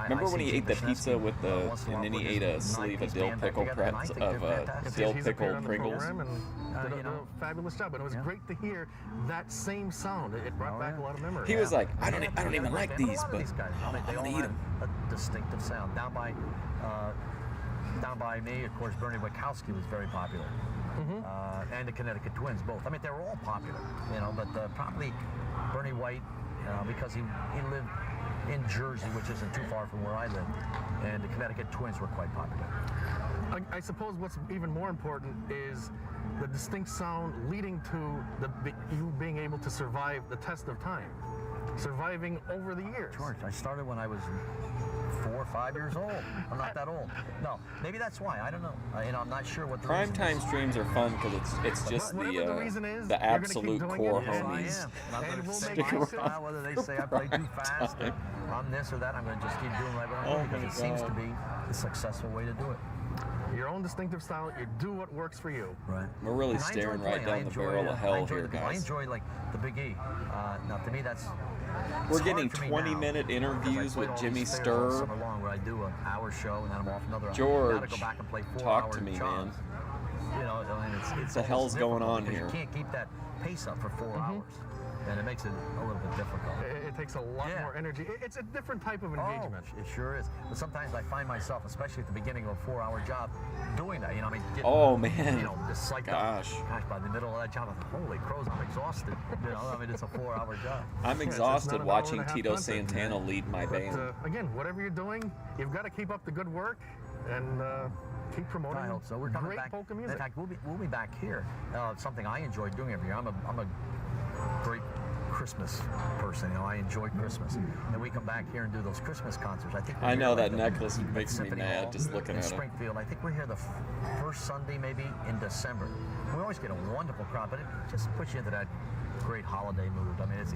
remember when he ate the pizza with and then he ate a sleeve of dill pickle dill pickle Pringles? Did a fabulous job, and it was great to hear that same sound. It brought back a lot of memories. He was like, I don't even like these, but I'm gonna eat them. A distinctive sound. Down by me, of course, Bernie Wachowski was very popular. And the Connecticut Twins, both. I mean, they were all popular, but probably Bernie White, because he lived in Jersey, which isn't too far from where I live, and the Connecticut Twins were quite popular. I suppose what's even more important is the distinct sound leading to you being able to survive the test of time, surviving over the years. George, I started when I was 4 or 5 years old. I'm not that old. No, maybe that's why. I don't know. I'm not sure what the Primetime streams are fun because it's just the absolute core homies. And we'll stick around. Whether they say I play too fast or I'm this or that, I'm going to just keep doing what I'm doing because it seems to be the successful way to do it. Your own distinctive style, you do what works for you. Right. We're really staring right down the barrel of hell here, guys. I enjoy like the Big E. Now, to me, that's... We're getting 20-minute interviews with Jimmy Sturr. Summer long where I do an hour show and then I'm off another. George, go back and play 4 talk to me, man. It's the hell's going on here? You can't keep that pace up for 4 hours. And it makes it a little bit difficult. It takes a lot more energy. It's a different type of engagement. It sure is. But sometimes I find myself, especially at the beginning of a 4-hour job, doing that. Just like gosh, by the middle of that job, I'm like, holy crows, I'm exhausted. It's a 4-hour job. I'm exhausted watching Tito Santana lead my band. Again, whatever you're doing, you've got to keep up the good work and keep promoting. I hope so. We're coming back. Polka music. In fact, we'll be back here. Something I enjoy doing every year. I'm a great Christmas person. You know, I enjoy Christmas. And we come back here and do those Christmas concerts. I think I know that necklace makes me mad just looking at it. Springfield. I think we're here the first Sunday maybe in December. We always get a wonderful crowd, but it just puts you into that great holiday mood. I mean, it's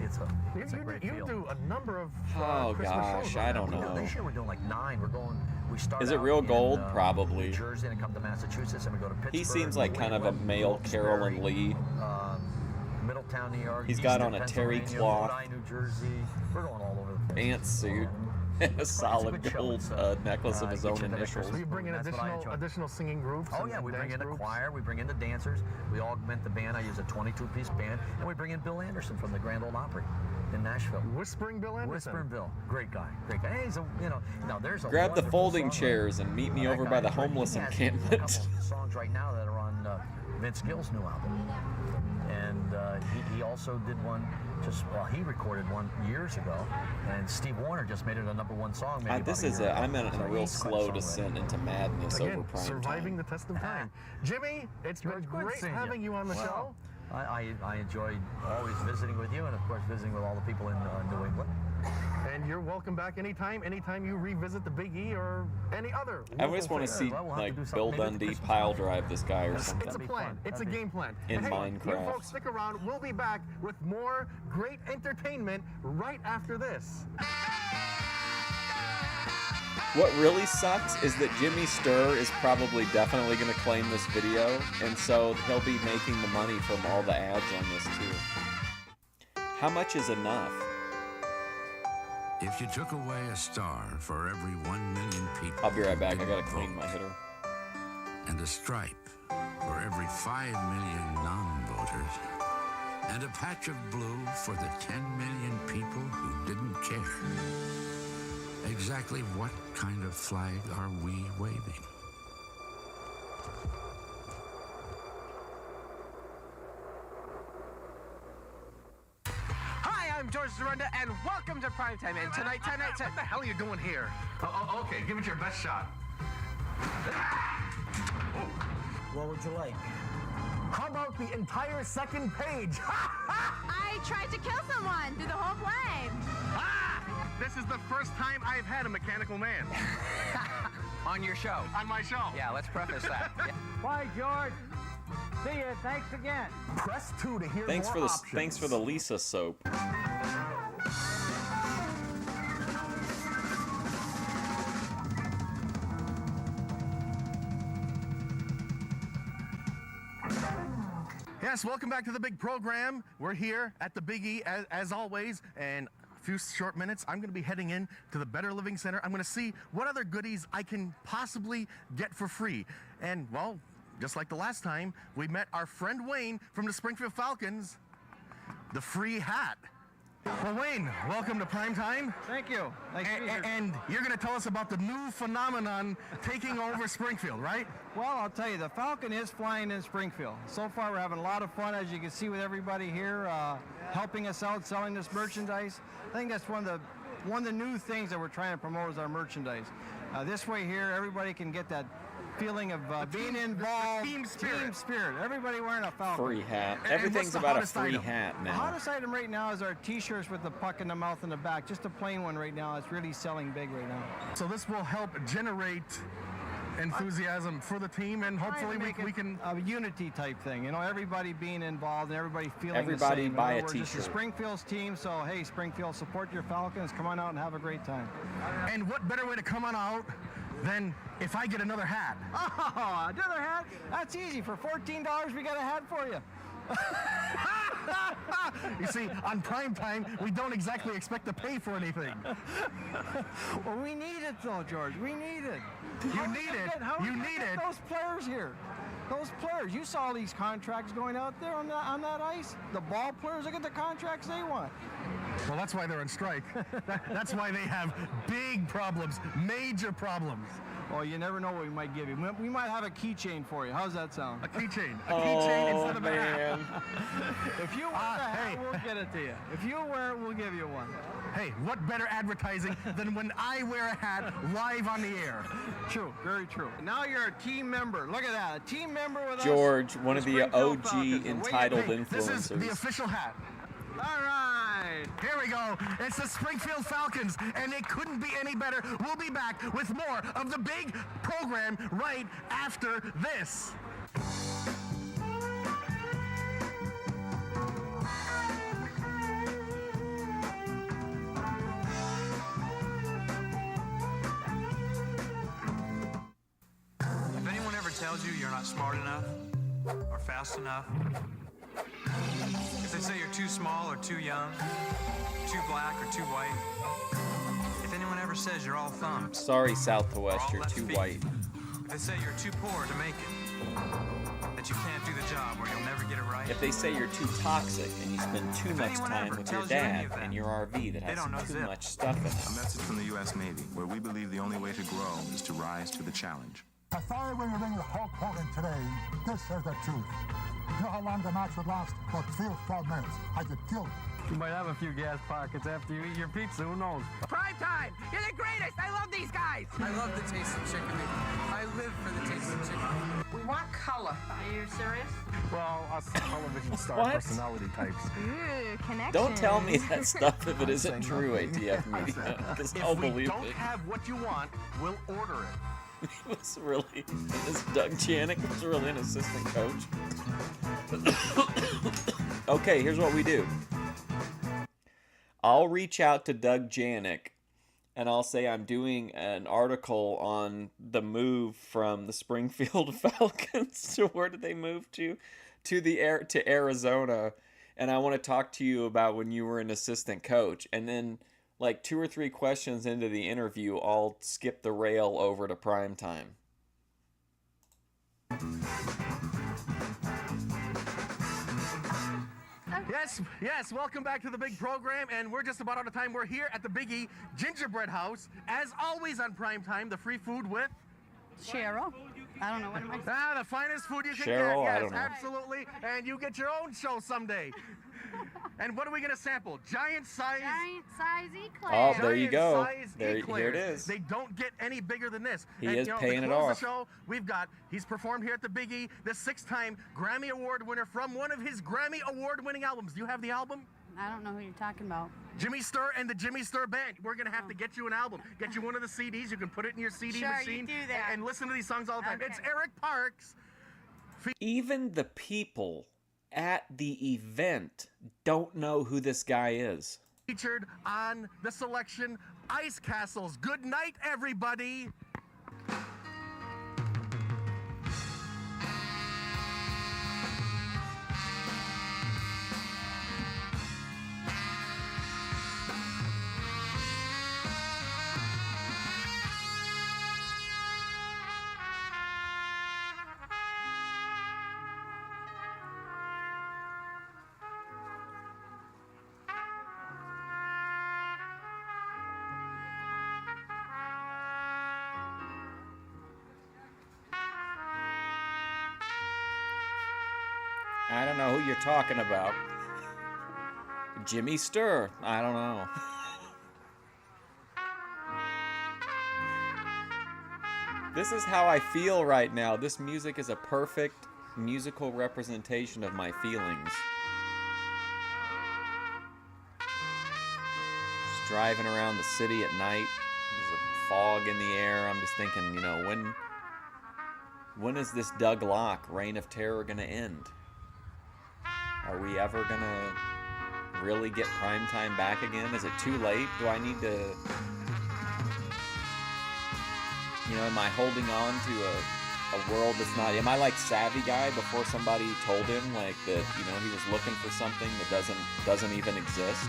a great feel. You do a number of oh Christmas gosh, shows. I don't know. This year we're doing like 9. We start. Is it real gold? In, Probably. New Jersey, and come to Massachusetts, and we go to Pittsburgh. He seems like kind of a male Carolyn Lee. Middletown, New York. He's got on a terry cloth, New Jersey. We're going all over the place. pantsuit, and a solid gold necklace of his own initials. So you bring in additional singing groups? Oh yeah, we bring in the choir, we bring in the dancers, we augment the band. I use a 22-piece band, and we bring in Bill Anderson from the Grand Ole Opry in Nashville. Whispering Bill Anderson? Whispering Bill. Great guy. Great guy. Hey, he's a, there's a Grab the folding chairs and meet me over by the homeless encampment. A couple of songs right now that are on Vince Gill's new album. And he also did one he recorded one years ago, and Steve Warner just made it a #1 song. I'm in a real slow descent into madness over prime surviving time. the test of time. Jimmy, it's been great having you on the show. I enjoyed always visiting with you, and of course visiting with all the people in New England. And you're welcome back anytime you revisit the Big E or any other. I always want to see Bill Dundee pile drive this guy or something. It's a plan. It's a game plan. In hey, Minecraft. You folks stick around. We'll be back with more great entertainment right after this. What really sucks is that Jimmy Sturr is probably definitely going to claim this video, and so he'll be making the money from all the ads on this too. How much is enough? If you took away a star for every 1 million people... I'll be right back. I gotta clean my hitter. And a stripe for every 5 million non-voters. And a patch of blue for the 10 million people who didn't care. Exactly what kind of flag are we waving? I'm George Dorunda, and welcome to Primetime. And tonight, what the hell are you doing here? Okay, give it your best shot. What would you like? How about the entire second page? I tried to kill someone through the whole play. This is the first time I've had a mechanical man. On your show. On my show. Yeah, let's preface that. Bye, George. See you. Thanks again. Press 2 to hear Thanks more for the options. Thanks for the Lisa soap. Yes, welcome back to the big program. We're here at the Big E as always, and a few short minutes, I'm going to be heading in to the Better Living Center. I'm going to see what other goodies I can possibly get for free. And, well, just like the last time, we met our friend Wayne from the Springfield Falcons, the free hat. Well, Wayne, welcome to Primetime. Thank you. Nice to be here. And you're going to tell us about the new phenomenon taking over Springfield, right? Well, I'll tell you, the Falcon is flying in Springfield. So far, we're having a lot of fun, as you can see with everybody here, helping us out, selling this merchandise. I think that's one of the new things that we're trying to promote is our merchandise. This way here, everybody can get that feeling of being involved. Team spirit. Everybody wearing a Falcon. Free hat. Everything's about a free hat The now. hottest item right now is our T-shirts with the puck in the mouth and the back. Just a plain one right now. It's really selling big right now. So this will help generate enthusiasm for the team, and hopefully we can... A unity type thing. You know, everybody being involved and everybody feeling Everybody the same. buy a This is T-shirt. Springfield's team, so hey, Springfield, support your Falcons. Come on out and have a great time. And what better way to come on out than if I get another hat? Oh, another hat? That's easy. For $14, we got a hat for you. You see, on Primetime, we don't exactly expect to pay for anything. Well, we need it though, George. We need it. You need it. You need it. Those players here. Those players. You saw these contracts going out there on that ice. The ball players, look at the contracts they want. Well, that's why they're on strike. That's why they have big problems, major problems. Oh, you never know what we might give you. We might have a keychain for you. How's that sound? A keychain. A keychain instead of a hat. If you wear the hat, we'll get it to you. If you wear it, we'll give you one. Hey, what better advertising than when I wear a hat live on the air? True, very true. Now you're a team member. Look at that, a team member with George, us. one of the OG entitled influencers. This is the official hat. All right, here we go. It's the Springfield Falcons, and it couldn't be any better. We'll be back with more of the big program right after this. If anyone ever tells you you're not smart enough or fast enough, if they say you're too small or too young, too black or too white, if anyone ever says you're all thumbs, Sorry, Southwest, you're too white. if they say you're too poor to make it, that you can't do the job or you'll never get it right, If they say you're too toxic and you spend too much time with your dad and your RV that has too much stuff in A it. message from the U.S. Navy, where we believe the only way to grow is to rise to the challenge. If I were in the ring with Hulk Hogan today, this is the truth. You know how long the match would last? About 3 or 4 minutes. I get killed. You might have a few gas pockets after you eat your pizza, who knows? Prime time! You're the greatest! I love these guys! I love the taste of chicken meat. I live for the taste of chicken meat. We want color. Are you serious? Well, us television star What? personality types. Ooh, connection. Don't tell me that stuff if it isn't true, ATF Media, because I'll If we believe don't it. have what you want, we'll order it. He was really, this Doug Janik was really an assistant coach. Okay, here's what we do. I'll reach out to Doug Janik and I'll say I'm doing an article on the move from the Springfield Falcons to where did they move to Arizona, and I want to talk to you about when you were an assistant coach. And then like 2 or 3 questions into the interview, I'll skip the rail over to prime time. Yes, welcome back to the big program, and we're just about out of time. We're here at the Biggie Gingerbread House, as always on prime time, the free food with Cheryl. I don't know what am I. the finest food you can Cheryl, get. I Yes, don't know. absolutely, and you get your own show someday. And what are we gonna sample? Giant size eclair. Oh, there you go. Giant-size Here it eclairs. is. They don't get any bigger than this. He And, is paying to it close off. The show, he's performed here at the Biggie, the 6-time Grammy Award winner from one of his Grammy Award-winning albums. Do you have the album? I don't know who you're talking about. Jimmy Sturr and the Jimmy Sturr Band. We're gonna have to get you an album. Get you one of the CDs. You can put it in your CD Sure, you machine do that. and listen to these songs all the time. Okay. It's Eric Parks. Even the people at the event don't know who this guy is. Featured on the selection Ice Castles. Good night, everybody. I don't know who you're talking about. Jimmy Sturr. I don't know. This is how I feel right now. This music is a perfect musical representation of my feelings. Just driving around the city at night. There's a fog in the air. I'm just thinking, you know, when is this Doug Locke reign of terror gonna end? Are we ever gonna really get primetime back again? Is it too late? Do I need to, you know, am I holding on to a world that's not, am I like Savvy Guy before somebody told him like that, you know, he was looking for something that doesn't even exist?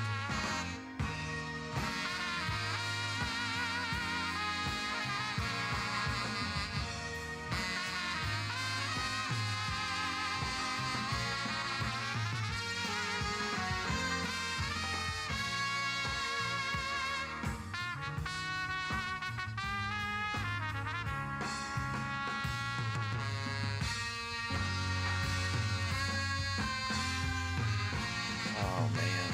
Oh man.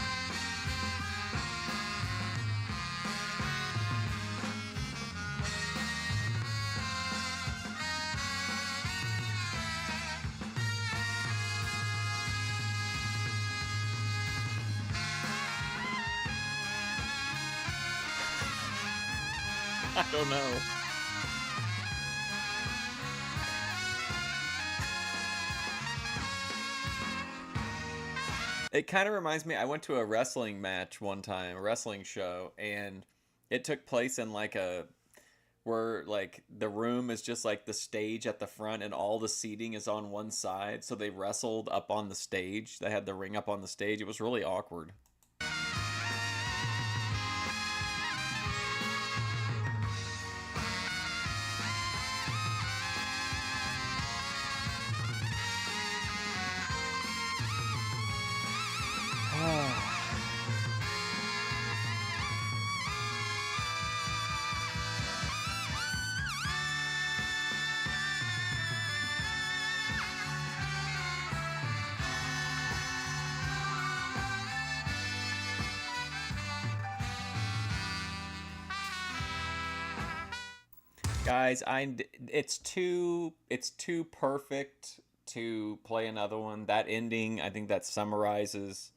I don't know. It kind of reminds me, I went to a wrestling match one time, a wrestling show, and it took place in like where like the room is just like the stage at the front and all the seating is on one side. So they wrestled up on the stage. They had the ring up on the stage. It was really awkward. Guys, it's too perfect to play another one. That ending, I think that summarizes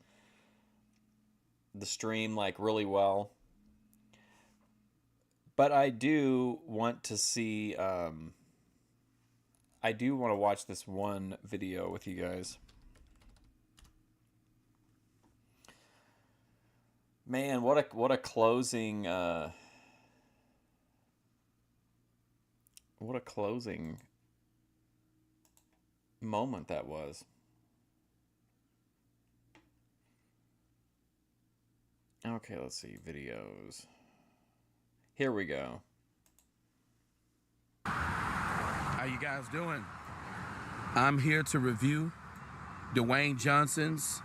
the stream like really well. But I do want to see I do want to watch this one video with you guys. Man, what a closing what a closing moment that was. Okay, let's see. Videos. Here we go. How you guys doing? I'm here to review Dwayne Johnson's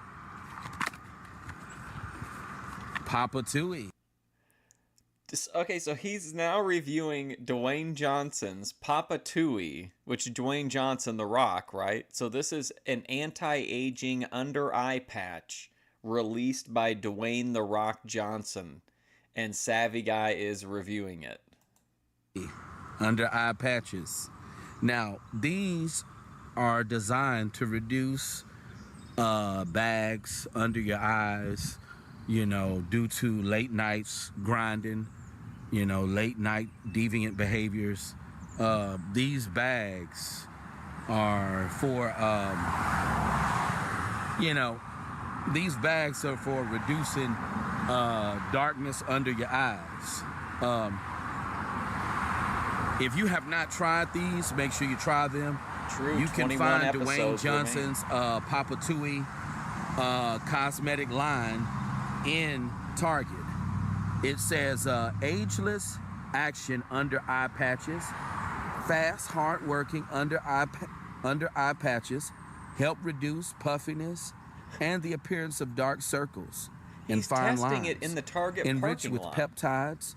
Papa Tooie. Okay, so he's now reviewing Dwayne Johnson's Papa Tooie, which Dwayne Johnson, The Rock, right? So this is an anti-aging under eye patch released by Dwayne The Rock Johnson, and Savvy Guy is reviewing it. Under eye patches. Now, these are designed to reduce bags under your eyes, you know, due to late nights grinding, you know, late night deviant behaviors. These bags are for, you know, these bags are for reducing darkness under your eyes. If you have not tried these, make sure you try them. True. You can find Dwayne Johnson's Papa Tooie cosmetic line in Target. It says ageless action under eye patches, fast, hard-working under eye patches, help reduce puffiness and the appearance of dark circles and fine lines. He's testing it in the Target enriched parking with lot. Peptides,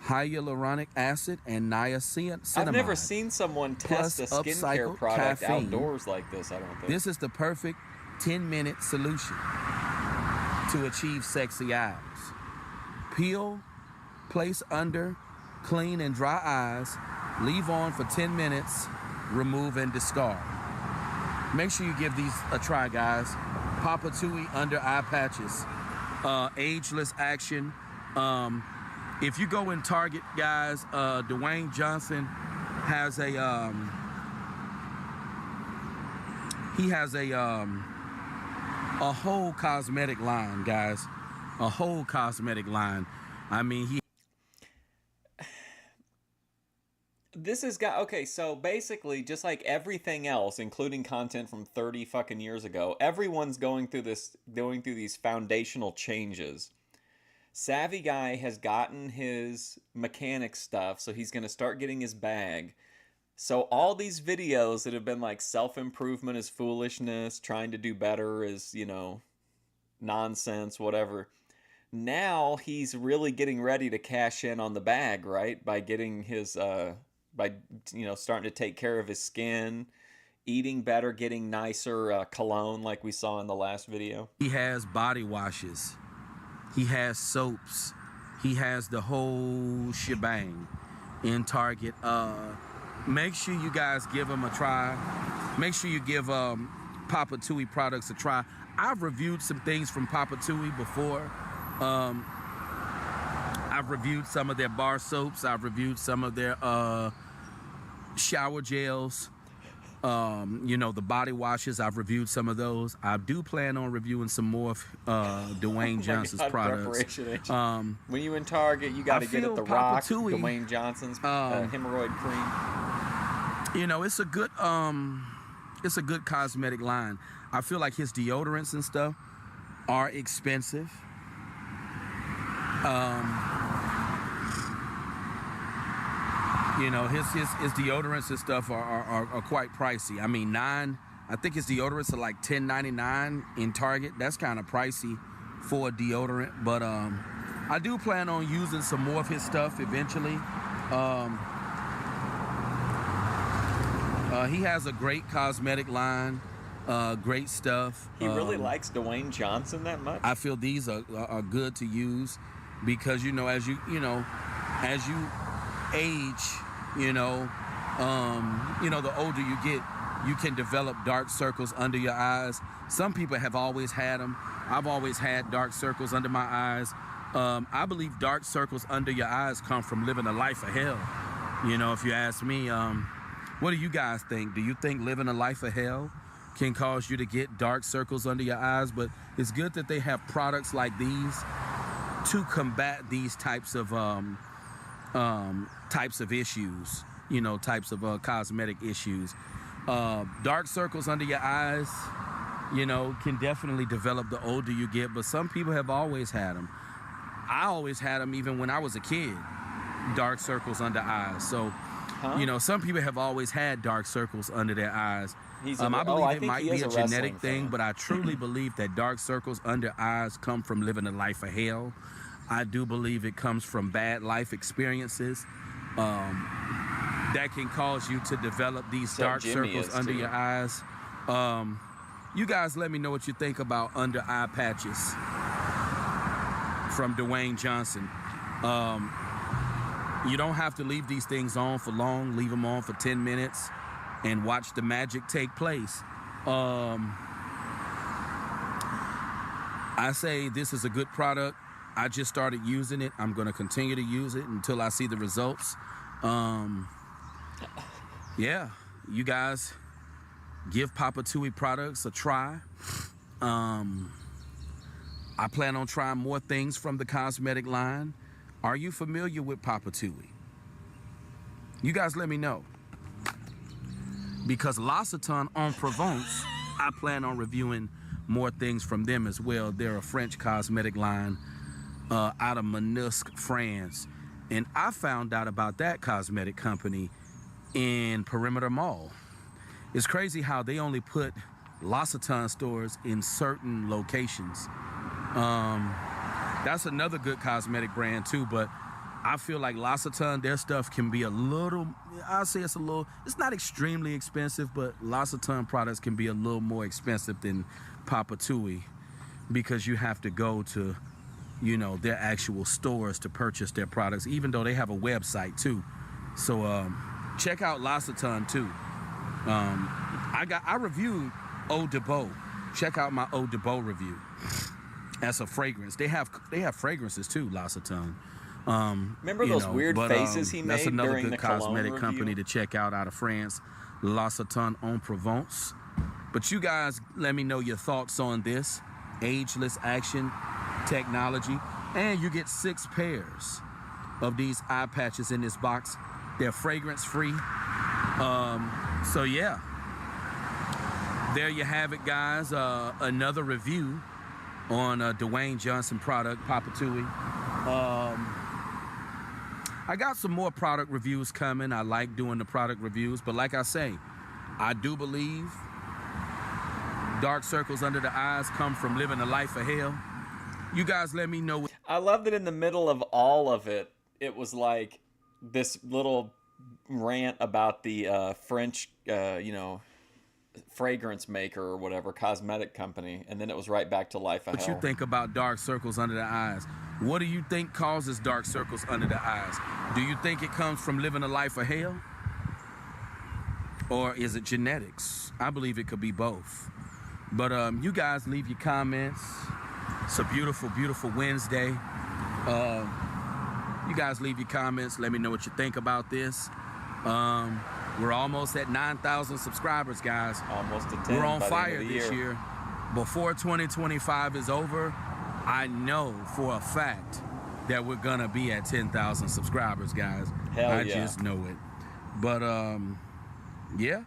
hyaluronic acid, and niacinamide. I've never seen someone test a skincare product outdoors like this, I don't think. This is the perfect 10-minute solution to achieve sexy eyes. Peel, place under, clean and dry eyes, leave on for 10 minutes, remove and discard. Make sure you give these a try, guys. Papa Tooie under eye patches, ageless action. If you go in Target, guys, Dwayne Johnson has a a whole cosmetic line, guys. A whole cosmetic line. I mean, This has got, okay, so basically, just like everything else, including content from 30 fucking years ago, everyone's going through these foundational changes. Savvy Guy has gotten his mechanic stuff, so he's going to start getting his bag. So all these videos that have been like self-improvement is foolishness, trying to do better is, you know, nonsense, whatever. Now he's really getting ready to cash in on the bag, right? By getting his, starting to take care of his skin, eating better, getting nicer cologne like we saw in the last video. he has body washes. He has soaps. He has the whole shebang in Target. Make sure you guys give him a try. Make sure you give Papa Tooie products a try. I've reviewed some things from Papa Tooie before. I've I've reviewed some of their bar soaps. I've reviewed some of their shower gels. The body washes. I've reviewed some of those. I do plan on reviewing some more of Dwayne Johnson's products. When you in Target, you got to get at the Rock, Tui, Dwayne Johnson's hemorrhoid cream. It's a good cosmetic line. I feel like his deodorants and stuff are expensive. His deodorants and stuff are quite pricey. I mean, I think his deodorants are like $10.99 in Target. That's kind of pricey for a deodorant, but I do plan on using some more of his stuff eventually. He has a great cosmetic line, great stuff. He really likes Dwayne Johnson that much? I feel these are good to use because, as you age, the older you get, you can develop dark circles under your eyes. Some people have always had them. I've always had dark circles under my eyes. I believe dark circles under your eyes come from living a life of hell. If you ask me, what do you guys think? Do you think living a life of hell can cause you to get dark circles under your eyes? But it's good that they have products like these to combat these types of issues, types of cosmetic issues. Dark circles under your eyes, can definitely develop the older you get, but some people have always had them. I always had them even when I was a kid, dark circles under eyes. So, some people have always had dark circles under their eyes. I believe it might be a genetic thing, but I truly believe that dark circles under eyes come from living a life of hell. I do believe it comes from bad life experiences that can cause you to develop these dark circles under your eyes. You guys let me know what you think about under eye patches from Dwayne Johnson. You don't have to leave these things on for long. Leave them on for 10 minutes and watch the magic take place. I say this is a good product. I just started using it. I'm going to continue to use it until I see the results. Yeah, you guys give Papa Tui products a try. I plan on trying more things from the cosmetic line. Are you familiar with Papa Tui? You guys let me know. Because L'Occitane en Provence, I plan on reviewing more things from them as well. They're a French cosmetic line out of Manosque, France. And I found out about that cosmetic company in Perimeter Mall. It's crazy how they only put L'Occitane stores in certain locations. That's another good cosmetic brand too, but I feel like L'Occitane, their stuff can be a little, I'll say it's not extremely expensive, but L'Occitane products can be a little more expensive than Papa Tui because you have to go to, their actual stores to purchase their products, even though they have a website too. So check out L'Occitane too. I reviewed Eau de Beau. Check out my Eau de Beau review. That's a fragrance. They have fragrances too, L'Occitane. Remember those weird faces he made during the That's another good cosmetic review? company to check out of France, L'Occitane en Provence. But you guys, let me know your thoughts on this ageless action technology, and you get 6 pairs of these eye patches in this box. They're fragrance free. So yeah, there you have it, guys. Another review on a Dwayne Johnson product, Papa Tui. I got some more product reviews coming. I like doing the product reviews, but like I say, I do believe dark circles under the eyes come from living a life of hell. You guys let me know. I love that in the middle of all of it, it was like this little rant about the French, fragrance maker or whatever, cosmetic company, and then it was right back to life of hell. What you think about dark circles under the eyes? What do you think causes dark circles under the eyes? Do you think it comes from living a life of hell? Or is it genetics? I believe it could be both. But you guys leave your comments. It's a beautiful, beautiful Wednesday. You guys leave your comments. Let me know what you think about this. We're almost at 9,000 subscribers, guys. Almost to 10. We're on by the end fire of the this year. Before 2025 is over, I know for a fact that we're gonna be at 10,000 subscribers, guys. Hell I yeah. just know it. But yeah.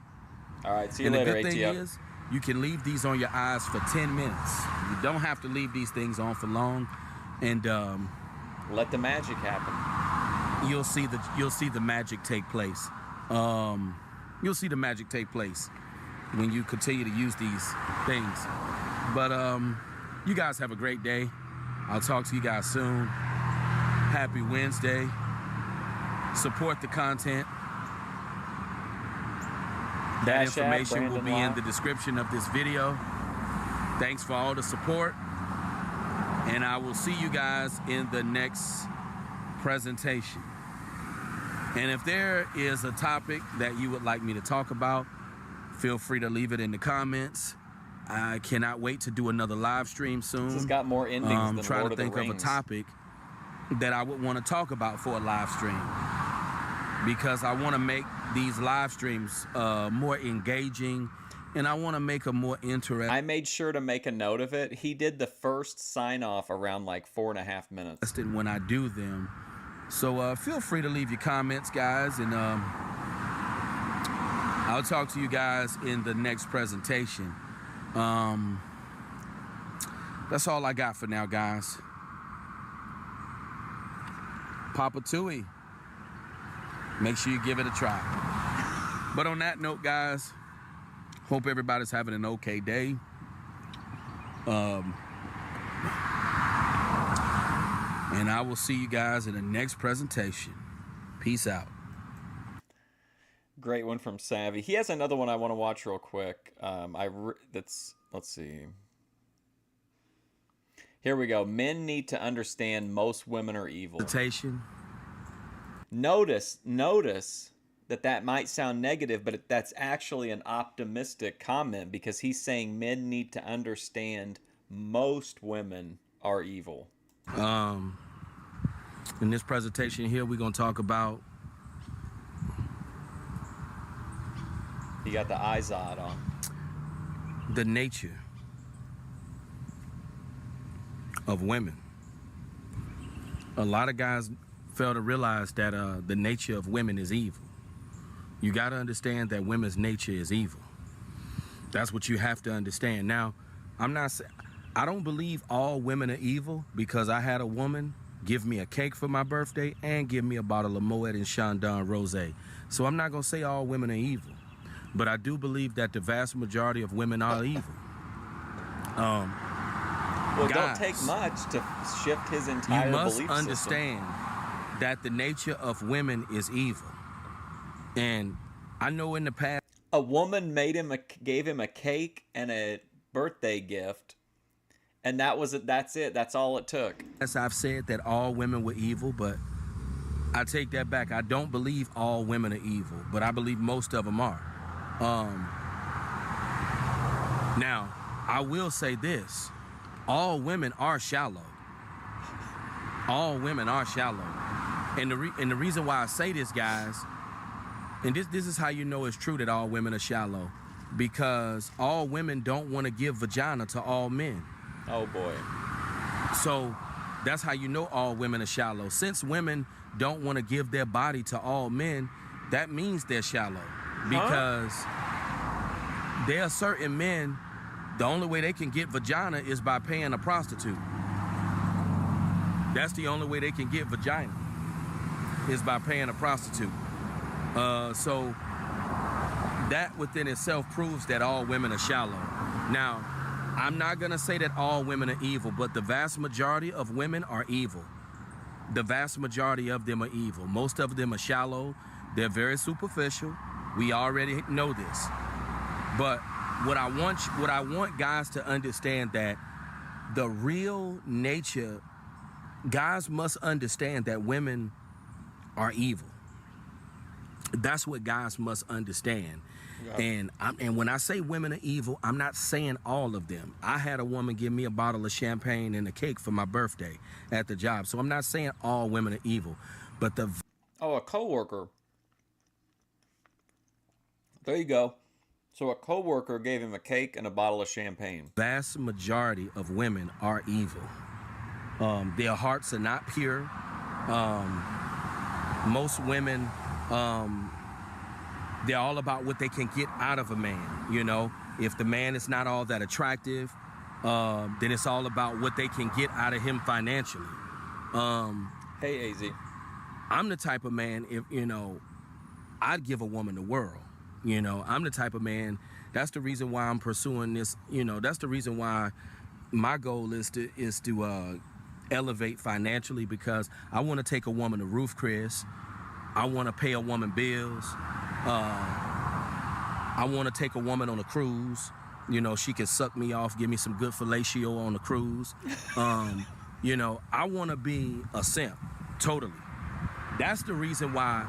All right, see you And later, the good thing ATF. is, you can leave these on your eyes for 10 minutes. You don't have to leave these things on for long, and let the magic happen. You'll see the magic take place. You'll see the magic take place when you continue to use these things. But you guys have a great day. I'll talk to you guys soon. Happy Wednesday. Support the content. That information will be in the description of this video. Thanks for all the support. And I will see you guys in the next presentation. And if there is a topic that you would like me to talk about, feel free to leave it in the comments. I cannot wait to do another live stream soon. This has got more endings than try Lord to think of the of a Rings. topic that I would want to talk about for a live stream, because I want to make these live streams more engaging, and I want to make them more interesting. I made sure to make a note of it. He did the first sign off around like 4.5 minutes. When I do them. So feel free to leave your comments, guys, and I'll talk to you guys in the next presentation. That's all I got for now, guys. Papa Tui, make sure you give it a try. But on that note, guys, hope everybody's having an okay day. And I will see you guys in the next presentation. Peace out. Great one from Savvy. He has another one I want to watch real quick. Let's see. Here we go. Men need to understand most women are evil. Notice that might sound negative, but that's actually an optimistic comment, because he's saying men need to understand most women are evil. In this presentation here, we're going to talk about... You got the Izod on. The nature of women. A lot of guys fail to realize that the nature of women is evil. You got to understand that women's nature is evil. That's what you have to understand. Now, I don't believe all women are evil, because I had a woman give me a cake for my birthday and give me a bottle of Moet and Chandon Rosé. So I'm not going to say all women are evil, but I do believe that the vast majority of women are evil. Well, it don't take much to shift his entire belief system. You must understand that the nature of women is evil. And I know in the past, a woman gave him a cake and a birthday gift, and that's it. That's all it took. As I've said that all women were evil, but I take that back. I don't believe all women are evil, but I believe most of them are. Now, I will say this. All women are shallow. All women are shallow. And the reason why I say this, guys, and this is how you know it's true that all women are shallow, because all women don't want to give vagina to all men. Oh, boy. So that's how you know all women are shallow. Since women don't want to give their body to all men, that means they're shallow. Because there are certain men, the only way they can get vagina is by paying a prostitute. That's the only way they can get vagina, is by paying a prostitute. So that within itself proves that all women are shallow. Now, I'm not going to say that all women are evil, but the vast majority of women are evil. The vast majority of them are evil. Most of them are shallow. They're very superficial. We already know this. But what I want guys to understand, that the real nature, guys must understand that women are evil. That's what guys must understand. Yeah. And when I say women are evil, I'm not saying all of them. I had a woman give me a bottle of champagne and a cake for my birthday at the job. So I'm not saying all women are evil, but a coworker. There you go. So a coworker gave him a cake and a bottle of champagne. Vast majority of women are evil. Their hearts are not pure. Most women, they're all about what they can get out of a man. You know, if the man is not all that attractive, then it's all about what they can get out of him financially. Hey, AZ. I'm the type of man, if you know, I'd give a woman the world. You know, I'm the type of man. That's the reason why I'm pursuing this. You know, that's the reason why my goal is to elevate financially, because I want to take a woman to roof Chris. I want to pay a woman bills. I want to take a woman on a cruise. You know, she can suck me off, give me some good fellatio on the cruise. You know, I want to be a simp, totally. That's the reason why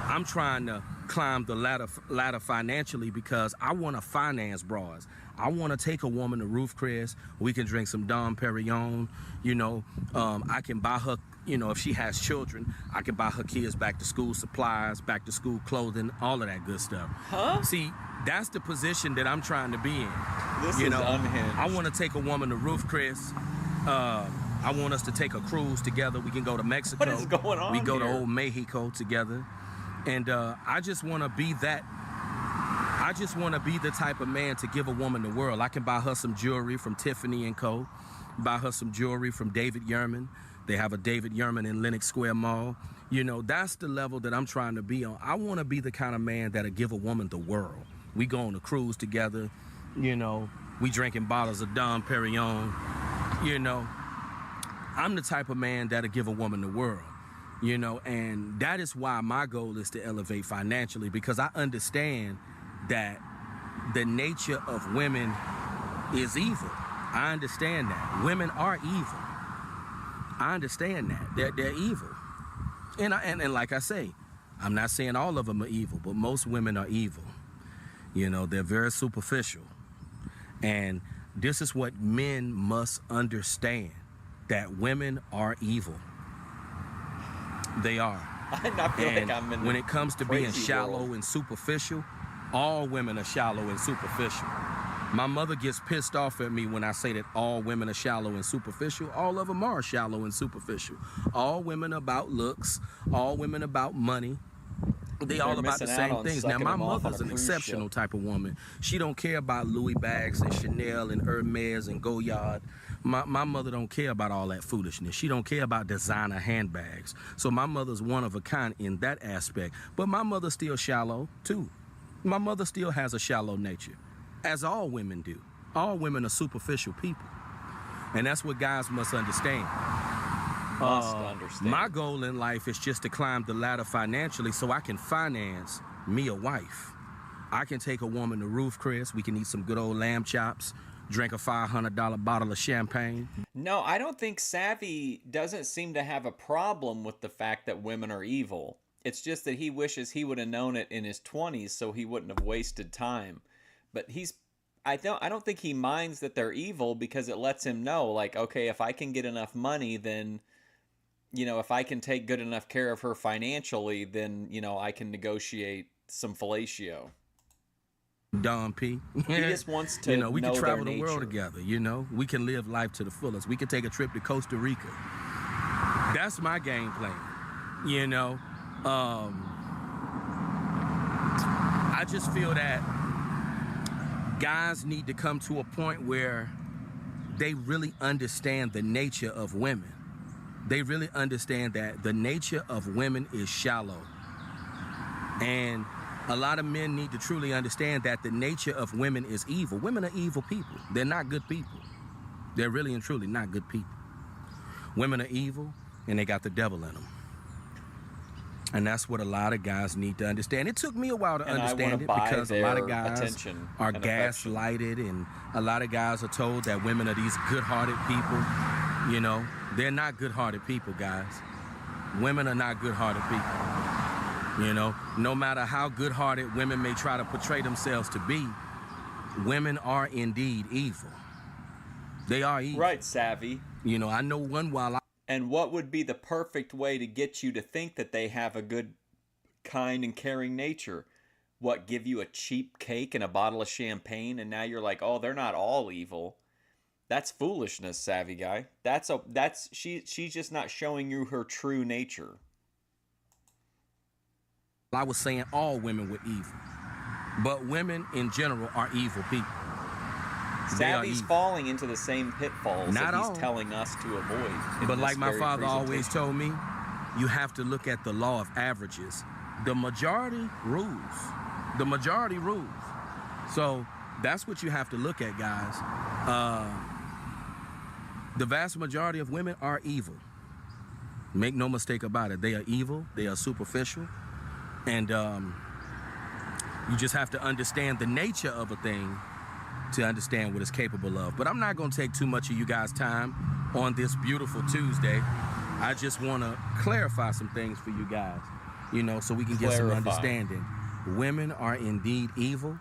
I'm trying to climb the ladder financially, because I want to finance bras. I want to take a woman to Roof Chris. We can drink some Dom Perignon. You know, I can buy her, you know, if she has children, I can buy her kids back to school supplies, back to school clothing, all of that good stuff. Huh? See, that's the position that I'm trying to be in. This you is know, unhinged. I want to take a woman to Roof Chris. I want us to take a cruise together. We can go to Mexico. What is going on We go to here? old Mexico together. And I just want to be that. I just want to be the type of man to give a woman the world. I can buy her some jewelry from Tiffany & Co. Buy her some jewelry from David Yurman. They have a David Yurman in Lenox Square Mall. You know, that's the level that I'm trying to be on. I want to be the kind of man that'll give a woman the world. We go on a cruise together. You know, we drinking bottles of Dom Perignon. You know, I'm the type of man that'll give a woman the world. You know, and that is why my goal is to elevate financially, because I understand that the nature of women is evil. I understand that. Women are evil. I understand that. They're evil. And like I say, I'm not saying all of them are evil, but most women are evil. You know, they're very superficial. And this is what men must understand, that women are evil. They are. I feel and like I'm in when it comes to being crazy shallow world. and superficial, all women are shallow and superficial. My mother gets pissed off at me when I say that all women are shallow and superficial. All of them are shallow and superficial. All women about looks, all women about money. They They're all about the missing out same on things. Now, sucking my them off on mother's a an cruise exceptional ship. type of woman. She don't care about Louis bags and Chanel and Hermes and Goyard. My mother don't care about all that foolishness. She don't care about designer handbags. So my mother's one of a kind in that aspect. But my mother's still shallow, too. My mother still has a shallow nature, as all women do. All women are superficial people. And that's what guys must understand. Must understand. My goal in life is just to climb the ladder financially so I can finance me a wife. I can take a woman to Roof Chris. We can eat some good old lamb chops, drink a $500 bottle of champagne. No, I don't think Savvy doesn't seem to have a problem with the fact that women are evil. It's just that he wishes he would have known it in his 20s so he wouldn't have wasted time. But I don't think he minds that they're evil, because it lets him know, like, okay, if I can get enough money, then, you know, if I can take good enough care of her financially, then, you know, I can negotiate some fellatio. Don P. He just wants to you know, we know can travel their the world nature. together, you know. We can live life to the fullest. We can take a trip to Costa Rica. That's my game plan, you know. I just feel that guys need to come to a point where they really understand the nature of women. They really understand that the nature of women is shallow. And a lot of men need to truly understand that the nature of women is evil. Women are evil people. They're not good people. They're really and truly not good people. Women are evil, and they got the devil in them. And that's what a lot of guys need to understand. It took me a while to And understand it, buy because a lot of their guys attention are and affection. gaslighted, and a lot of guys are told that women are these good-hearted people. You know, they're not good-hearted people, guys. Women are not good-hearted people. You know, no matter how good-hearted women may try to portray themselves to be, women are indeed evil. They are evil. Right, Savvy. You know, I know one while I... And what would be the perfect way to get you to think that they have a good, kind, and caring nature? What, give you a cheap cake and a bottle of champagne, and now you're like, oh, they're not all evil. That's foolishness, Savvy guy. She's just not showing you her true nature. I was saying all women were evil, but women in general are evil people. Savvy's falling into the same pitfalls that he's telling us to avoid. But like my father always told me, you have to look at the law of averages. The majority rules. The majority rules. So that's what you have to look at, guys. The vast majority of women are evil. Make no mistake about it. They are evil. They are superficial. And you just have to understand the nature of a thing to understand what it's capable of. But I'm not going to take too much of you guys' time on this beautiful Tuesday. I just want to clarify some things for you guys, you know, so we can get some understanding. Women are indeed evil.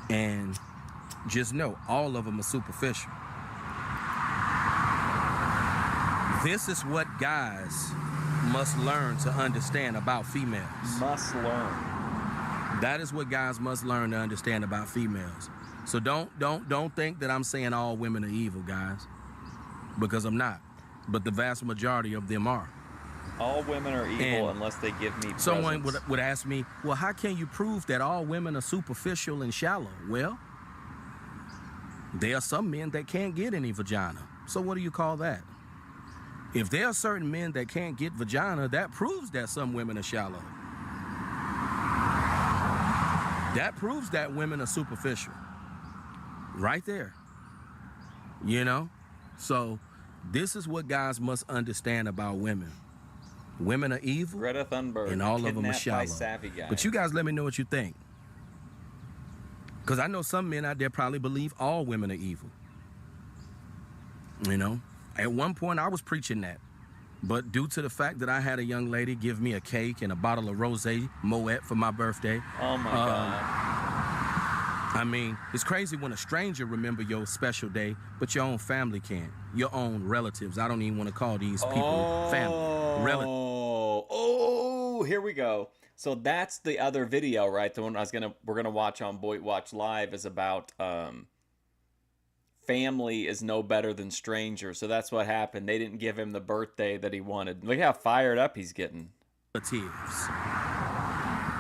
And just know, all of them are superficial. This is what guys must learn to understand about females. Must learn. That is what guys must learn to understand about females. So don't think that I'm saying all women are evil, guys, because I'm not. But the vast majority of them are. All women are evil unless they give me presents. Someone would ask me, well, how can you prove that all women are superficial and shallow? Well, there are some men that can't get any vagina. So what do you call that? If there are certain men that can't get vagina, that proves that some women are shallow. That proves that women are superficial. Right there. You know? So this is what guys must understand about women. Women are evil, Greta Thunberg, and all of them are shallow. Savvy guy. But you guys let me know what you think. Because I know some men out there probably believe all women are evil. You know? At one point, I was preaching that. But due to the fact that I had a young lady give me a cake and a bottle of rosé Moet for my birthday. Oh, my God. I mean, it's crazy when a stranger remember your special day, but your own family can't. Your own relatives. I don't even want to call these people family. Relatives. Oh, here we go. So that's the other video, right? The one we're gonna watch on Boyd Watch Live is about family is no better than strangers. So that's what happened. They didn't give him the birthday that he wanted. Look how fired up he's getting. Relatives.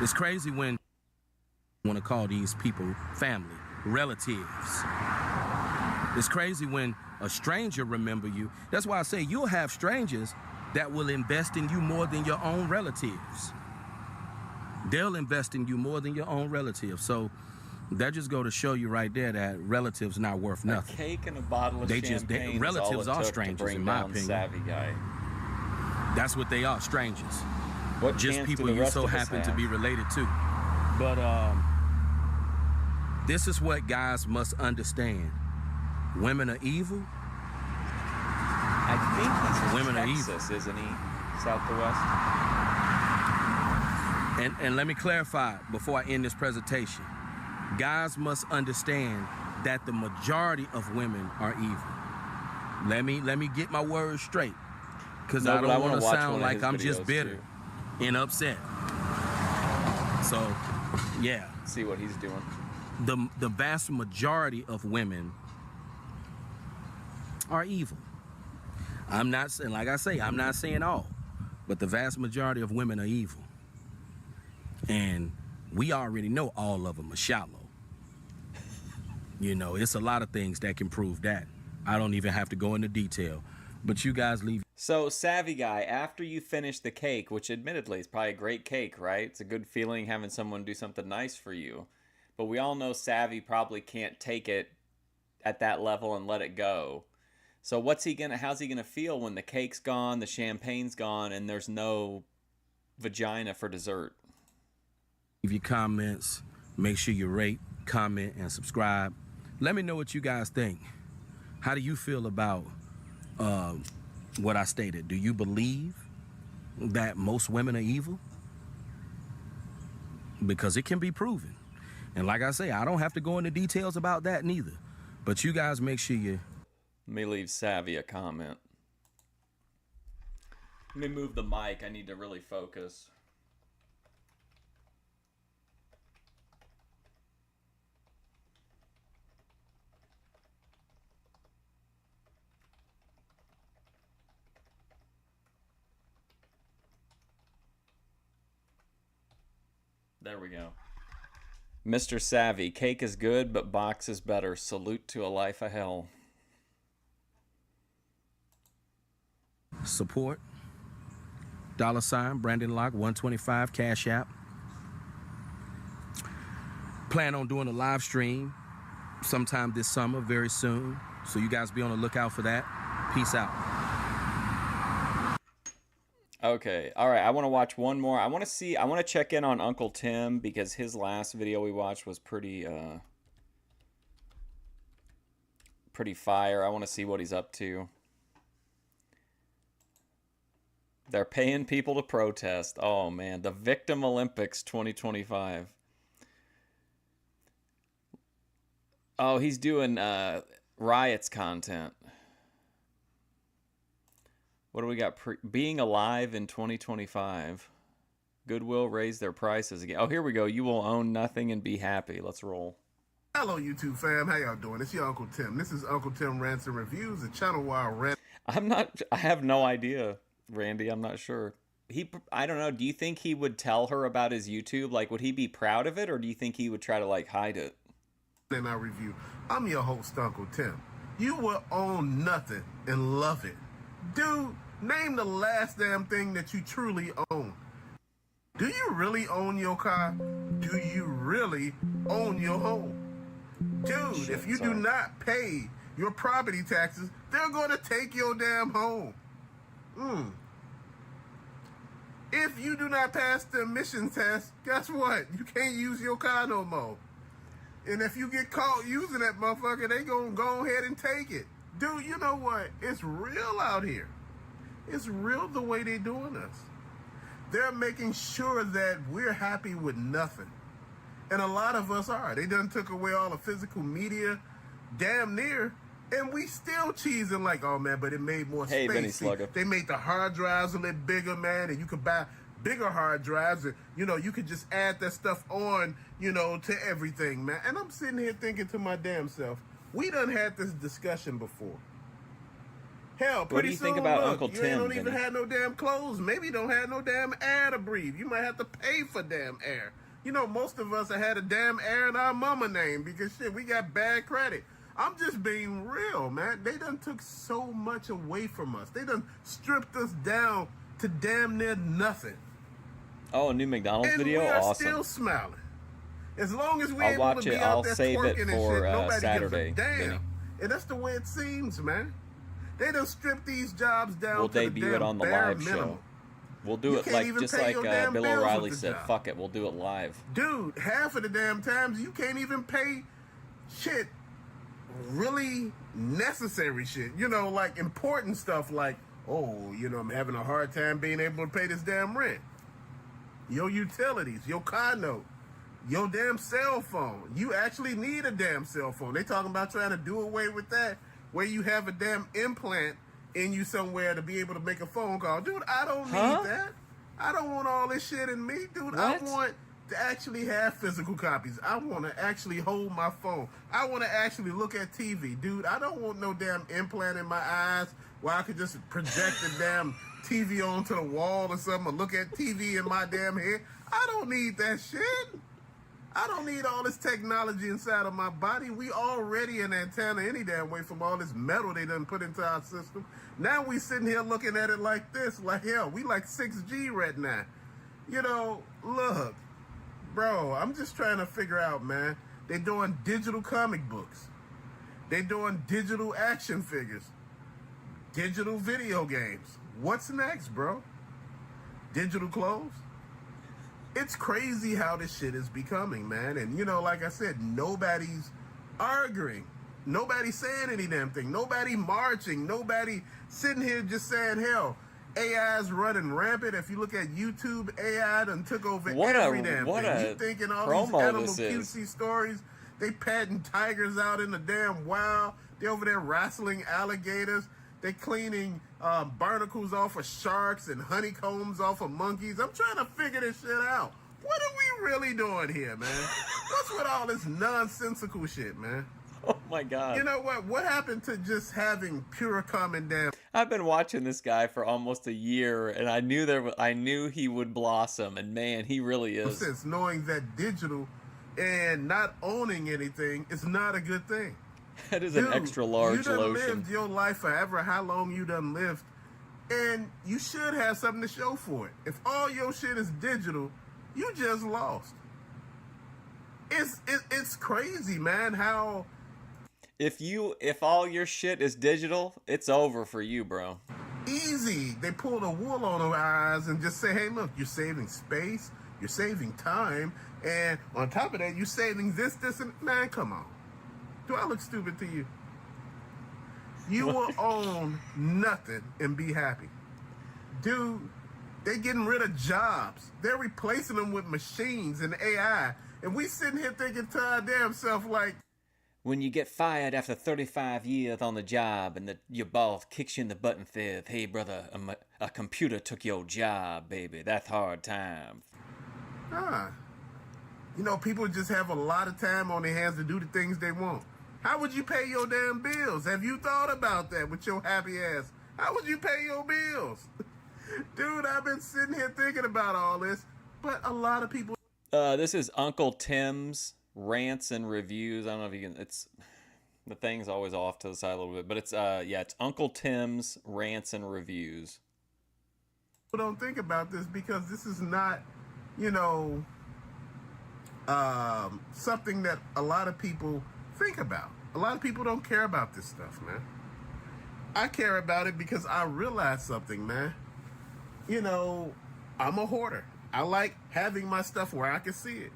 It's crazy when you want to call these people family. Relatives. It's crazy when a stranger remember you. That's why I say you'll have strangers that will invest in you more than your own relatives. They'll invest in you more than your own relatives. So that just go to show you right there that relatives not worth nothing. A cake and a bottle of champagne. Relatives are strangers, in my opinion. Savvy guy. That's what they are, strangers. What just people you so happen to be related to. But this is what guys must understand. Women are evil. I think he's in women Texas, are evil, isn't he? South to West. And let me clarify before I end this presentation. Guys must understand that the majority of women are evil. Let me get my words straight, because I don't want to sound like I'm just bitter and upset. So, yeah. See what he's doing. The vast majority of women are evil. I'm not saying, like I say, I'm not saying all, but the vast majority of women are evil. And we already know all of them are shallow. You know, it's a lot of things that can prove that. I don't even have to go into detail, but you guys leave. So, Savvy guy, after you finish the cake, which admittedly is probably a great cake, right? It's a good feeling having someone do something nice for you. But we all know Savvy probably can't take it at that level and let it go. So how's he gonna feel when the cake's gone, the champagne's gone, and there's no vagina for dessert? Leave your comments. Make sure you rate, comment, and subscribe. Let me know what you guys think. How do you feel about what I stated? Do you believe that most women are evil? Because it can be proven. And like I say, I don't have to go into details about that neither. But you guys make sure you... Let me leave Savvy a comment. Let me move the mic. I need to really focus. There we go. Mr. Savvy, cake is good, but box is better. Salute to a life of hell. Support. $, Brandon Locke, 125, Cash App. Plan on doing a live stream sometime this summer, very soon. So you guys be on the lookout for that. Peace out. Okay, all right, I want to watch one more. I want to check in on Uncle Tim because his last video we watched was pretty fire. I want to see what he's up to. They're paying people to protest. Oh, man, the Victim Olympics 2025. Oh, he's doing riots content. What do we got? Being alive in 2025. Goodwill raised their prices again. Oh, here we go. You will own nothing and be happy. Let's roll. Hello, YouTube fam. How y'all doing? It's your Uncle Tim. This is Uncle Tim Rants and Reviews, the channel where I rant. I have no idea, Randy. I'm not sure. I don't know. Do you think he would tell her about his YouTube? Like, would he be proud of it, or do you think he would try to, like, hide it? And I review. I'm your host, Uncle Tim. You will own nothing and love it. Dude, name the last damn thing that you truly own. Do you really own your car? Do you really own your home? Dude, if you do not pay your property taxes, they're going to take your damn home. If you do not pass the emission test, guess what? You can't use your car no more. And if you get caught using that motherfucker, they gonna go ahead and take it. Dude, you know what? It's real out here. It's real the way they doing us. They're making sure that we're happy with nothing. And a lot of us are. They done took away all the physical media, damn near, and we still cheesing like, oh man, but it made more space. Benny Slugger. They made the hard drives a little bigger, man, and you could buy bigger hard drives, and you could just add that stuff on, to everything, man. And I'm sitting here thinking to my damn self, we done had this discussion before. Hell, pretty what do you soon, think about look, Uncle you Tim? don't even have no damn clothes. Maybe you don't have no damn air to breathe. You might have to pay for damn air. Most of us have had a damn air in our mama name because shit, we got bad credit. I'm just being real, man. They done took so much away from us. They done stripped us down to damn near nothing. Oh, a new McDonald's and video? We are awesome. Still smiling. As long as we I'll able watch to be it. out I'll there save twerking it and for shit, nobody Saturday. gives a damn. Benny. And that's the way it seems, man. They done stripped these jobs down We'll to the debut damn it on the bare live minimum. show. We'll do You it can't like even just pay like your damn Bill bills O'Reilly with the said. job. Fuck it, we'll do it live. Dude, half of the damn times you can't even pay shit, really necessary shit. Like important stuff like, I'm having a hard time being able to pay this damn rent. Your utilities, your car note, your damn cell phone. You actually need a damn cell phone. They talking about trying to do away with that, where you have a damn implant in you somewhere to be able to make a phone call. Dude, I don't need that. I don't want all this shit in me. Dude, What? I want to actually have physical copies. I want to actually hold my phone. I want to actually look at TV. Dude, I don't want no damn implant in my eyes where I could just project the damn TV onto the wall or something, or look at TV in my damn head. I don't need that shit. I don't need all this technology inside of my body. We already an antenna any damn way from all this metal they done put into our system. Now we sitting here looking at it like this, like hell, we like 6G right now. Look, bro, I'm just trying to figure out, man. They doing digital comic books. They doing digital action figures. Digital video games. What's next, bro? Digital clothes? It's crazy how this shit is becoming, man. And, like I said, nobody's arguing. Nobody's saying any damn thing. Nobody marching. Nobody sitting here just saying, hell, AI's running rampant. If you look at YouTube, AI done took over every damn thing. You thinking all these animal cutesy stories, they patting tigers out in the damn wild. They over there wrestling alligators. They cleaning barnacles off of sharks and honeycombs off of monkeys. I'm trying to figure this shit out. What are we really doing here, man? What's with all this nonsensical shit, man? Oh my God. You know what? What happened to just having pure common damn? I've been watching this guy for almost a year, and I knew he would blossom, and man, he really is. Since knowing that digital and not owning anything is not a good thing. That is an extra large lotion. You done lotion. lived your life forever, how long you done lived, and you should have something to show for it. If all your shit is digital, you just lost. It's crazy, man, how... If all your shit is digital, it's over for you, bro. Easy. They pull the wool on our eyes and just say, hey, look, you're saving space, you're saving time, and on top of that, you're saving this, and... Man, come on. Do I look stupid to you? You will own nothing and be happy. Dude, they getting rid of jobs. They're replacing them with machines and AI. And we sitting here thinking to our damn self like... When you get fired after 35 years on the job and your boss kicks you in the butt and says, hey, brother, a computer took your job, baby. That's hard times. You know, people just have a lot of time on their hands to do the things they want. How would you pay your damn bills? Have you thought about that with your happy ass? How would you pay your bills? Dude, I've been sitting here thinking about all this, but a lot of people... This is Uncle Tim's Rants and Reviews. I don't know if you can... The thing's always off to the side a little bit, but it's Uncle Tim's Rants and Reviews. People don't think about this because this is not, something that a lot of people think about. A lot of people don't care about this stuff, man. I care about it because I realize something, man. I'm a hoarder. I like having my stuff where I can see it,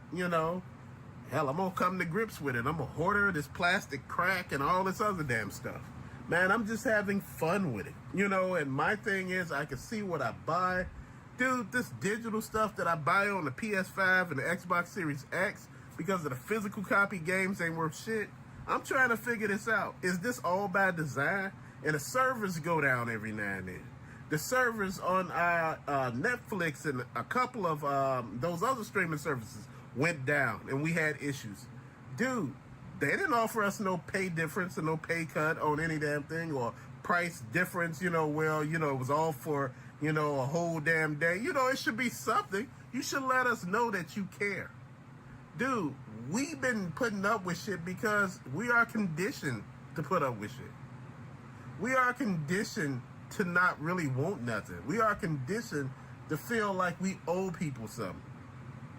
Hell, I'm gonna come to grips with it. I'm a hoarder of this plastic crack and all this other damn stuff. Man, I'm just having fun with it, and my thing is I can see what I buy. Dude, this digital stuff that I buy on the PS5 and the Xbox Series X because of the physical copy games ain't worth shit. I'm trying to figure this out. Is this all by design? And the servers go down every now and then. The servers on Netflix and a couple of those other streaming services went down, and we had issues. Dude, they didn't offer us no pay difference or no pay cut on any damn thing or price difference, it was all for, a whole damn day. It should be something. You should let us know that you care. Dude, we've been putting up with shit because we are conditioned to put up with shit. We are conditioned to not really want nothing. We are conditioned to feel like we owe people something.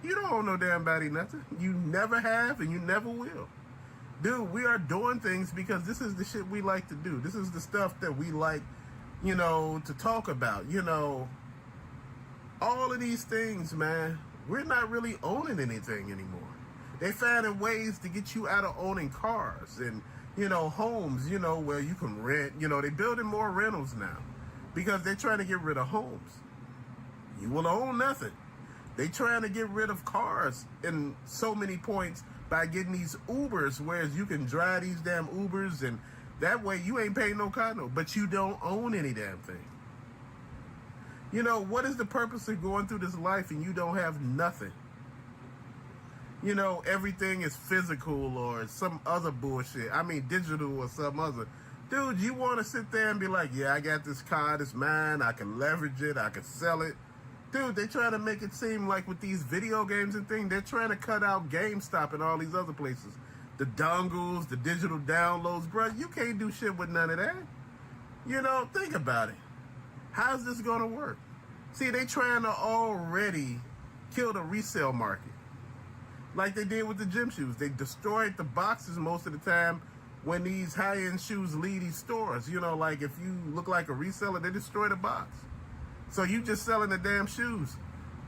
You don't owe no damn body nothing. You never have and you never will. Dude, we are doing things because this is the shit we like to do. This is the stuff that we like, to talk about. All of these things, man, we're not really owning anything anymore. They finding ways to get you out of owning cars and, homes, where you can rent. They're building more rentals now because they're trying to get rid of homes. You will own nothing. They trying to get rid of cars in so many points by getting these Ubers, whereas you can drive these damn Ubers and that way you ain't paying no condo, but you don't own any damn thing. What is the purpose of going through this life and you don't have nothing? Everything is physical or some other bullshit. I mean, digital or some other. Dude, you want to sit there and be like, yeah, I got this car, it's mine, I can leverage it, I can sell it. Dude, they trying to make it seem like with these video games and things, they're trying to cut out GameStop and all these other places. The dongles, the digital downloads, bro, you can't do shit with none of that. Think about it. How's this going to work? See, they trying to already kill the resale market. Like they did with the gym shoes. They destroyed the boxes most of the time when these high-end shoes leave these stores. Like if you look like a reseller, they destroy the box. So you just selling the damn shoes.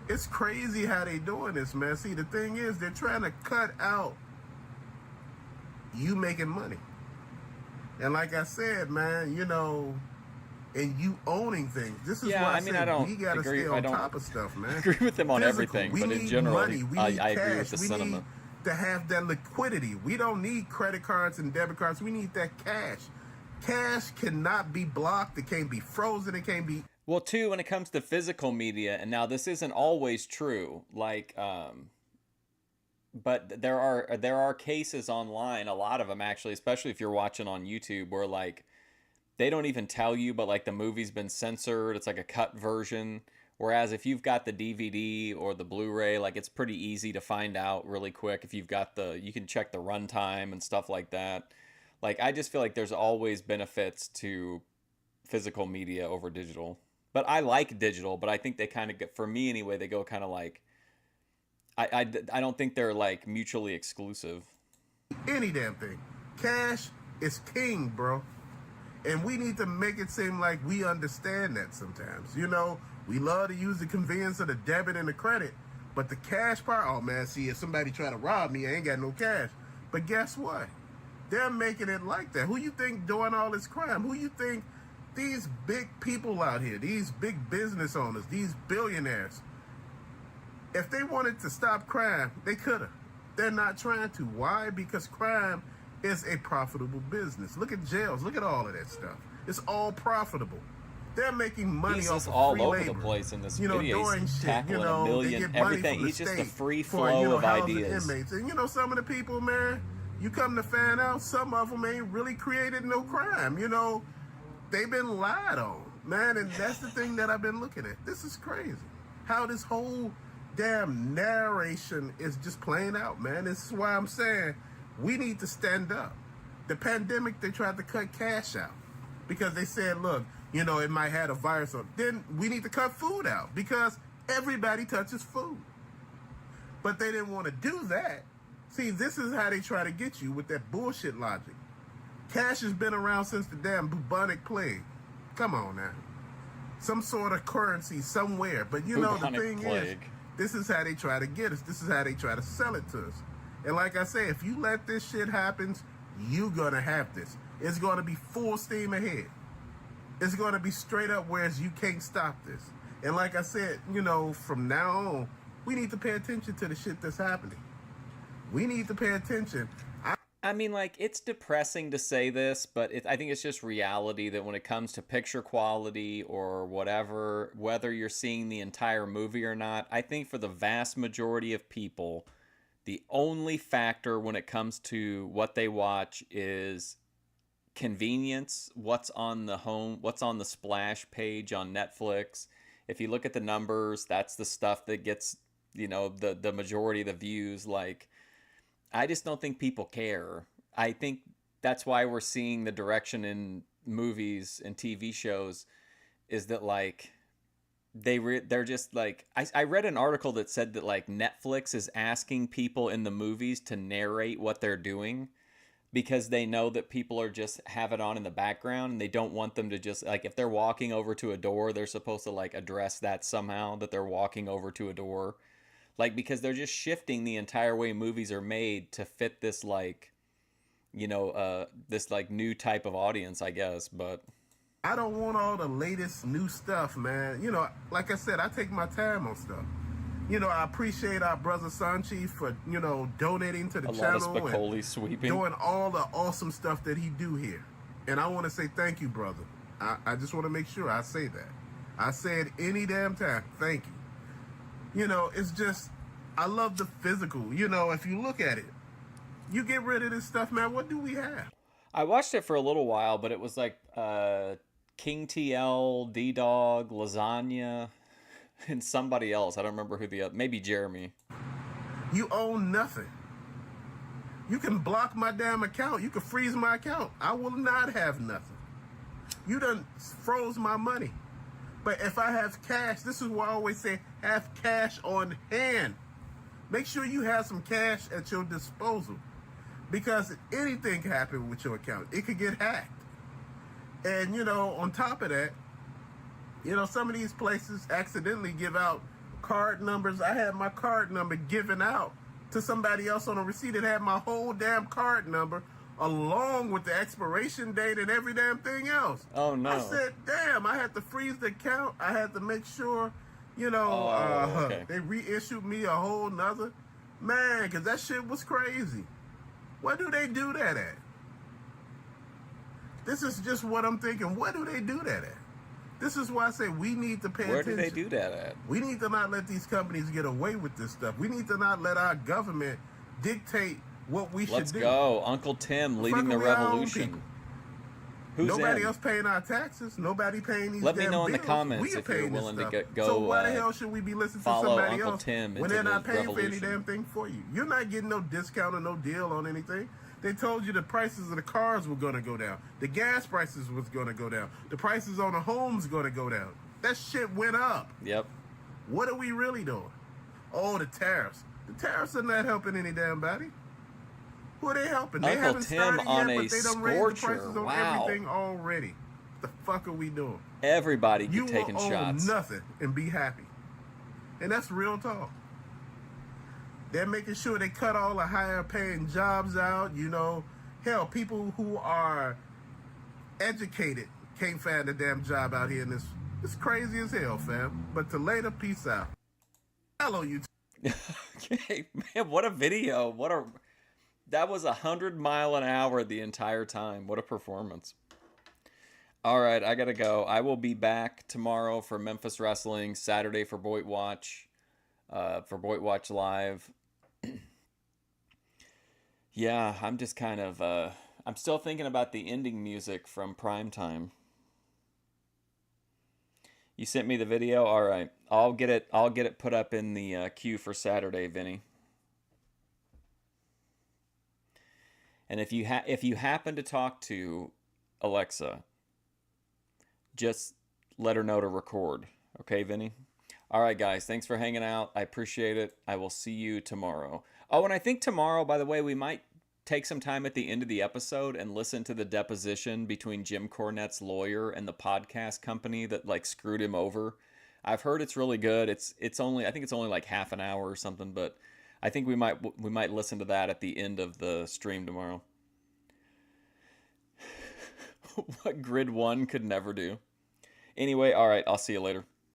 It's crazy how they doing this, man. See, the thing is, they're trying to cut out you making money. And like I said, man, and you owning things. This is Yeah, why I mean, I said don't we gotta agree- stay I on don't top of stuff, man. agree with him on Physical. everything, We but in need general, money. We need I cash. agree with the we sentiment. need to have that liquidity. We don't need credit cards and debit cards. We need that cash. Cash cannot be blocked. It can't be frozen. It can't be. Well, too, when it comes to physical media, and now this isn't always true, like, but there are cases online, a lot of them actually, especially if you're watching on YouTube, where like they don't even tell you, but like the movie's been censored. It's like a cut version. Whereas if you've got the DVD or the Blu-ray, like it's pretty easy to find out really quick. If you've got you can check the runtime and stuff like that. Like, I just feel like there's always benefits to physical media over digital. But I like digital, but I think they kind of get, for me anyway, they go kind of like, I don't think they're like mutually exclusive. Any damn thing. Cash is king, bro. And we need to make it seem like we understand that sometimes. You know, we love to use the convenience of the debit and the credit, but the cash part, oh man, see, if somebody try to rob me, I ain't got no cash. But guess what? They're making it like that. Who you think doing all this crime? Who you think these big people out here, these big business owners, these billionaires, if they wanted to stop crime, they could have. They're not trying to. Why? Because crime is a profitable business. Look at jails. Look at all of that stuff. It's all profitable. They're making money He's off just of all free over labor. the place in this You know, video. doing He's shit. tackling You know, a million, they get money everything. from the He's just a state free for, flow you know, of housing ideas. inmates. And you know, some of the people, man, you come to find out, some of them ain't really created no crime. You know, they've been lied on, man, and that's the thing that I've been looking at. This is crazy. How this whole damn narration is just playing out, man. This is why I'm saying we need to stand up. The pandemic, they tried to cut cash out because they said, look, you know, it might have a virus. Or then we need to cut food out because everybody touches food. But they didn't want to do that. See, this is how they try to get you with that bullshit logic. Cash has been around since the damn bubonic plague. Come on now. Some sort of currency somewhere. But you know, the thing is, this is how they try to get us. This is how they try to sell it to us. And like I say, if you let this shit happen, you're going to have this. It's going to be full steam ahead. It's going to be straight up, whereas you can't stop this. And like I said, you know, from now on, we need to pay attention to the shit that's happening. We need to pay attention. I mean, like, it's depressing to say this, but I think it's just reality that when it comes to picture quality or whatever, whether you're seeing the entire movie or not, I think for the vast majority of people, the only factor when it comes to what they watch is convenience, what's on the splash page on Netflix. If you look at the numbers, that's the stuff that gets, you know, the majority of the views. Like, I just don't think people care. I think that's why we're seeing the direction in movies and TV shows is that, like, they're just like, I read an article that said that, like, Netflix is asking people in the movies to narrate what they're doing because they know that people are just have it on in the background and they don't want them to just, like, if they're walking over to a door, they're supposed to, like, address that somehow, that they're walking over to a door. Like, because they're just shifting the entire way movies are made to fit this, like, you know, this, like, new type of audience, I guess. But I don't want all the latest new stuff, man. You know, like I said, I take my time on stuff. You know, I appreciate our brother Sanchi for, you know, donating to the channel lot of Spicoli sweeping, doing all the awesome stuff that he do here. And I want to say thank you, brother. I just want to make sure I say that. I say it any damn time. Thank you. You know, it's just, I love the physical. You know, if you look at it, you get rid of this stuff, man. What do we have? I watched it for a little while, but it was like King TL, D-Dog, Lasagna, and somebody else. I don't remember who the other, maybe Jeremy. You own nothing. You can block my damn account. You can freeze my account. I will not have nothing. You done froze my money. But if I have cash, this is why I always say have cash on hand. Make sure you have some cash at your disposal. Because anything can happen with your account. It could get hacked. And, you know, on top of that, you know, some of these places accidentally give out card numbers. I had my card number given out to somebody else on a receipt that had my whole damn card number along with the expiration date and every damn thing else. Oh, no. I said, damn, I had to freeze the account. I had to make sure, okay. they reissued me a whole nother. Man, because that shit was crazy. Where do they do that at? This is just what I'm thinking. Where do they do that at? This is why I say we need to pay attention. Where do they do that at? We need to not let these companies get away with this stuff. We need to not let our government dictate what we should do. Let's go. Uncle Tim leading the revolution. Who's Nobody in? else paying our taxes. Nobody paying these Let damn me know in the bills. comments We are if you're paying this willing to stuff. go. So why the hell should we be listening to follow somebody Uncle else Tim when into they're not the paying for any revolution. damn thing for you? You're not getting no discount or no deal on anything. They told you the prices of the cars were going to go down. The gas prices was going to go down. The prices on the homes going to go down. That shit went up. Yep. What are we really doing? Oh, the tariffs. The tariffs are not helping any damn body. Who are they helping? They Uncle haven't Tim started on yet, a but they done raised the scorcher. prices on Wow. everything already. What the fuck are we doing? Everybody You taking will own shots. nothing and be happy. And that's real talk. They're making sure they cut all the higher paying jobs out. Hell, people who are educated can't find a damn job out here in this. It's crazy as hell, fam. But to later, peace out. Hello, you. Okay, man, what a video. That was 100 mile an hour the entire time. What a performance. All right, I gotta go. I will be back tomorrow for Memphis Wrestling, Saturday for Boyd Watch Live. Yeah, I'm just kind of, I'm still thinking about the ending music from Primetime. You sent me the video? All right, I'll get it put up in the queue for Saturday, Vinny. And if you happen to talk to Alexa, just let her know to record. Okay, Vinny? All right, guys. Thanks for hanging out. I appreciate it. I will see you tomorrow. Oh, and I think tomorrow, by the way, we might take some time at the end of the episode and listen to the deposition between Jim Cornette's lawyer and the podcast company that screwed him over. I've heard it's really good. I think it's only like half an hour or something, but I think we might listen to that at the end of the stream tomorrow. What Grid 1 could never do. Anyway, all right, I'll see you later.